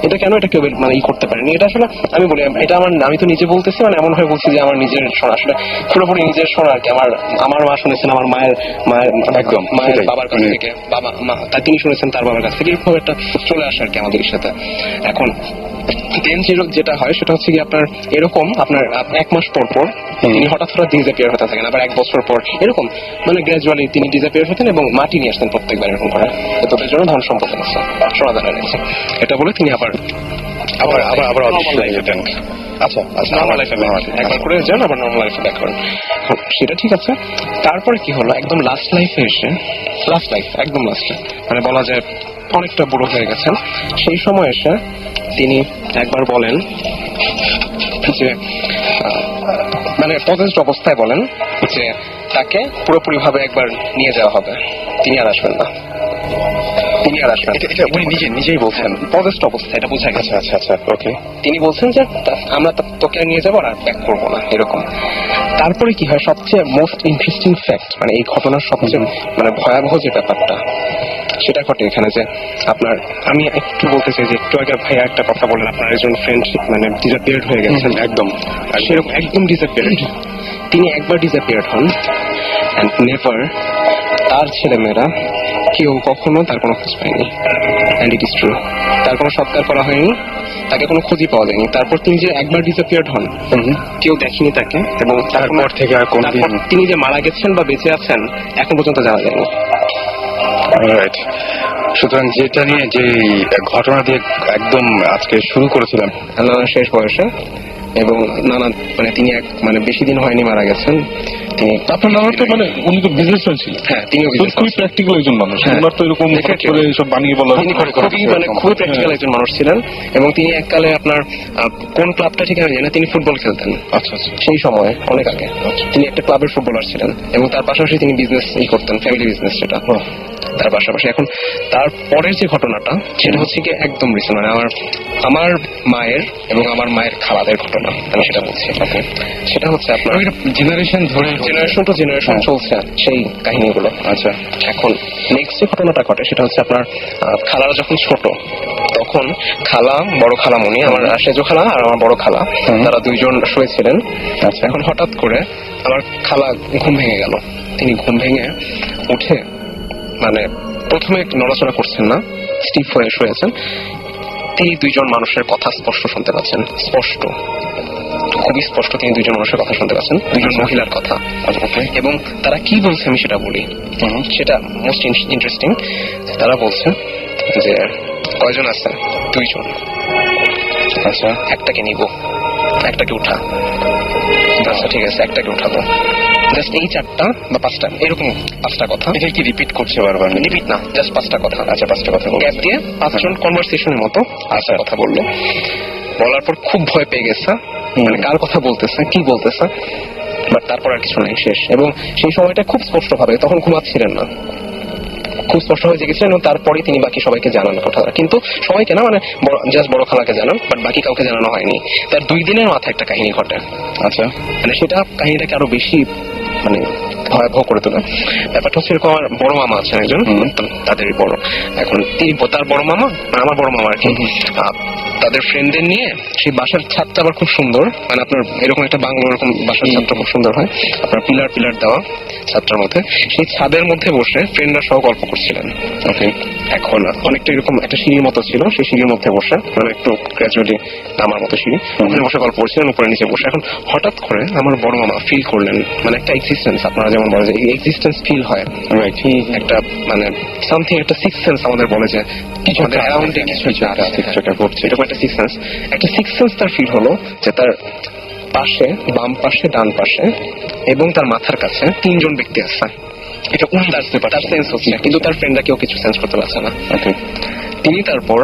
এটা কেন, এটা কেউ করতে পারেনি। এটা আসলে আমি বলি, এটা আমি তো নিজে বলতেছি, এমন ভাবে বলছি যে আমার নিজের শোনা, আসলে পুরোপুরি নিজের শোনা আর কি। আমার মা শুনেছেন আমার মায়ের একদম বাবার কাছ থেকে, তিনি শুনেছেন তার বাবার কাছ থেকে, এরকম একটা চলে আসে আর কি আমাদের সাথে। এখন দেন যেটা হয় সেটা হচ্ছে কি, আপনার এরকম আপনার 1 মাস পর তিনি হঠাৎ ডিসঅ্যাপিয়ার হতে থাকেন, আবার 1 বছর পর এরকম গ্র্যাজুয়ালি তিনি ডিসঅ্যাপিয়ার হতেন, এবং মাটি নিয়ে আসতেন প্রত্যেকবার এরকম করে, তোদের জন্য ধন সম্পদ এনেছে, সোনাদানা এনেছে, এটা বলে তিনি আবার আচ্ছা নর্মাল লাইফে একবার করে যান, আবার নর্মাল লাইফে ব্যাক করেন। সেটা ঠিক আছে। তারপরে কি হলো, একদম লাস্ট লাইফে এসে, একদম লাস্টে বলা যায় অনেকটা বুড়ো হয়ে গেছেন, সেই সময় এসে তিনি একবার বলেন যে পজেসড অবস্থায় বলেন যে তাকে পুরোপুরি ভাবে একবার নিয়ে যাওয়া হবে, তিনি আর আসবেন না। এটা উনি নিজেই বলছেন, পজেসড অবস্থা, এটা বোঝা গেছে। আচ্ছা, ওকে। তিনি বলছেন যে আমরা তোকে নিয়ে যাবো আর ব্যাক করবো না, এরকম। তারপরে কি হয়, সবচেয়ে মোস্ট ইন্টারেস্টিং ফ্যাক্ট, এই ঘটনার সবচেয়ে ভয়াবহ যে ব্যাপারটা সেটা ঘটে এখানে, যে আপনার আমি একটু বলতে চাই যে একটু আগে ভাইয়া একটা কথা বললেন, আপনার একজন ফ্রেন্ডশিপ ডিসঅ্যাপিয়ার্ড হয়ে গেছেন, একদম সেরকম একদম ডিসঅ্যাপিয়ার্ড। তিনি একবার ডিসঅ্যাপিয়ার্ড হন, অ্যান্ড নেভার, তার ছেলেমেয়েরা কেউ কখনো তার কোনো খোঁজ পায়নি, অ্যান্ড ইট ইজ ট্রু। তার কোনো সৎকার করা হয়নি, তাকে কোনো খোঁজই পাওয়া যায়নি। তারপর তিনি যে একবার ডিসঅ্যাপিয়ার্ড হন, কেউ দেখেনি তাকে, এবং তারপর থেকে আর কোনদিন তিনি যে মারা গেছেন বা বেঁচে আছেন এখন পর্যন্ত জানা যায়নি। সুতরাং যেটা নিয়ে যে ঘটনা দিয়ে একদম আজকে শুরু করেছিলাম শেষ বয়সে, এবং নানা মানে তিনি বেশি দিন হয়নি মারা গেছেন। তিনি আপনার নানা তো মানে উনি তো বিজনেসম্যান ছিলেন। হ্যাঁ, তিনিও তো খুবই প্র্যাকটিক্যাল একজন মানুষ। হ্যাঁ। ওনার তো এরকম হঠাৎ করে এসব বানিয়ে বলা তিনি খুবই প্র্যাকটিক্যাল একজন মানুষ ছিলেন এবং তিনি এককালে আপনার কোন ক্লাবটা ঠিক আমি জানি না, তিনি ফুটবল খেলতেন। আচ্ছা আচ্ছা। সেই সময় অনেক আগে তিনি একটা ক্লাবের ফুটবলার ছিলেন এবং তার পাশাপাশি তিনি বিজনেস করতেন, ফ্যামিলি বিজনেস সেটা। তার পাশাপাশি এখন তার পরের যে ঘটনাটা সেটা হচ্ছে কি একদম রিসেন্ট, মানে আমার মায়ের এবং আমার মায়ের খালাদের ঘটনা, আমি সেটা বলছি। সেটা হচ্ছে আপনার জেনারেশন ধরে জেনারেশন টু জেনারেশন চলছে সেই কাহিনীগুলো। আচ্ছা এখন নেক্সট যে ঘটনাটা ঘটে সেটা হচ্ছে আপনার খালারা যখন ছোট তখন খালা, বড় খালামণি, আমার সেজো খালা আর আমার বড় খালা, তারা দুইজন শুয়েছিলেন। আচ্ছা, এখন হঠাৎ করে আমার খালা ঘুম ভেঙে গেল। তিনি ঘুম ভেঙে উঠে মানে প্রথমে নড়াচড়া করছেন না, স্টিফ হয়ে শুয়েছেন। তিনি দুইজন মানুষের কথা স্পষ্ট শুনতে পাচ্ছেন, স্পষ্ট, খুবই স্পষ্ট তিনি দুইজন মানুষের কথা শুনতে পাচ্ছেন, দুইজন মহিলার কথা। এবং তারা কি বলছে আমি সেটা বলি, সেটা মোস্ট ইন্টারেস্টিং। তারা বলছে যে কয়জন আছে? দুইজন। আচ্ছা, একটাকে নিব, একটাকে উঠা। আচ্ছা ঠিক আছে, একটাকে উঠাবো। জাস্ট এই 4টা বা 5টা এরকম 5টা কথা। এটা কি রিপিট করছে বারবার? রিপিট না, জাস্ট 5টা কথা। আচ্ছা 5টা কথা গ্যাপ দিয়ে 5জন কনভারসেশনের মতো আচ্ছা কথা বললো। বলার পর খুব ভয় পেয়ে গেছে, মানে কার কথা বলতেছে, কি বলতেছে, বাট তারপর আর কিছু নাই, শেষ। এবং সেই সময়টা খুব স্পষ্ট ভাবে, তখন ঘুমাচ্ছিলেন না, খুব স্পষ্ট হয়ে জেগেছিলেন এবং তারপরে তিনি বাকি সবাইকে জানান কথাটা, কিন্তু সবাইকে না, মানে জাস্ট বড় খালাকে জানান, বাট বাকি কাউকে জানানো হয়নি। তার 2 দিনের মাথায় একটা কাহিনী ঘটে। আচ্ছা, মানে সেটা কাহিনীটাকে আরো বেশি মানে ভয়াবহ করে তোলে। ব্যাপারটা হচ্ছে এরকম, আমার বড় মামা আছেন একজন, তাদেরই বড়। এখন তিনি, তার বড় মামা, আমার বড় মামা আর কি, তাদের ফ্রেন্ডদের নিয়ে সেই বাসার ছাদটা আবার খুব সুন্দর, মানে আপনার এরকম একটা বাংলো, এরকম বাসার ছাদটা খুব সুন্দর হয়, আপনার পিলার দেওয়া ছাদটার মধ্যে। সেই ছাদের মধ্যে বসে ফ্রেন্ডরা সহ গল্প করছিলেন। ওকে, এখন অনেকটা এরকম একটা সিঁড়ির মতো ছিল, সেই সিঁড়ির মধ্যে বসে, মানে একটু গ্র্যাজুয়ালি নামার মতো সিঁড়ি, ওখানে বসে গল্প করছিলেন, উপরে নিচে বসে। এখন হঠাৎ করে আমার বড় মামা ফিল করলেন, মানে একটা এক্সিস্টেন্স, আপনারা যেমন বলে যে এক্সিস্টেন্স ফিল হয়, একটা মানে সামথিং, একটা সিক্স সেন্স আমাদের বলে যে কিছু অ্যারাউন্ডে কিছু একটা ঘটছে, এরকম একটা সিক্স সেন্স। একটা সিক্স সেন্স তার ফিল হলো যে তার পাশে, বাম পাশে, ডান পাশে এবং তার মাথার কাছে 3জন ব্যক্তি আছে। এটা তার সেন্স হচ্ছে, কিন্তু তার ফ্রেন্ডরা কেউ কিছু সেন্স করতে পারছে না। তিনি তারপর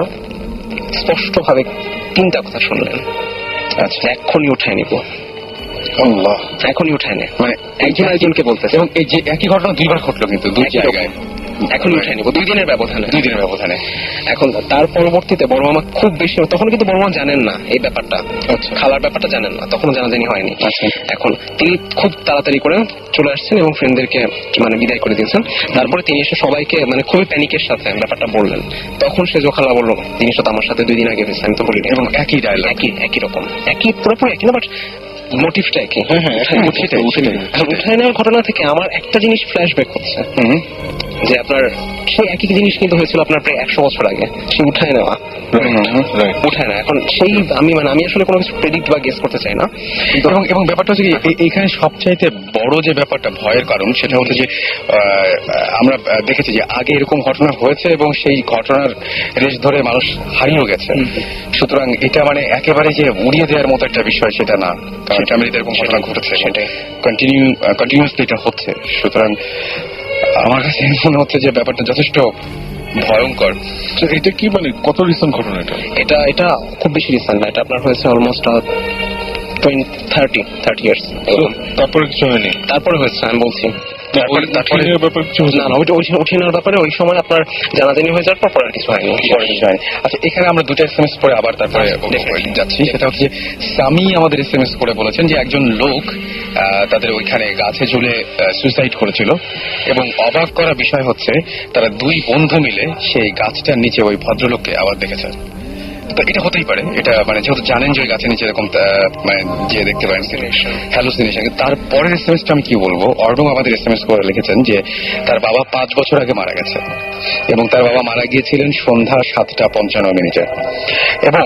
স্পষ্ট ভাবে 3টা কথা শুনলেন। আচ্ছা, এক্ষুনি উঠায় নিব, আল্লাহ, এখনই উঠায় নে, মানে একজন একজনকে বলতেছে। এবং এই যে একই ঘটনা 2বার ঘটলো, কিন্তু 2 জায়গায়। এখনই উঠায় নিব, 2 দিনের ব্যবধানে। 2 দিনের ব্যবধানে। এখন তার পরবর্তীতে বড় মামা খুব বেশি, তখন কিন্তু বড় মামা জানেন না এই ব্যাপারটা, খালার ব্যাপারটা জানেন না, তখন জানাজানি হয়নি। এখন তিনি খুব তাড়াতাড়ি করে চলে আসছেন এবং ফ্রেন্ডদেরকে মানে বিদায় করে দিয়েছেন। তারপরে তিনি এসে সবাইকে মানে খুবই প্যানিকের সাথে ব্যাপারটা বললেন। তখন সে খালা বললো, জিনিসটা তো আমার সাথে 2 দিন আগে হয়েছে, আমি তো বলিনি। এবং একই ডায়লগ, একই রকম, একই পুরোপুরি একই না, বাট মোটিভটা একই। উঠায় নেওয়ার ঘটনা থেকে আমার একটা জিনিস ফ্ল্যাশব্যাক হচ্ছে, যে আপনার সেই একই জিনিস কিন্তু হয়েছিল আপনার প্রায় 100 বছর আগে, সে উঠায় নেওয়া, উঠায় না। এখন সেই আমি আসলে কোনো কিছু প্রেডিক্ট বা গেস করতে চাই না, এবং ব্যাপারটা হচ্ছে কি, এইখানে সবচাইতে বড় যে ব্যাপারটা, ভয়ের কারণ, সেটা হচ্ছে যে আমরা দেখেছি যে আগে এরকম ঘটনা হয়েছে এবং সেই ঘটনার রেশ ধরে মানুষ হারিয়েও গেছে। সুতরাং এটা মানে একেবারে যে উড়িয়ে দেওয়ার মতো একটা বিষয় সেটা না, কারণ ফ্যামিলিতে এরকম ঘটনা ঘটেছে, সেটাই কন্টিনিউয়াসলি এটা হচ্ছে। সুতরাং আমার কাছে মনে হচ্ছে যে ব্যাপারটা যথেষ্ট ভয়ঙ্কর। এটা কি মানে কত রিসেন্ট ঘটনা? এটা খুব বেশি রিসেন্ট না, এটা আপনার হয়েছে অলমোস্ট 30 ইয়ার্স। তারপরে কিছু হয়নি? তারপরে হয়েছে, আমি বলছি ব্যাপারে ওই সময় আপনার জানাজানি হয়ে যাওয়ার পর আর কিছু হয়নি। আচ্ছা, এখানে আমরা 2টা SMS পরে আবার তারপরে যাচ্ছি। সেটা হচ্ছে সামি আমাদের SMS করে বলেছেন যে একজন লোক তাদের ওইখানে গাছে ঝুলে সুইসাইড করেছিল এবং অবাক করা বিষয় হচ্ছে তারা 2 বন্ধু মিলে সেই গাছটার নিচে ওই ভদ্রলোককে আবার দেখেছে। তো এটা হতেই পারে, এটা মানে যেহেতু জানেন যে ওই গাছের নিচে এরকম মানে যে দেখতে পারেন হ্যালুসিনেশন। তারপরের এসএমএসটা আমি কি বলবো, অর্ডম আমাদের SMS করে লিখেছেন যে তার বাবা 5 বছর আগে মারা গেছে এবং তার বাবা মারা গিয়েছিলেন সন্ধ্যা 7:55 এবং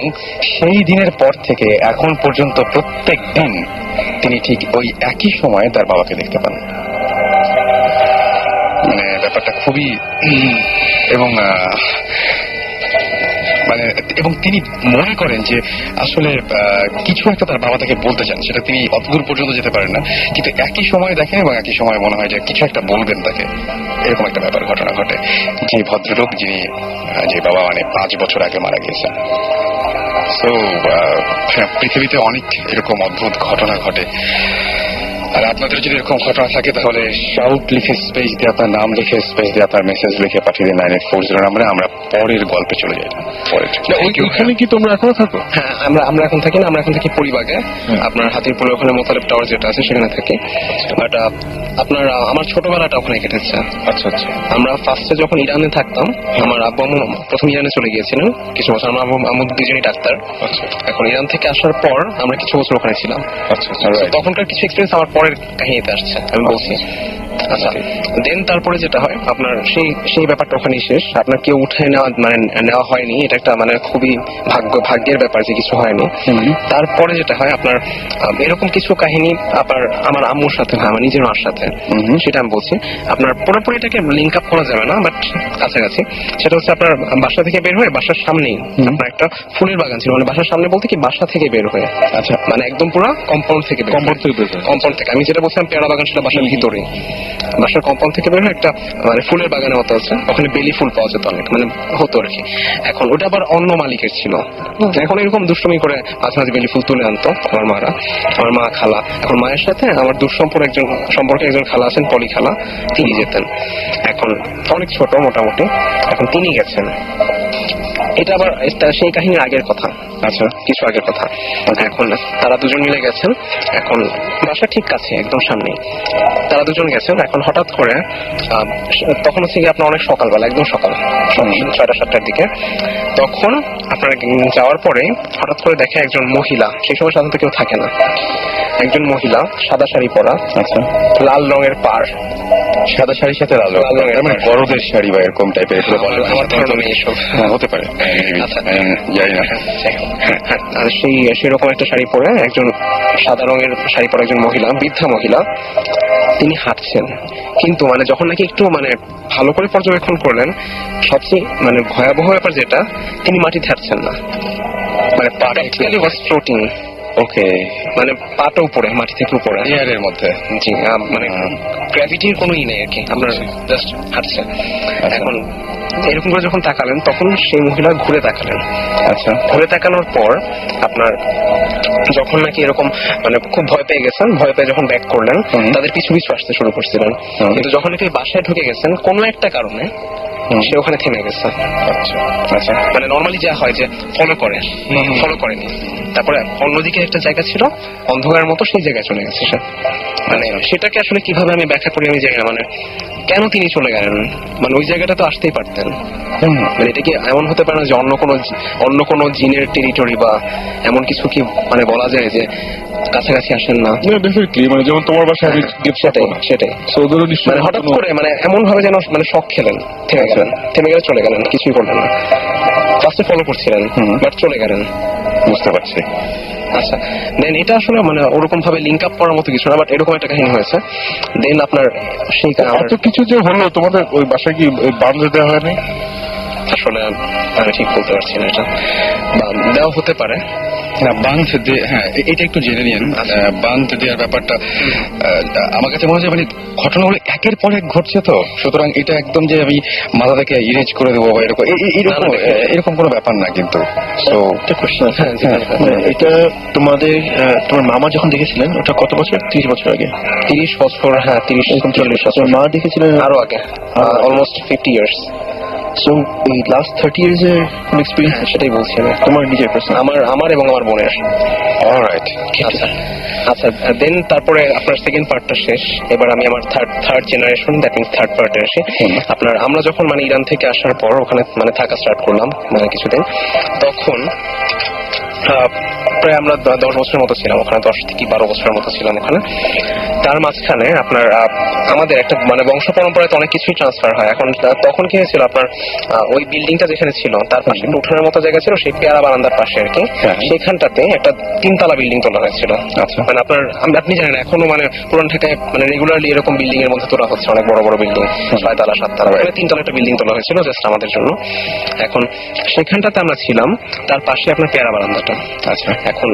সেই দিনের পর থেকে এখন পর্যন্ত প্রত্যেক দিন তিনি ঠিক ওই একই সময়ে তার বাবাকে দেখতে পান। মানে ব্যাপারটা খুবই এবং মানে এবং তিনি মনে করেন যে আসলে কিছু একটা তার বাবা তাকে বলতে চান, সেটা তিনি অতদূর পর্যন্ত যেতে পারেন না, কিন্তু একই সময় দেখেন এবং একই সময় মনে হয় যে কিছু একটা বলবেন তাকে, এরকম একটা ব্যাপার ঘটনা ঘটে। যে ভদ্রলোক যিনি যে বাবা মানে 5 বছর আগে মারা গিয়েছেন। তো পৃথিবীতে অনেক এরকম অদ্ভুত ঘটনা ঘটে। আর আপনাদের যদি এরকম ঘটনা থাকে তাহলে শাউট লিখে স্পেস দিয়ে আপনার নাম লিখে স্পেস দিয়ে আপনার মেসেজ লিখে পাঠিয়ে দিন 9840 নাম্বারে। আমরা পরের গল্পে চলে যাই। ওইখানে কি তোমরা এখনো থাকো? হ্যাঁ, আমরা এখন থাকি না, আমরা এখন থাকি পরিবাগে, আপনার হাতিরপুলে ওখানে মোতালেব টাওয়ার যেটা আছে সেখানে থাকি। বাট আপনার আমার ছোটবেলাটা ওখানে কেটেছে। আচ্ছা আচ্ছা। আমরা ফার্স্টে যখন ইরানে থাকতাম, আমার আব্বু আম্মু প্রথম ইরানে চলে গিয়েছিলেন কিছু বছর। আমার আম্মু দুজনই ডাক্তার। আচ্ছা এখন ইরান থেকে আসার পর আমরা কিছু বছর ওখানে ছিলাম। আচ্ছা So, তখনকার কিছু এক্সপিরিয়েন্স আমার পরের কাহিনীতে আসছে, আমি বলছি। আচ্ছা, দেন তারপরে যেটা হয় আপনার সেই ব্যাপারটা ওখানেই শেষ। আপনার কেউ উঠে নেওয়া হয়নি, এটা একটা মানে খুবই ভাগ্যের ব্যাপার যে কিছু হয়নি। তারপরে যেটা হয় আপনার এরকম কিছু কাহিনী আপনার আমার আম্মুর সাথে হয়, আমার নিজের মার সাথে, সেটা আমি বলছি। আপনার পুরোপুরি এটাকে লিঙ্ক আপ করা যাবে না, বাট কাছাকাছি। সেটা হচ্ছে আপনার বাসা থেকে বের হয়ে বাসার সামনেই আপনার একটা ফুলের বাগান ছিল। মানে বাসার সামনে বলতে কি বাসা থেকে বের হয়ে, আচ্ছা মানে একদম পুরো কম্পাউন্ড থেকে কম্পাউন্ড থেকে আমি যেটা বলছিলাম পেয়ারা বাগান সেটা বাসার ভিতরে, বাসার কম্পাউন্ড থেকে বের হয়ে একটা মানে ফুলের বাগানের মতো আছে, ওখানে বেলি ফুল পাওয়া যেত অনেক, মানে হতো আর কি। এখন ওটা আবার অন্য মালিকের ছিল। এখন এরকম দুষ্টুমি করে মাঝে মাঝে বেলি ফুল তুলে আনতো আমার মারা, আমার মা খালা। এখন মায়ের সাথে আমার সম্পর্কে একজন খালা আছেন, পলি খালা, তিনি যেতেন। এখন অনেক ছোট মোটামুটি, এখন তিনি গেছেন। এটা আবার সেই কাহিনীর আগের কথা, আচ্ছা কিছু আগের কথা। এখন তারা দুজন মিলে গেছেন, এখন বাসা ঠিক কাছে একদম সামনে, তারা দুজন গেছেন। এখন হঠাৎ করে তখন হচ্ছে কি আপনার অনেক সকালবেলা, একদম সকাল 6টা-7টার দিকে। তখন আপনার যাওয়ার পরে হঠাৎ করে দেখে একজন মহিলা, সেই সময় সাধারণত কেউ থাকে না, একজন মহিলা সাদা শাড়ি পরা, আচ্ছা লাল রঙের পাড়, সাদা শাড়ির সাথে লাল রঙের মানে বড়দের শাড়ি বা এরকম টাইপের এগুলো বলে আমার ধারণা নেই এসব। হতে পারে, জানি না। আর সেরকম একটা শাড়ি পরে একজন সাদা রঙের শাড়ি পরে একজন মহিলা, বৃদ্ধা মহিলা, তিনি হাঁটছেন। কিন্তু মানে যখন নাকি একটু মানে ভালো করে পর্যবেক্ষণ করলেন, সবচেয়ে মানে ভয়াবহ ব্যাপার যেটা, তিনি মাটিতে হাঁটছেন না, মানে প্র্যাকটিক্যালি ওয়াজ ফ্লোটিং। ওকে, মানে পাটা উপরে, মাটি থেকে উপরে, এয়ারের মধ্যে। জি, মানে গ্র্যাভিটির কোনো ই নেই আর কি, আমরা জাস্ট হাঁটছে। এখন এরকম করে যখন তাকালেন, তখন সেই মহিলা ঘুরে তাকালেন। আচ্ছা, ঘুরে তাকানোর পর আপনার যখন নাকি এরকম মানে খুব ভয় পেয়ে গেছেন, ভয় পেয়ে যখন ব্যাক করলেন, তাদের পিছু পিছু আসতে শুরু করছিলেন। কিন্তু যখন নাকি বাসায় ঢুকে গেছেন, কোনো একটা কারণে সে ওখানে থেমে গেছে। আচ্ছা, মানে নর্মালি যা হয় যে ফলো করেনি। তারপরে অন্যদিকে একটা জায়গা ছিল অন্ধকারের মতো, সেই জায়গায় চলে গেছে সে। মানে সেটাকে আসলে কিভাবে আমি ব্যাখ্যা করি আমি জানি না, মানে কেন তিনি চলে গেলেন, মানে ওই জায়গাটা তো আসতেই পারতেন। মানে এটা কি এমন হতে পারে না যে অন্য কোনো জিনের টেরিটরি বা এমন কিছু কি মানে বলা যায় যে কাছাকাছি আসেন না? ডেফিনেটলি, মানে যেমন তোমার বাসায় আমি সেটাই সৌদুর নিশ্চয়ই মানে হঠাৎ করে মানে এমন ভাবে যেন মানে শক খেলেন, থেমে গেলে চলে গেলেন, কিছুই করলেন না। ফার্স্টে ফলো করছিলেন, বাট চলে গেলেন। বুঝতে পারছি। আচ্ছা, দেন এটা আসলে মানে ওরকম ভাবে লিঙ্ক আপ করার মতো কিছু না, বাট এরকম একটা কাহিনী হয়েছে। দেন আপনার সেই এত কিছু যে হলো, তোমাদের ওই বাসায় কি বান্ধ দেওয়া হয়নি? আসলে আমি ঠিক বলতে পারছি না, এটা দেওয়া হতে পারে না। বাঁধ দিয়ে, হ্যাঁ এটা একটু জেনে নিন। বাঁধ দেওয়ার ব্যাপারটা আমার কাছে মনে হয় মানে ঘটনাগুলো একের পর এক ঘটছে, তো সুতরাং এটা একদম যে আমি মাথা থেকে ইরেজ করে দেবো বা এরকম কোনো ব্যাপার না। কিন্তু এটা তোমার মামা যখন দেখেছিলেন ওটা কত বছর? 30 বছর আগে? 30 বছর, হ্যাঁ 30-40 বছর। মা দেখেছিলেন আরো আগে, অলমোস্ট 50 ইয়ার্স। সো এই লাস্ট 30 ইয়ার্স এর কোন এক্সপেরিয়েন্স? সেটাই বলছি আমি, তোমার নিজের পার্সোনাল? আমার এবং আমার বোনের। অলরাইট, আচ্ছা, দেন তারপরে আপনার সেকেন্ড পার্টটা শেষ। এবার আমি আমার third generation, that means third পার্টে আসি। আপনার আমরা যখন মানে ইরান থেকে আসার পর ওখানে মানে থাকা স্টার্ট করলাম মানে কিছুদিন, তখন প্রায় আমরা 10 বছরের মতো ছিলাম ওখানে, 10 থেকে 12 বছরের মতো ছিলাম ওখানে। তার মাঝখানে আপনার আমাদের একটা মানে বংশ পরম্পরায় তো অনেক কিছুই ট্রান্সফার হয়। এখন তখন কি হয়েছিল আপনার ওই বিল্ডিংটা যেখানে ছিল তার পাশে একটা উঠানের মতো জায়গা ছিল, সেই পেয়ারা বারান্দার পাশে আর কি, সেখানটাতে একটা 3 তলা বিল্ডিং তোলা হয়েছিল। আচ্ছা, মানে আপনার আপনি জানেন এখনো মানে পুরান ঢাকায় মানে রেগুলারলি এরকম বিল্ডিং এর মধ্যে তোলা হচ্ছে অনেক বড় বড় বিল্ডিং, 6 তলা 7 তলা, মানে 3 তলা একটা বিল্ডিং তোলা হয়েছিল জাস্ট আমাদের জন্য। এখন সেখানটাতে আমরা ছিলাম, তার পাশে আপনার পেয়ারা বারান্দাটা। আচ্ছা, এখন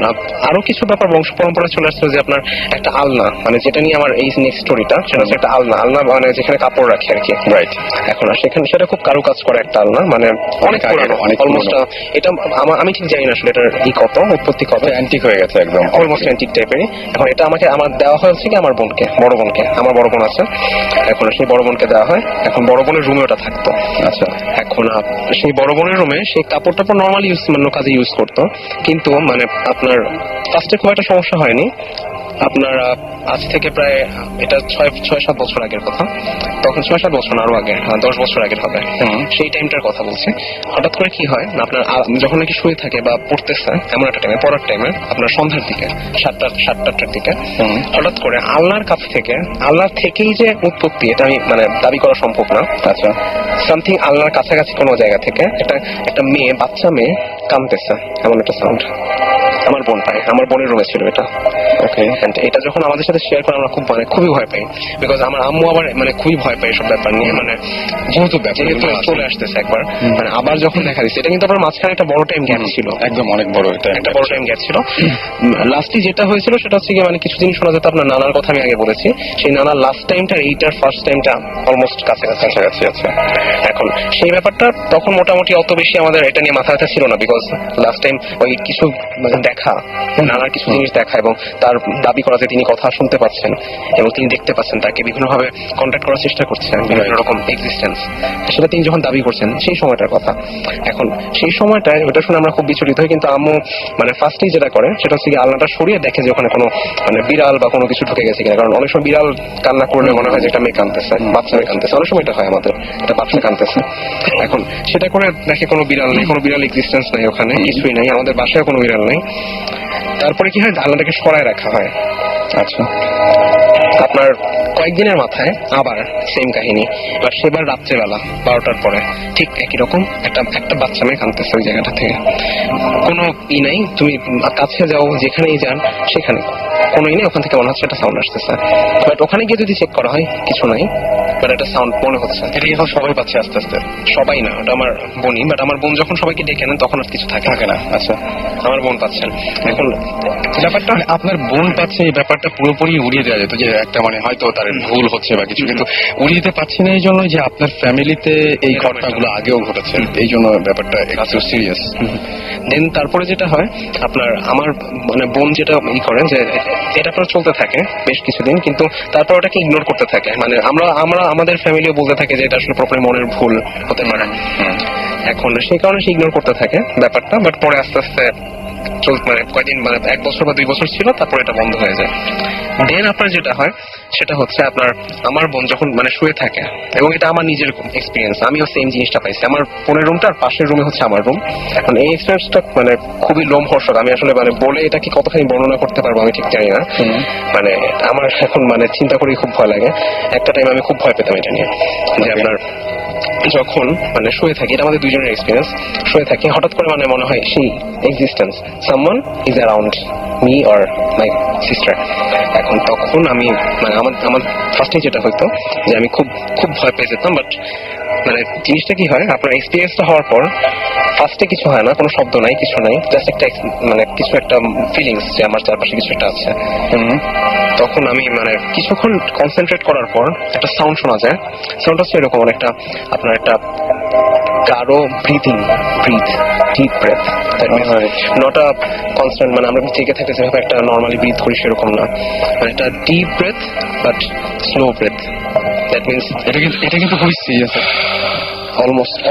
আরো কিছু ব্যাপার বংশ পরম্পরা চলে আসছে, যে আপনার একটা আলনা, মানে যেটা নিয়ে আমার এই নেক্সট স্টোরিটা, সেটা হচ্ছে একটা আলনা মানে যেখানে কাপড় রাখে আর কি। রাইট। এখন সেখানে সেটা খুব কারুকাজ করা একটা আলনা, মানে অনেক পুরনো, অলমোস্ট এটা আমি ঠিক জানি না আসলে এটার কত উৎপত্তি কত, অ্যান্টিক হয়ে গেছে একদম, অলমোস্ট অ্যান্টিক টাইপেরই। এখন এটা আমার দেওয়া হয়েছে কি আমার বোনকে, বড় বোনকে, আমার বড় বোন আছে, এখন সেই বড় বোনকে দেওয়া হয়। এখন বড় বোনের রুমে ওটা থাকতো। আচ্ছা, এখন সেই বড় বোনের রুমে সেই কাপড় টাপড় নর্মালি মানে কাজে ইউজ করতো, কিন্তু মানে আপনার ফার্স্টে খুব একটা সমস্যা হয়নি। আপনার আজ থেকে প্রায় এটা 6-7 বছর আগের কথা, তখন 6-7 বছর না, আরো আগে, 10 বছর আগের হবে, সেই টাইমটার কথা বলছি। হঠাৎ করে কি হয় না, আপনার যখন নাকি শুয়ে থাকে বা পড়তেছে এমন একটা টাইমে, পড়ার টাইমে আপনার সন্ধ্যার দিকে 7-8টার দিকে, হঠাৎ করে আল্লাহর কাছ থেকে, আল্লাহর থেকেই যে উৎপত্তি এটা আমি মানে দাবি করা সম্ভব না। আচ্ছা, সামথিং আল্লাহর কাছাকাছি কোনো জায়গা থেকে একটা মেয়ে, বাচ্চা মেয়ে কাঁদতেছে, এমন একটা সাউন্ড আমার বোন পায়। আমার বোনের রুমে ছিল এটা। ওকে, এটা যখন আমাদের সাথে শেয়ার করে আমরা খুবই ভয় পাই, বিকজ আমার আম্মু আবার মানে খুবই ভয় পায় এসব ব্যাপার নিয়ে, মানে যেহেতু চলে আসতেছে একবার, মানে আবার যখন দেখা দিচ্ছে, এটা কিন্তু আবার মাঝখানে একটা বড় টাইম গ্যাপ ছিল, একদম অনেক বড়, একটা বড় টাইম গ্যাপ ছিল। লাস্টে যেটা হয়েছিল সেটা হচ্ছে মানে কিছুদিন শোনা যেত, আপনার নানার কথা আমি আগে বলেছি, সেই নানার লাস্ট টাইমটা এইটার ফার্স্ট টাইমটা অলমোস্ট কাছাকাছি আছে। এখন সেই ব্যাপারটা তখন মোটামুটি অত বেশি আমাদের এটা নিয়ে মাথা ব্যথা ছিল না, বিকজ লাস্ট টাইম ওই কিছু দেখা, নানার কিছু জিনিস দেখা এবং তার দাবি করা যে তিনি কথা শুনতে পাচ্ছেন এবং তিনি দেখতে পাচ্ছেন, তাকে বিভিন্নভাবে কন্ট্যাক্ট করার চেষ্টা করছেন, বিভিন্ন রকম এক্সিস্টেন্স, সেটা তিনি যখন দাবি করছেন সেই সময়টার কথা। এখন সেই সময়টায় ওটা শুনে আমরা খুব বিচলিত হই, কিন্তু আম্মু মানে ফার্স্টেই যেটা করে সেটা হচ্ছে কি আলনাটা সরিয়ে দেখে যে ওখানে কোনো মানে বিড়াল বা কোনো কিছু ঢুকে গেছে কিনা, কারণ অনেক সময় বিড়াল কান্না করলে মনে হয় যে একটা মেয়ে কাঁদতেছে, বাচ্চা মেয়ে কাঁদতেছে, অনেক সময় এটা হয় আমাদের, একটা বাচ্চা কাঁদতেছে। এখন সেটা করে দেখে কোনো বিড়াল নেই, কোনো বিড়াল এক্সিস্টেন্স নেই ওখানে, কিছুই নেই, আমাদের বাসায় কোনো বিড়াল নেই। তারপরে কি হয়, আলনাটাকে সরায় রাখা হয়। আচ্ছা, আপনার কয়েকদিনের মাথায় আবার সেম কাহিনী, এবার সেবার রাত্রেবেলা 12টার পরে ঠিক একই রকম একটা বাচ্চা মেয়ে কাঁদতেছে ওই জায়গাটা থেকে, কোনো নাই, তুমি কাছে যাও যেখানেই যান সেখানে কোনো নেই, ওখান থেকে মনে হচ্ছে একটা সাউন্ড আসতেছে, বাট ওখানে গিয়ে যদি চেক করা হয় কিছু নাই, বাট একটা সাউন্ড মনে হচ্ছে। এটা এখন সবাই পাচ্ছে আস্তে আস্তে, সবাই না, ওটা আমার বোনই, বাট আমার বোন যখন সবাইকে ডেকে নেন তখন আর কিছু থাকে না। আচ্ছা, আমার বোন পাচ্ছেন। এখন ব্যাপারটা আপনার বোন পাচ্ছে, এই ব্যাপারটা পুরোপুরি উড়িয়ে দেওয়া যেত, যে একটা মানে হয়তো তার ভুল হচ্ছে বা কিছু, কিন্তু উড়িয়ে দিতে পারছি না এই জন্য যে আপনার ফ্যামিলিতে এই ঘটনাগুলো আগেও ঘটেছে, এই জন্য ব্যাপারটা একটু সিরিয়াস। দেন তারপরে যেটা হয় আপনার, আমার মানে বোন যেটা করে যে এটা আপনার চলতে থাকে বেশ কিছুদিন, কিন্তু তারপর ওটাকে ইগনোর করতে থাকে, মানে আমরা আমাদের ফ্যামিলিও বলতে থাকে যে এটা আসলে প্রপার মনের ভুল হতে পারে। এখন সেই কারণে সে ইগনোর করতে থাকে ব্যাপারটা, বাট পরে আস্তে আস্তে মানে কয়েকদিন মানে 1 বছর বা 2 বছর ছিল, তারপর এটা বন্ধ হয়ে যায়। দেন আপনার যেটা হয় সেটা হচ্ছে আপনার আমার বোন যখন মানে শুয়ে থাকে, এবং এটা আমার নিজের এক্সপিরিয়েন্স, আমিও সেম জিনিসটা পাইছি, আমার বোনের রুমটা আর পাশের রুমে হচ্ছে আমার রুম। এখন এই এক্সপিরিয়েন্সটা মানে খুবই লোমহর্ষক, আমি আসলে মানে বলে এটাকে কতখানি বর্ণনা করতে পারবো আমি ঠিক জানি না, মানে আমার এখন মানে চিন্তা করি খুব ভয় লাগে। একটা টাইম আমি খুব ভয় পেতাম এটা নিয়ে, যে আপনার যখন মানে শুয়ে থাকি, এটা আমাদের দুজনের এক্সপিরিয়েন্স, শুয়ে থাকি হঠাৎ করে মানে মনে হয় সেই existence, someone is around me or my sister. এখন তখন আমি মানে আমার ফার্স্টে যেটা হতো যে আমি খুব খুব ভয় পেয়ে যেতাম, বাট মানে জিনিসটা কি হয় আপনার এক্সপিরিয়েন্সটা হওয়ার পর ফার্স্টে কিছু হয় না, কোনো শব্দ নাই, কিছু নাই, জাস্ট একটা মানে কিছু একটা ফিলিংস যে আমার চারপাশে কিছু একটা আছে। তখন আমি মানে কিছুক্ষণ কনসেন্ট্রেট করার পর একটা সাউন্ড শোনা যায়, সাউন্ড হচ্ছে এরকম একটা আপনার একটা গাঢ় breath, deep breath, not a constant, মানে আমরা জেগে থাকতে যেভাবে একটা নর্মালি ব্রিথ করি সেরকম না, মানে একটা deep breath but slow breath. That means এটা কিন্তু খুবই সিরিয়াস,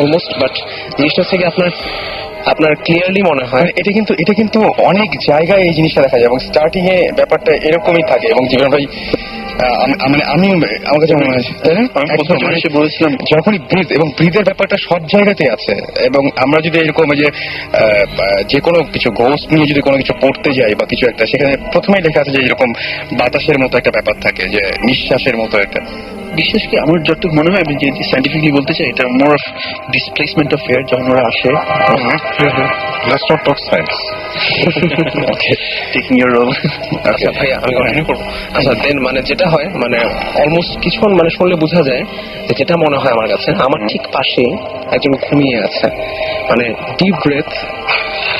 অলমোস্ট, বাট জিনিসটা হচ্ছে কি আপনার ক্লিয়ারলি মনে হয় এটা কিন্তু অনেক জায়গায় এই জিনিসটা দেখা যায়, এবং স্টার্টিং এ ব্যাপারটা এরকমই থাকে, এবং জীবন ভাই আমি আমার কাছে মনে হয় তাই না? আমি প্রথম একদম, এসে বলেছিলাম যখনই ব্রিজ এবং ব্রিজের ব্যাপারটা সব জায়গাতেই আছে এবং আমরা যদি এরকম যে যে কোনো কিছু ঘোস্ট নিয়ে যদি কোনো কিছু পড়তে যাই বা কিছু একটা, সেখানে প্রথমেই লেখা আছে যে এরকম বাতাসের মতো একটা ব্যাপার থাকে, যে নিঃশ্বাসের মতো একটা। বিশেষ করে আমার যতটুকু মনে হয়, আমি যে সাইন্টিফিকলি বলতে চাই, এটা more of displacement of air যখন ওরা আসে। Let's not talk science. Taking your role. আচ্ছা ভাইয়া, আমি কন্টিনিউ করবো। আচ্ছা দেন মানে যেটা হয়, মানে অলমোস্ট কিছুক্ষণ মানে শুনলে বোঝা যায় যে যেটা মনে হয় আমার কাছে, আমার ঠিক পাশে একজন ঘুমিয়ে আছে, মানে deep breath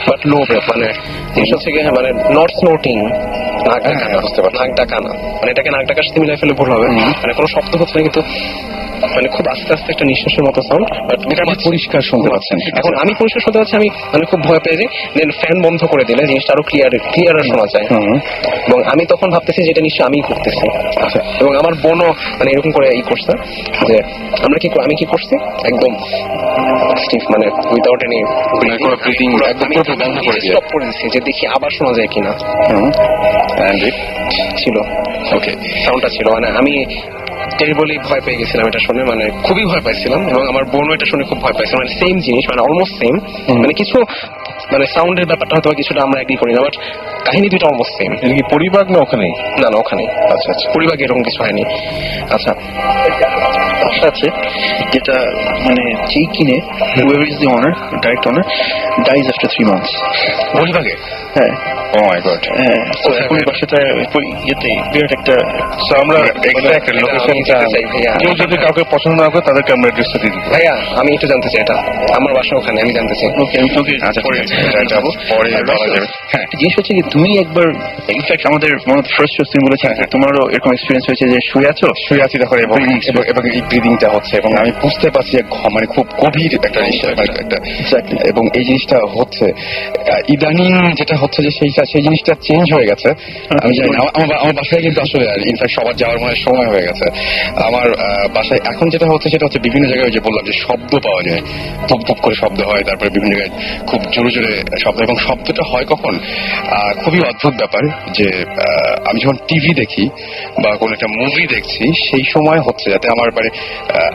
but low breath, মানে জিনিস হচ্ছে গিয়ে মানে নট স্নোটিং, নাক ডাকা না, বুঝতে পারছি, নাক ডাকা না, মানে এটাকে নাক ডাকার সাথে মিলাই ফেলে ভুল হবে, মানে কোনো শব্দ হচ্ছে না কিন্তু মানে খুব আস্তে আস্তে একটা নিঃশ্বাসের মতো সাউন্ড, বাট এটা আপনি পরিষ্কার শুনতে পাচ্ছেন। এখন আমি পরিষ্কার শুনতে পাচ্ছি, আমি মানে খুব ভয় পেয়ে যাই। দেন ফ্যান বন্ধ করে দিলে জিনিসটা আরো ক্লিয়ার শোনা যায়, এবং আমি তখন ভাবতেছি যে এটা নিশ্চয়ই আমি করতেছি। আচ্ছা, এবং আমার বোনও মানে এরকম করে করছে যে আমি কি করছি একদম স্টিফ, মানে উইদাউট এনি ব্রিদিং একদম পুরো বন্ধ করে দিয়ে স্টপ করে দিচ্ছি যে দেখি আবার শোনা যায় কিনা। ছিল ওকে, সাউন্ডটা ছিল, মানে আমি টেরিবলি ভয় পেয়ে গেছিলাম এটা শুনে, মানে খুবই ভয় পাইছিলাম, এবং আমার বোনও এটা শুনে খুব ভয় পাইছিল, মানে সেম জিনিস, মানে অলমোস্ট সেম, মানে কিছু মানে সাউন্ডের ব্যাপারটা হয়তো কিছুটা আমরা এগ্রি করি না, বাট কাহিনী দুটো অলমোস্ট সেম। এটা কি পরিবার না ওখানেই? না না, ওখানে। আচ্ছা আচ্ছা। পরিবারে এরকম কিছু হয়নি। আচ্ছা, বাসা আছে যেটা মানে যেই কিনে, whoever is the owner, direct owner, dies after 3 months. বলিবাগে? হ্যাঁ ও মাই গড। হ্যাঁ, তো এখন এই বাসাটা ইয়েতে বিরাট একটা। So আমরা এক্সাক্ট লোকেশনটা, ভাইয়া কেউ যদি কাউকে পছন্দ না করে তাদেরকে আমরা অ্যাড্রেসটা দিয়ে দিই। ভাইয়া আমি একটু জানতে চাই, এটা আমার বাসা ওখানে, আমি জানতে চাই। ওকে, আমি তোকে আচ্ছা, পরে যাবো, পরে বলা যাবে। হ্যাঁ, জিনিস হচ্ছে কি, তুমি একবার ইনফ্যাক্ট আমাদের ফার্স্ট শো তুমি বলেছিলে যে তোমারও এরকম এক্সপিরিয়েন্স হয়েছে যে শুয়ে আছো, শুয়ে আছি তখন, এবং এবং এই ব্রিদিংটা হচ্ছে, এবং আমি বুঝতে পারছি যে মানে খুব গভীর একটা নিঃশ্বাস, মানে একটা, এবং এই জিনিসটা হচ্ছে ইদানিং যেটা হচ্ছে যে সেই জিনিসটা চেঞ্জ হয়ে গেছে। আমি জানি না, আমার বাসায় কিন্তু আসলে ইনফ্যাক্ট সবার যাওয়ার মনে হয় সময় হয়ে গেছে। আমার বাসায় এখন যেটা হচ্ছে সেটা হচ্ছে বিভিন্ন জায়গায়, যে বললাম যে শব্দ পাওয়া যায়, পুপ পুপ করে শব্দ হয়, তারপরে বিভিন্ন জায়গায় খুব জোরে জোরে শব্দ, এবং শব্দটা হয় কখন, খুবই অদ্ভুত ব্যাপার যে আমি যখন টিভি দেখি বা কোন একটা মুভি দেখছি, সেই সময় হচ্ছে যাতে আমার মানে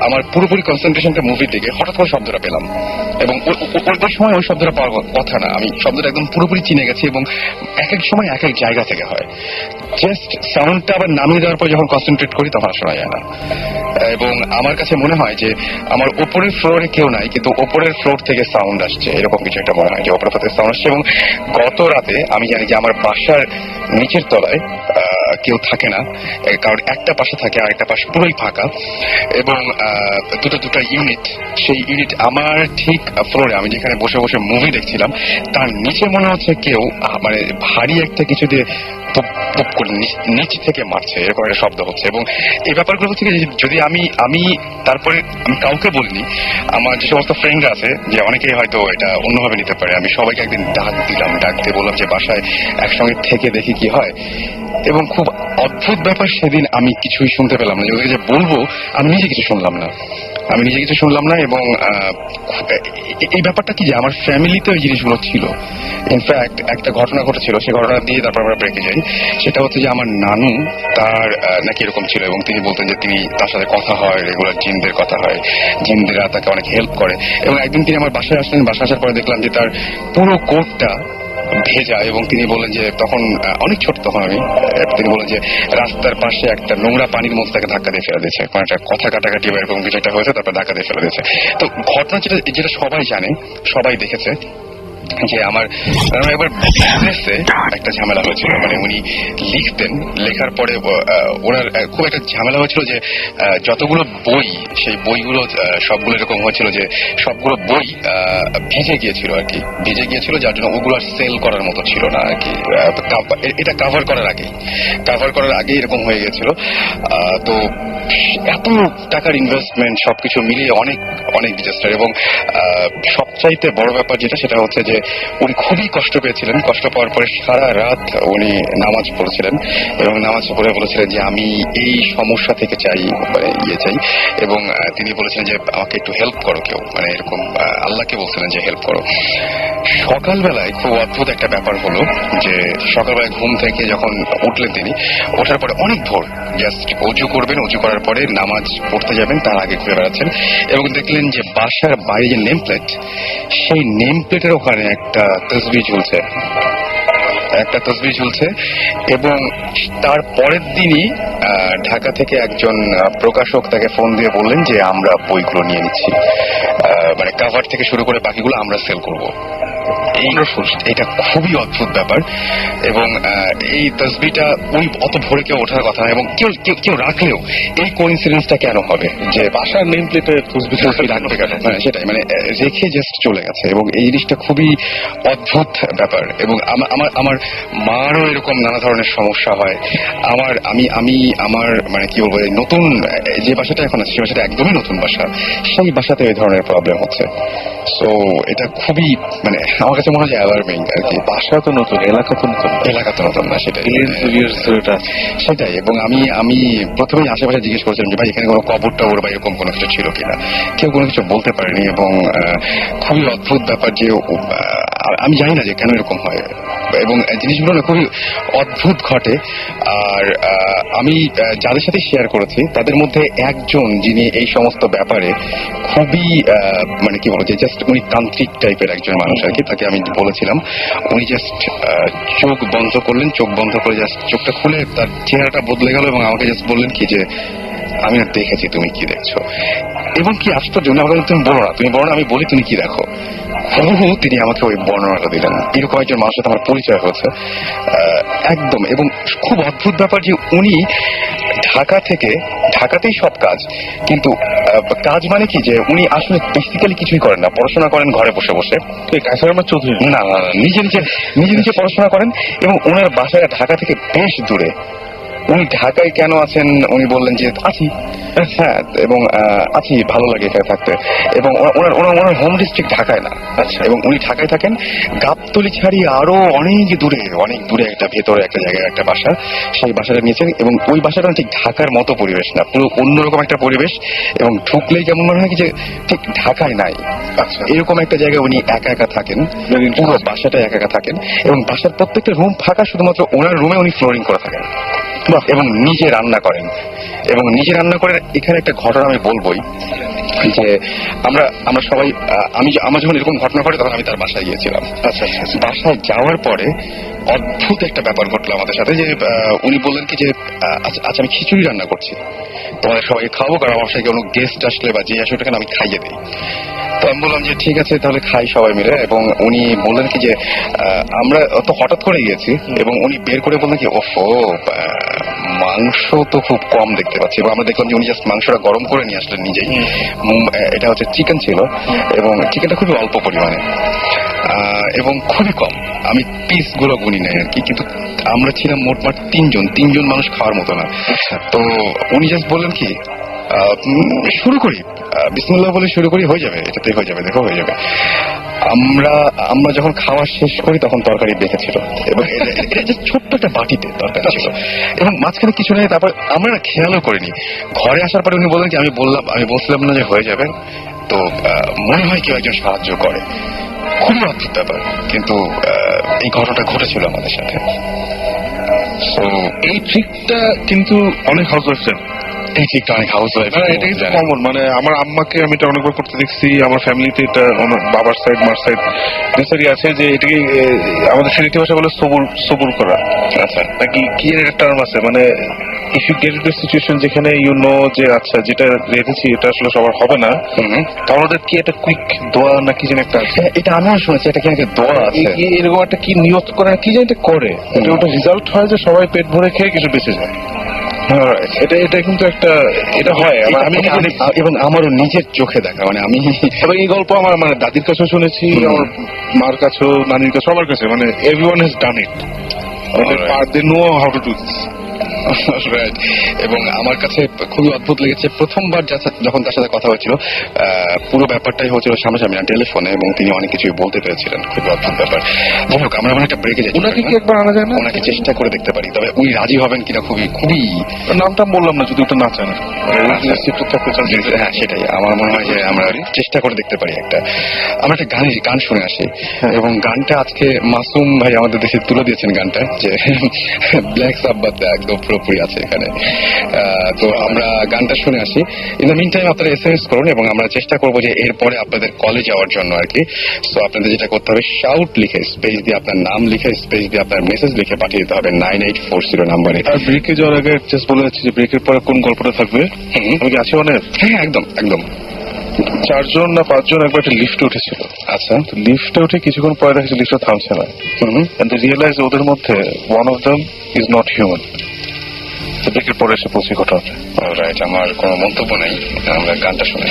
আমার পুরোপুরি কনসেন্ট্রেশনটা মুভির দিকে, হঠাৎ করে শব্দটা পেলাম, এবং ওই সময় ওই শব্দটা পাওয়ার কথা না, আমি শব্দটা একদম পুরোপুরি চিনে গেছি, এবং এক এক সময় এক এক জায়গা থেকে হয়। জাস্ট সাউন্ডটা আবার নামিয়ে দেওয়ার পর যখন কনসেন্ট্রেট করি তখন শোনা যায় না, এবং আমার কাছে মনে হয় যে আমার ওপরের ফ্লোরে কেউ নাই, কিন্তু ওপরের ফ্লোর থেকে সাউন্ড আসছে, এরকম কিছু একটা মনে হয় যে ওপরের ফ্লোর থেকে সাউন্ড আসছে। এবং গত রাতে আমি জানি যে আমার বাসার নিচের তলায় কেউ থাকে না, কারণ একটা পাশে থাকে আর একটা পাশে পুরোই ফাঁকা, এবং দুটো ইউনিট, সেই ইউনিট আমার ঠিক ফ্লোরে, আমি যেখানে বসে বসে মুভি দেখছিলাম, তার নিচে মনে হচ্ছে কেউ মানে ভারী একটা কিছু দিয়ে নিচ থেকে মারছে, এরকম একটা শব্দ হচ্ছে। এবং এই ব্যাপারগুলো হচ্ছে কি, যদি আমি তারপরে আমি কাউকে বলিনি, আমার যে সমস্ত ফ্রেন্ডরা আছে, যে অনেকেই হয়তো এটা অন্যভাবে নিতে পারে, আমি সবাইকে একদিন ডাক দিয়ে বললাম যে বাসায় একসঙ্গে থেকে দেখি কি হয়, এবং খুব অদ্ভুত ব্যাপার, সেদিন আমি কিছুই শুনতে পেলাম না, ওদেরকে যে বলবো আমি নিজে কিছু শুনলাম না, এবং এই ব্যাপারটা কি যে আমার ফ্যামিলিতে ওই জিনিসগুলো ছিল। ইনফ্যাক্ট একটা ঘটনা ঘটেছিল, সেই ঘটনা দিয়ে তারপর আমরা ব্রেকে যাই। সেটা হচ্ছে যে আমার নানু, তার নাকি এরকম ছিল, এবং তিনি বলতেন যে তার সাথে কথা হয়, রেগুলার জিনদের কথা হয়, জিনদেরা তাকে অনেক হেল্প করে। এবং একদিন তিনি আমার বাসায় আসলেন, বাসায় আসার পরে দেখলাম যে তার পুরো কোটটা ভেজা, এবং তিনি বললেন যে তখন অনেক ছোট তখন আমি, তিনি বললেন যে রাস্তার পাশে একটা নোংরা পানির মধ্যে তাকে ধাক্কা দিয়ে ফেলে দিয়েছে, মানে একটা কথা কাটাকাটি বা এরকম কিছু একটা হয়েছে, তারপর ধাক্কা দিয়ে ফেলে দিয়েছে। তো ঘটনা যেটা সবাই জানে, সবাই দেখেছে, যে আমার একবার বিজনেসে একটা ঝামেলা হয়েছিল, মানে উনি লিখতেন, লেখার পরে ওনার খুব একটা ঝামেলা হয়েছিল যে যতগুলো বই, সেই বইগুলো সবগুলো এরকম হয়েছিল যে সবগুলো বই ভিজে গিয়েছিল আর কি, ভিজে গিয়েছিল, যার জন্য ওগুলো আর সেল করার মতো ছিল না আর কি, এটা কাভার করার আগে এরকম হয়ে গেছিল। তো এত টাকার ইনভেস্টমেন্ট সবকিছু মিলিয়ে অনেক ডিজাস্টার, এবং সবচাইতে বড় ব্যাপার যেটা, সেটা হচ্ছে যে উনি খুবই কষ্ট পেয়েছিলেন। কষ্ট পাওয়ার পরে সারা রাত উনি নামাজ পড়েছিলেন, এবং নামাজ পড়ে বলেছিলেন যে আমি এই সমস্যা থেকে চাই, এবং তিনি বলেছিলেন যে আমাকে একটু হেল্প করো কেউ, মানে এরকম আল্লাহকে বলছিলেন যে হেল্প করো। সকালবেলায় খুব অদ্ভুত একটা ব্যাপার হলো যে সকালবেলায় ঘুম থেকে যখন উঠলেন তিনি, ওঠার পরে অনেক ভোর জাস্ট অজু করবেন, অজু করার পরে নামাজ পড়তে যাবেন, তার আগে ঘুরে বেড়াচ্ছেন এবং দেখলেন যে বাসার বাইরে যে নেম প্লেট, সেই নেম প্লেটের ওখানে একটা তসবিহ ঝুলছে এবং তার পরের দিনই ঢাকা থেকে একজন প্রকাশক তাকে ফোন দিয়ে বললেন যে আমরা বইগুলো নিয়ে নিচ্ছি, মানে কাভার থেকে শুরু করে বাকিগুলো আমরা সেল করব। এটা খুবই অদ্ভুত ব্যাপার এবং এই তসবিটা ওই অত ভোরে কেউ ওঠার কথা না এবং কেউ রাখলেও এই কোইন্সিডেন্সটা কেন হবে যে বাসার নেম প্লেটে তসবি রাখবে কেন? সেটাই, মানে রেখে জাস্ট চলে গেছে এবং এই জিনিসটা খুবই অদ্ভুত ব্যাপার। এবং আমার মারও এরকম নানা ধরনের সমস্যা হয়। আমার মানে কি বলবো, নতুন যে বাসাটা এখন আছে সেই বাসাটা একদমই নতুন বাসা, সেই বাসাতে এই ধরনের প্রবলেম হচ্ছে। সো এটা খুবই, মানে আমার কাছে মনে হয় অ্যালার্মিং আর কি। বাসা তো নতুন, এলাকা তো নতুন না, সেটাই। এবং আমি প্রথমেই আশেপাশে জিজ্ঞেস করেছিলাম যে ভাই এখানে কোনো কবর টবর বা এরকম কোনো কিছু ছিল কিনা, কেউ কোনো কিছু বলতে পারেনি এবং খুবই অদ্ভুত ব্যাপার যে আমি জানি না যে কেন এরকম হয় এবং জিনিসগুলো না খুবই অদ্ভুত ঘটে। আর আমি যাদের সাথে শেয়ার করেছি তাদের মধ্যে একজন যিনি এই সমস্ত ব্যাপারে খুবই মানে কি বলবো, যে জাস্ট উনি তান্ত্রিক টাইপের একজন মানুষ আর কি। তাকে আমি বলেছিলাম, উনি জাস্ট চোখ বন্ধ করলেন, চোখ বন্ধ করে জাস্ট চোখটা খুলে তার চেহারাটা বদলে গেল এবং আমাকে জাস্ট বললেন কি যে আমি আর দেখেছি, তুমি কি দেখছো। এবং কি আশ্চর্য, উনি আমাকে তুমি বলো না, আমি বলি তুমি কি দেখো। তিনি আমাকে ওই বর্ণনাটা দিলেন। এরকম একজন মানুষের সাথে আমার পরিচয় হচ্ছে একদম। এবং খুব অদ্ভুত ব্যাপার যে উনি ঢাকাতেই সব কাজ, কিন্তু কাজ মানে কি যে উনি আসলে বেসিক্যালি কিছুই করেন না, পড়াশোনা করেন ঘরে বসে বসে। চৌধুরী না, নিজে পড়াশোনা করেন এবং ওনার বাসায় ঢাকা থেকে বেশ দূরে। উনি ঢাকায় কেন আছেন উনি বললেন যে আছি, হ্যাঁ, এবং আছি, ভালো লাগে এখানে থাকতে। এবং ওনার হোম ডিস্ট্রিক্ট ঢাকায় না। আচ্ছা। এবং উনি ঢাকায় থাকেন, গাবতলী ছাড়িয়ে আরো অনেক দূরে একটা ভেতরে একটা জায়গায় একটা বাসা, সেই বাসাটা নিয়েছেন। এবং ওই বাসাটা ঠিক ঢাকার মতো পরিবেশ না, পুরো অন্যরকম একটা পরিবেশ এবং ঢুকলেই যেমন মনে হয় কি যে ঠিক ঢাকায় নাই। আচ্ছা, এরকম একটা জায়গায় উনি একা থাকেন, পুরো বাসাটা একা থাকেন এবং বাসার প্রত্যেকটা রুম ফাঁকা, শুধুমাত্র ওনার রুমে উনি ফ্লোরিং করে থাকেন এবং নিজে রান্না করেন। এখানে একটা ঘটনা আমি বলবোই যে আমরা সবাই, আমার যখন এরকম ঘটনা ঘটে তখন আমি তার বাসায় গিয়েছিলাম। আচ্ছা, বাসায় যাওয়ার পরে অদ্ভুত একটা ব্যাপার ঘটলো আমাদের সাথে যে উনি বললেন কি যে আচ্ছা আমি খিচুড়ি রান্না করছি, তোমাদের সবাইকে খাওয়াবো, কারণ আমার সাথে কোনো গেস্ট আসলে বা যে আসলে ওটাকে আমি খাইয়ে দিই। তো আমি বললাম যে ঠিক আছে তাহলে খাই সবাই মিলে। এবং উনি বললেন কি যে আমরা তো হঠাৎ করে গিয়েছি এবং উনি বের করে বললেন কি ওফো মাংস তো খুব কম দেখতে পাচ্ছি। এবং আমরা দেখলাম যে উনি জাস্ট মাংসটা গরম করে নিয়ে আসলেন নিজেই। এটা হচ্ছে চিকেন ছিল এবং চিকেনটা খুবই অল্প পরিমাণে এবং খুবই কম, আমি পিসগুলো গুনি নাই আর কি। কিন্তু আমরা ছিলাম মোটমাট তিনজন মানুষ খাওয়ার মতো না। তো উনি জাস্ট বললেন কি শুরু করি, বিসমিল্লাহ বলে শুরু করি, হয়ে যাবে, এটাতেই হয়ে যাবে, দেখো হয়ে যাবে। আমরা যখন খাওয়া শেষ করি তখন তরকারি বেঁচেছিল এবং এটা ছোট্ট একটা বাটিতে তরকারি ছিল এবং মাঝখানে কিছু নেই। তারপর আমরা না খেয়ালও করিনি। ঘরে আসার পরে উনি বললেন যে আমি বলছিলাম না যে হয়ে যাবে, তো মনে হয় কেউ একজন সাহায্য করে। খুবই অদ্ভুত ব্যাপার, কিন্তু এই ঘটনাটা ঘটেছিল আমাদের সাথে। তো এই ট্রিকটা কিন্তু অনেক হাউসওয়াইফ এই ট্রিকটা অনেক হাউসওয়াইফ, এটা কিন্তু কমন। মানে আমার আম্মাকে আমি এটা অনেকবার করতে দেখছি, আমার ফ্যামিলিতে এটা আমার বাবার সাইড মার সাইড নেসারি আছে যে এটাকে আমাদের সিলেটি ভাষা বলে সবুর করা। আচ্ছা, নাকি কি একটা টার্ম আছে, মানে if you get into situation যেখানে ইউ নো যে আচ্ছা যেটা রেখেছি এটা আসলে সবার হবে না, তাহলে কি একটা কুইক দোয়া না কি যেন একটা আছে, এটা আমিও শুনেছি, এটা কি একটা দোয়া আছে, এরকম একটা কি নিয়ত করে কি যেন এটা করে, ওটা রেজাল্ট হয় যে সবাই পেট ভরে খেয়ে কিছু বেঁচে যায়। এটা কিন্তু একটা এটা হয় এবং আমারও নিজের চোখে দেখা, মানে আমি এবং এই গল্প আমার মানে দাদির কাছেও শুনেছি, আমার মার কাছেও, নানির কাছে, সবার কাছে, মানে everyone has done it, they know how to do this. এবং আমার কাছে খুবই অদ্ভুত লেগেছে প্রথমবার যখন তার সাথে কথা হয়েছিল, পুরো ব্যাপারটাই হচ্ছিল সামনাসামনি না, টেলিফোনে, এবং তিনি অনেক কিছুই বলতে পেরেছিলেন। খুবই অদ্ভুত ব্যাপার। যাই হোক, আমরা একটা ব্রেকে যাই। ওনাকে কি একবার আনা যায় না? ওনাকে চেষ্টা করে দেখতে পারি, তবে উনি রাজি হবেন কিনা খুবই নামটা বললাম না যদি ওটা না চান। সিক্রেট থাকতে চান? হ্যাঁ সেটাই, আমার মনে হয় যে আমরা চেষ্টা করে দেখতে পারি আমরা একটা গান শুনে আসি। এবং গানটা আজকে মাসুম ভাই আমাদের দেশে তুলে দিয়েছেন গানটা, যে ব্ল্যাক সাব্বাতে একদম পুরোপুরি আছে এখানে। তো আমরা গানটা শুনে আসি। ইন দ্য মিন টাইম আপনারা SMS করুন এবং আমরা চেষ্টা করবো যে এরপরে আপনাদের কলে যাওয়ার জন্য আর কি। সো আপনাদের যেটা করতে হবে, শাউট লিখে স্পেস দিয়ে আপনার নাম লিখে স্পেস দিয়ে আপনার মেসেজ লিখে পাঠিয়ে দিতে হবে 9840 নাম্বারে। আর ব্রেকে যাওয়ার আগে জাস্ট বলে যাচ্ছি যে ব্রেকের পরে কোন গল্পটা থাকবে। আমি কি আছি অনেক? হ্যাঁ একদম একদম। 4 জন না 5 জন একবার একটা লিফটে উঠেছিল। আচ্ছা। তো লিফটে উঠে কিছুক্ষণ পরে দেখেছি লিফটটা থামছে না। এন্ড রিয়েলাইজ ওদের মধ্যে one of them is not human. তো ব্রেকের পরে এসে পৌঁছে ঘটনাটা। রাইট, আমার কোনো মন্তব্য নেই, আমরা গানটা শুনে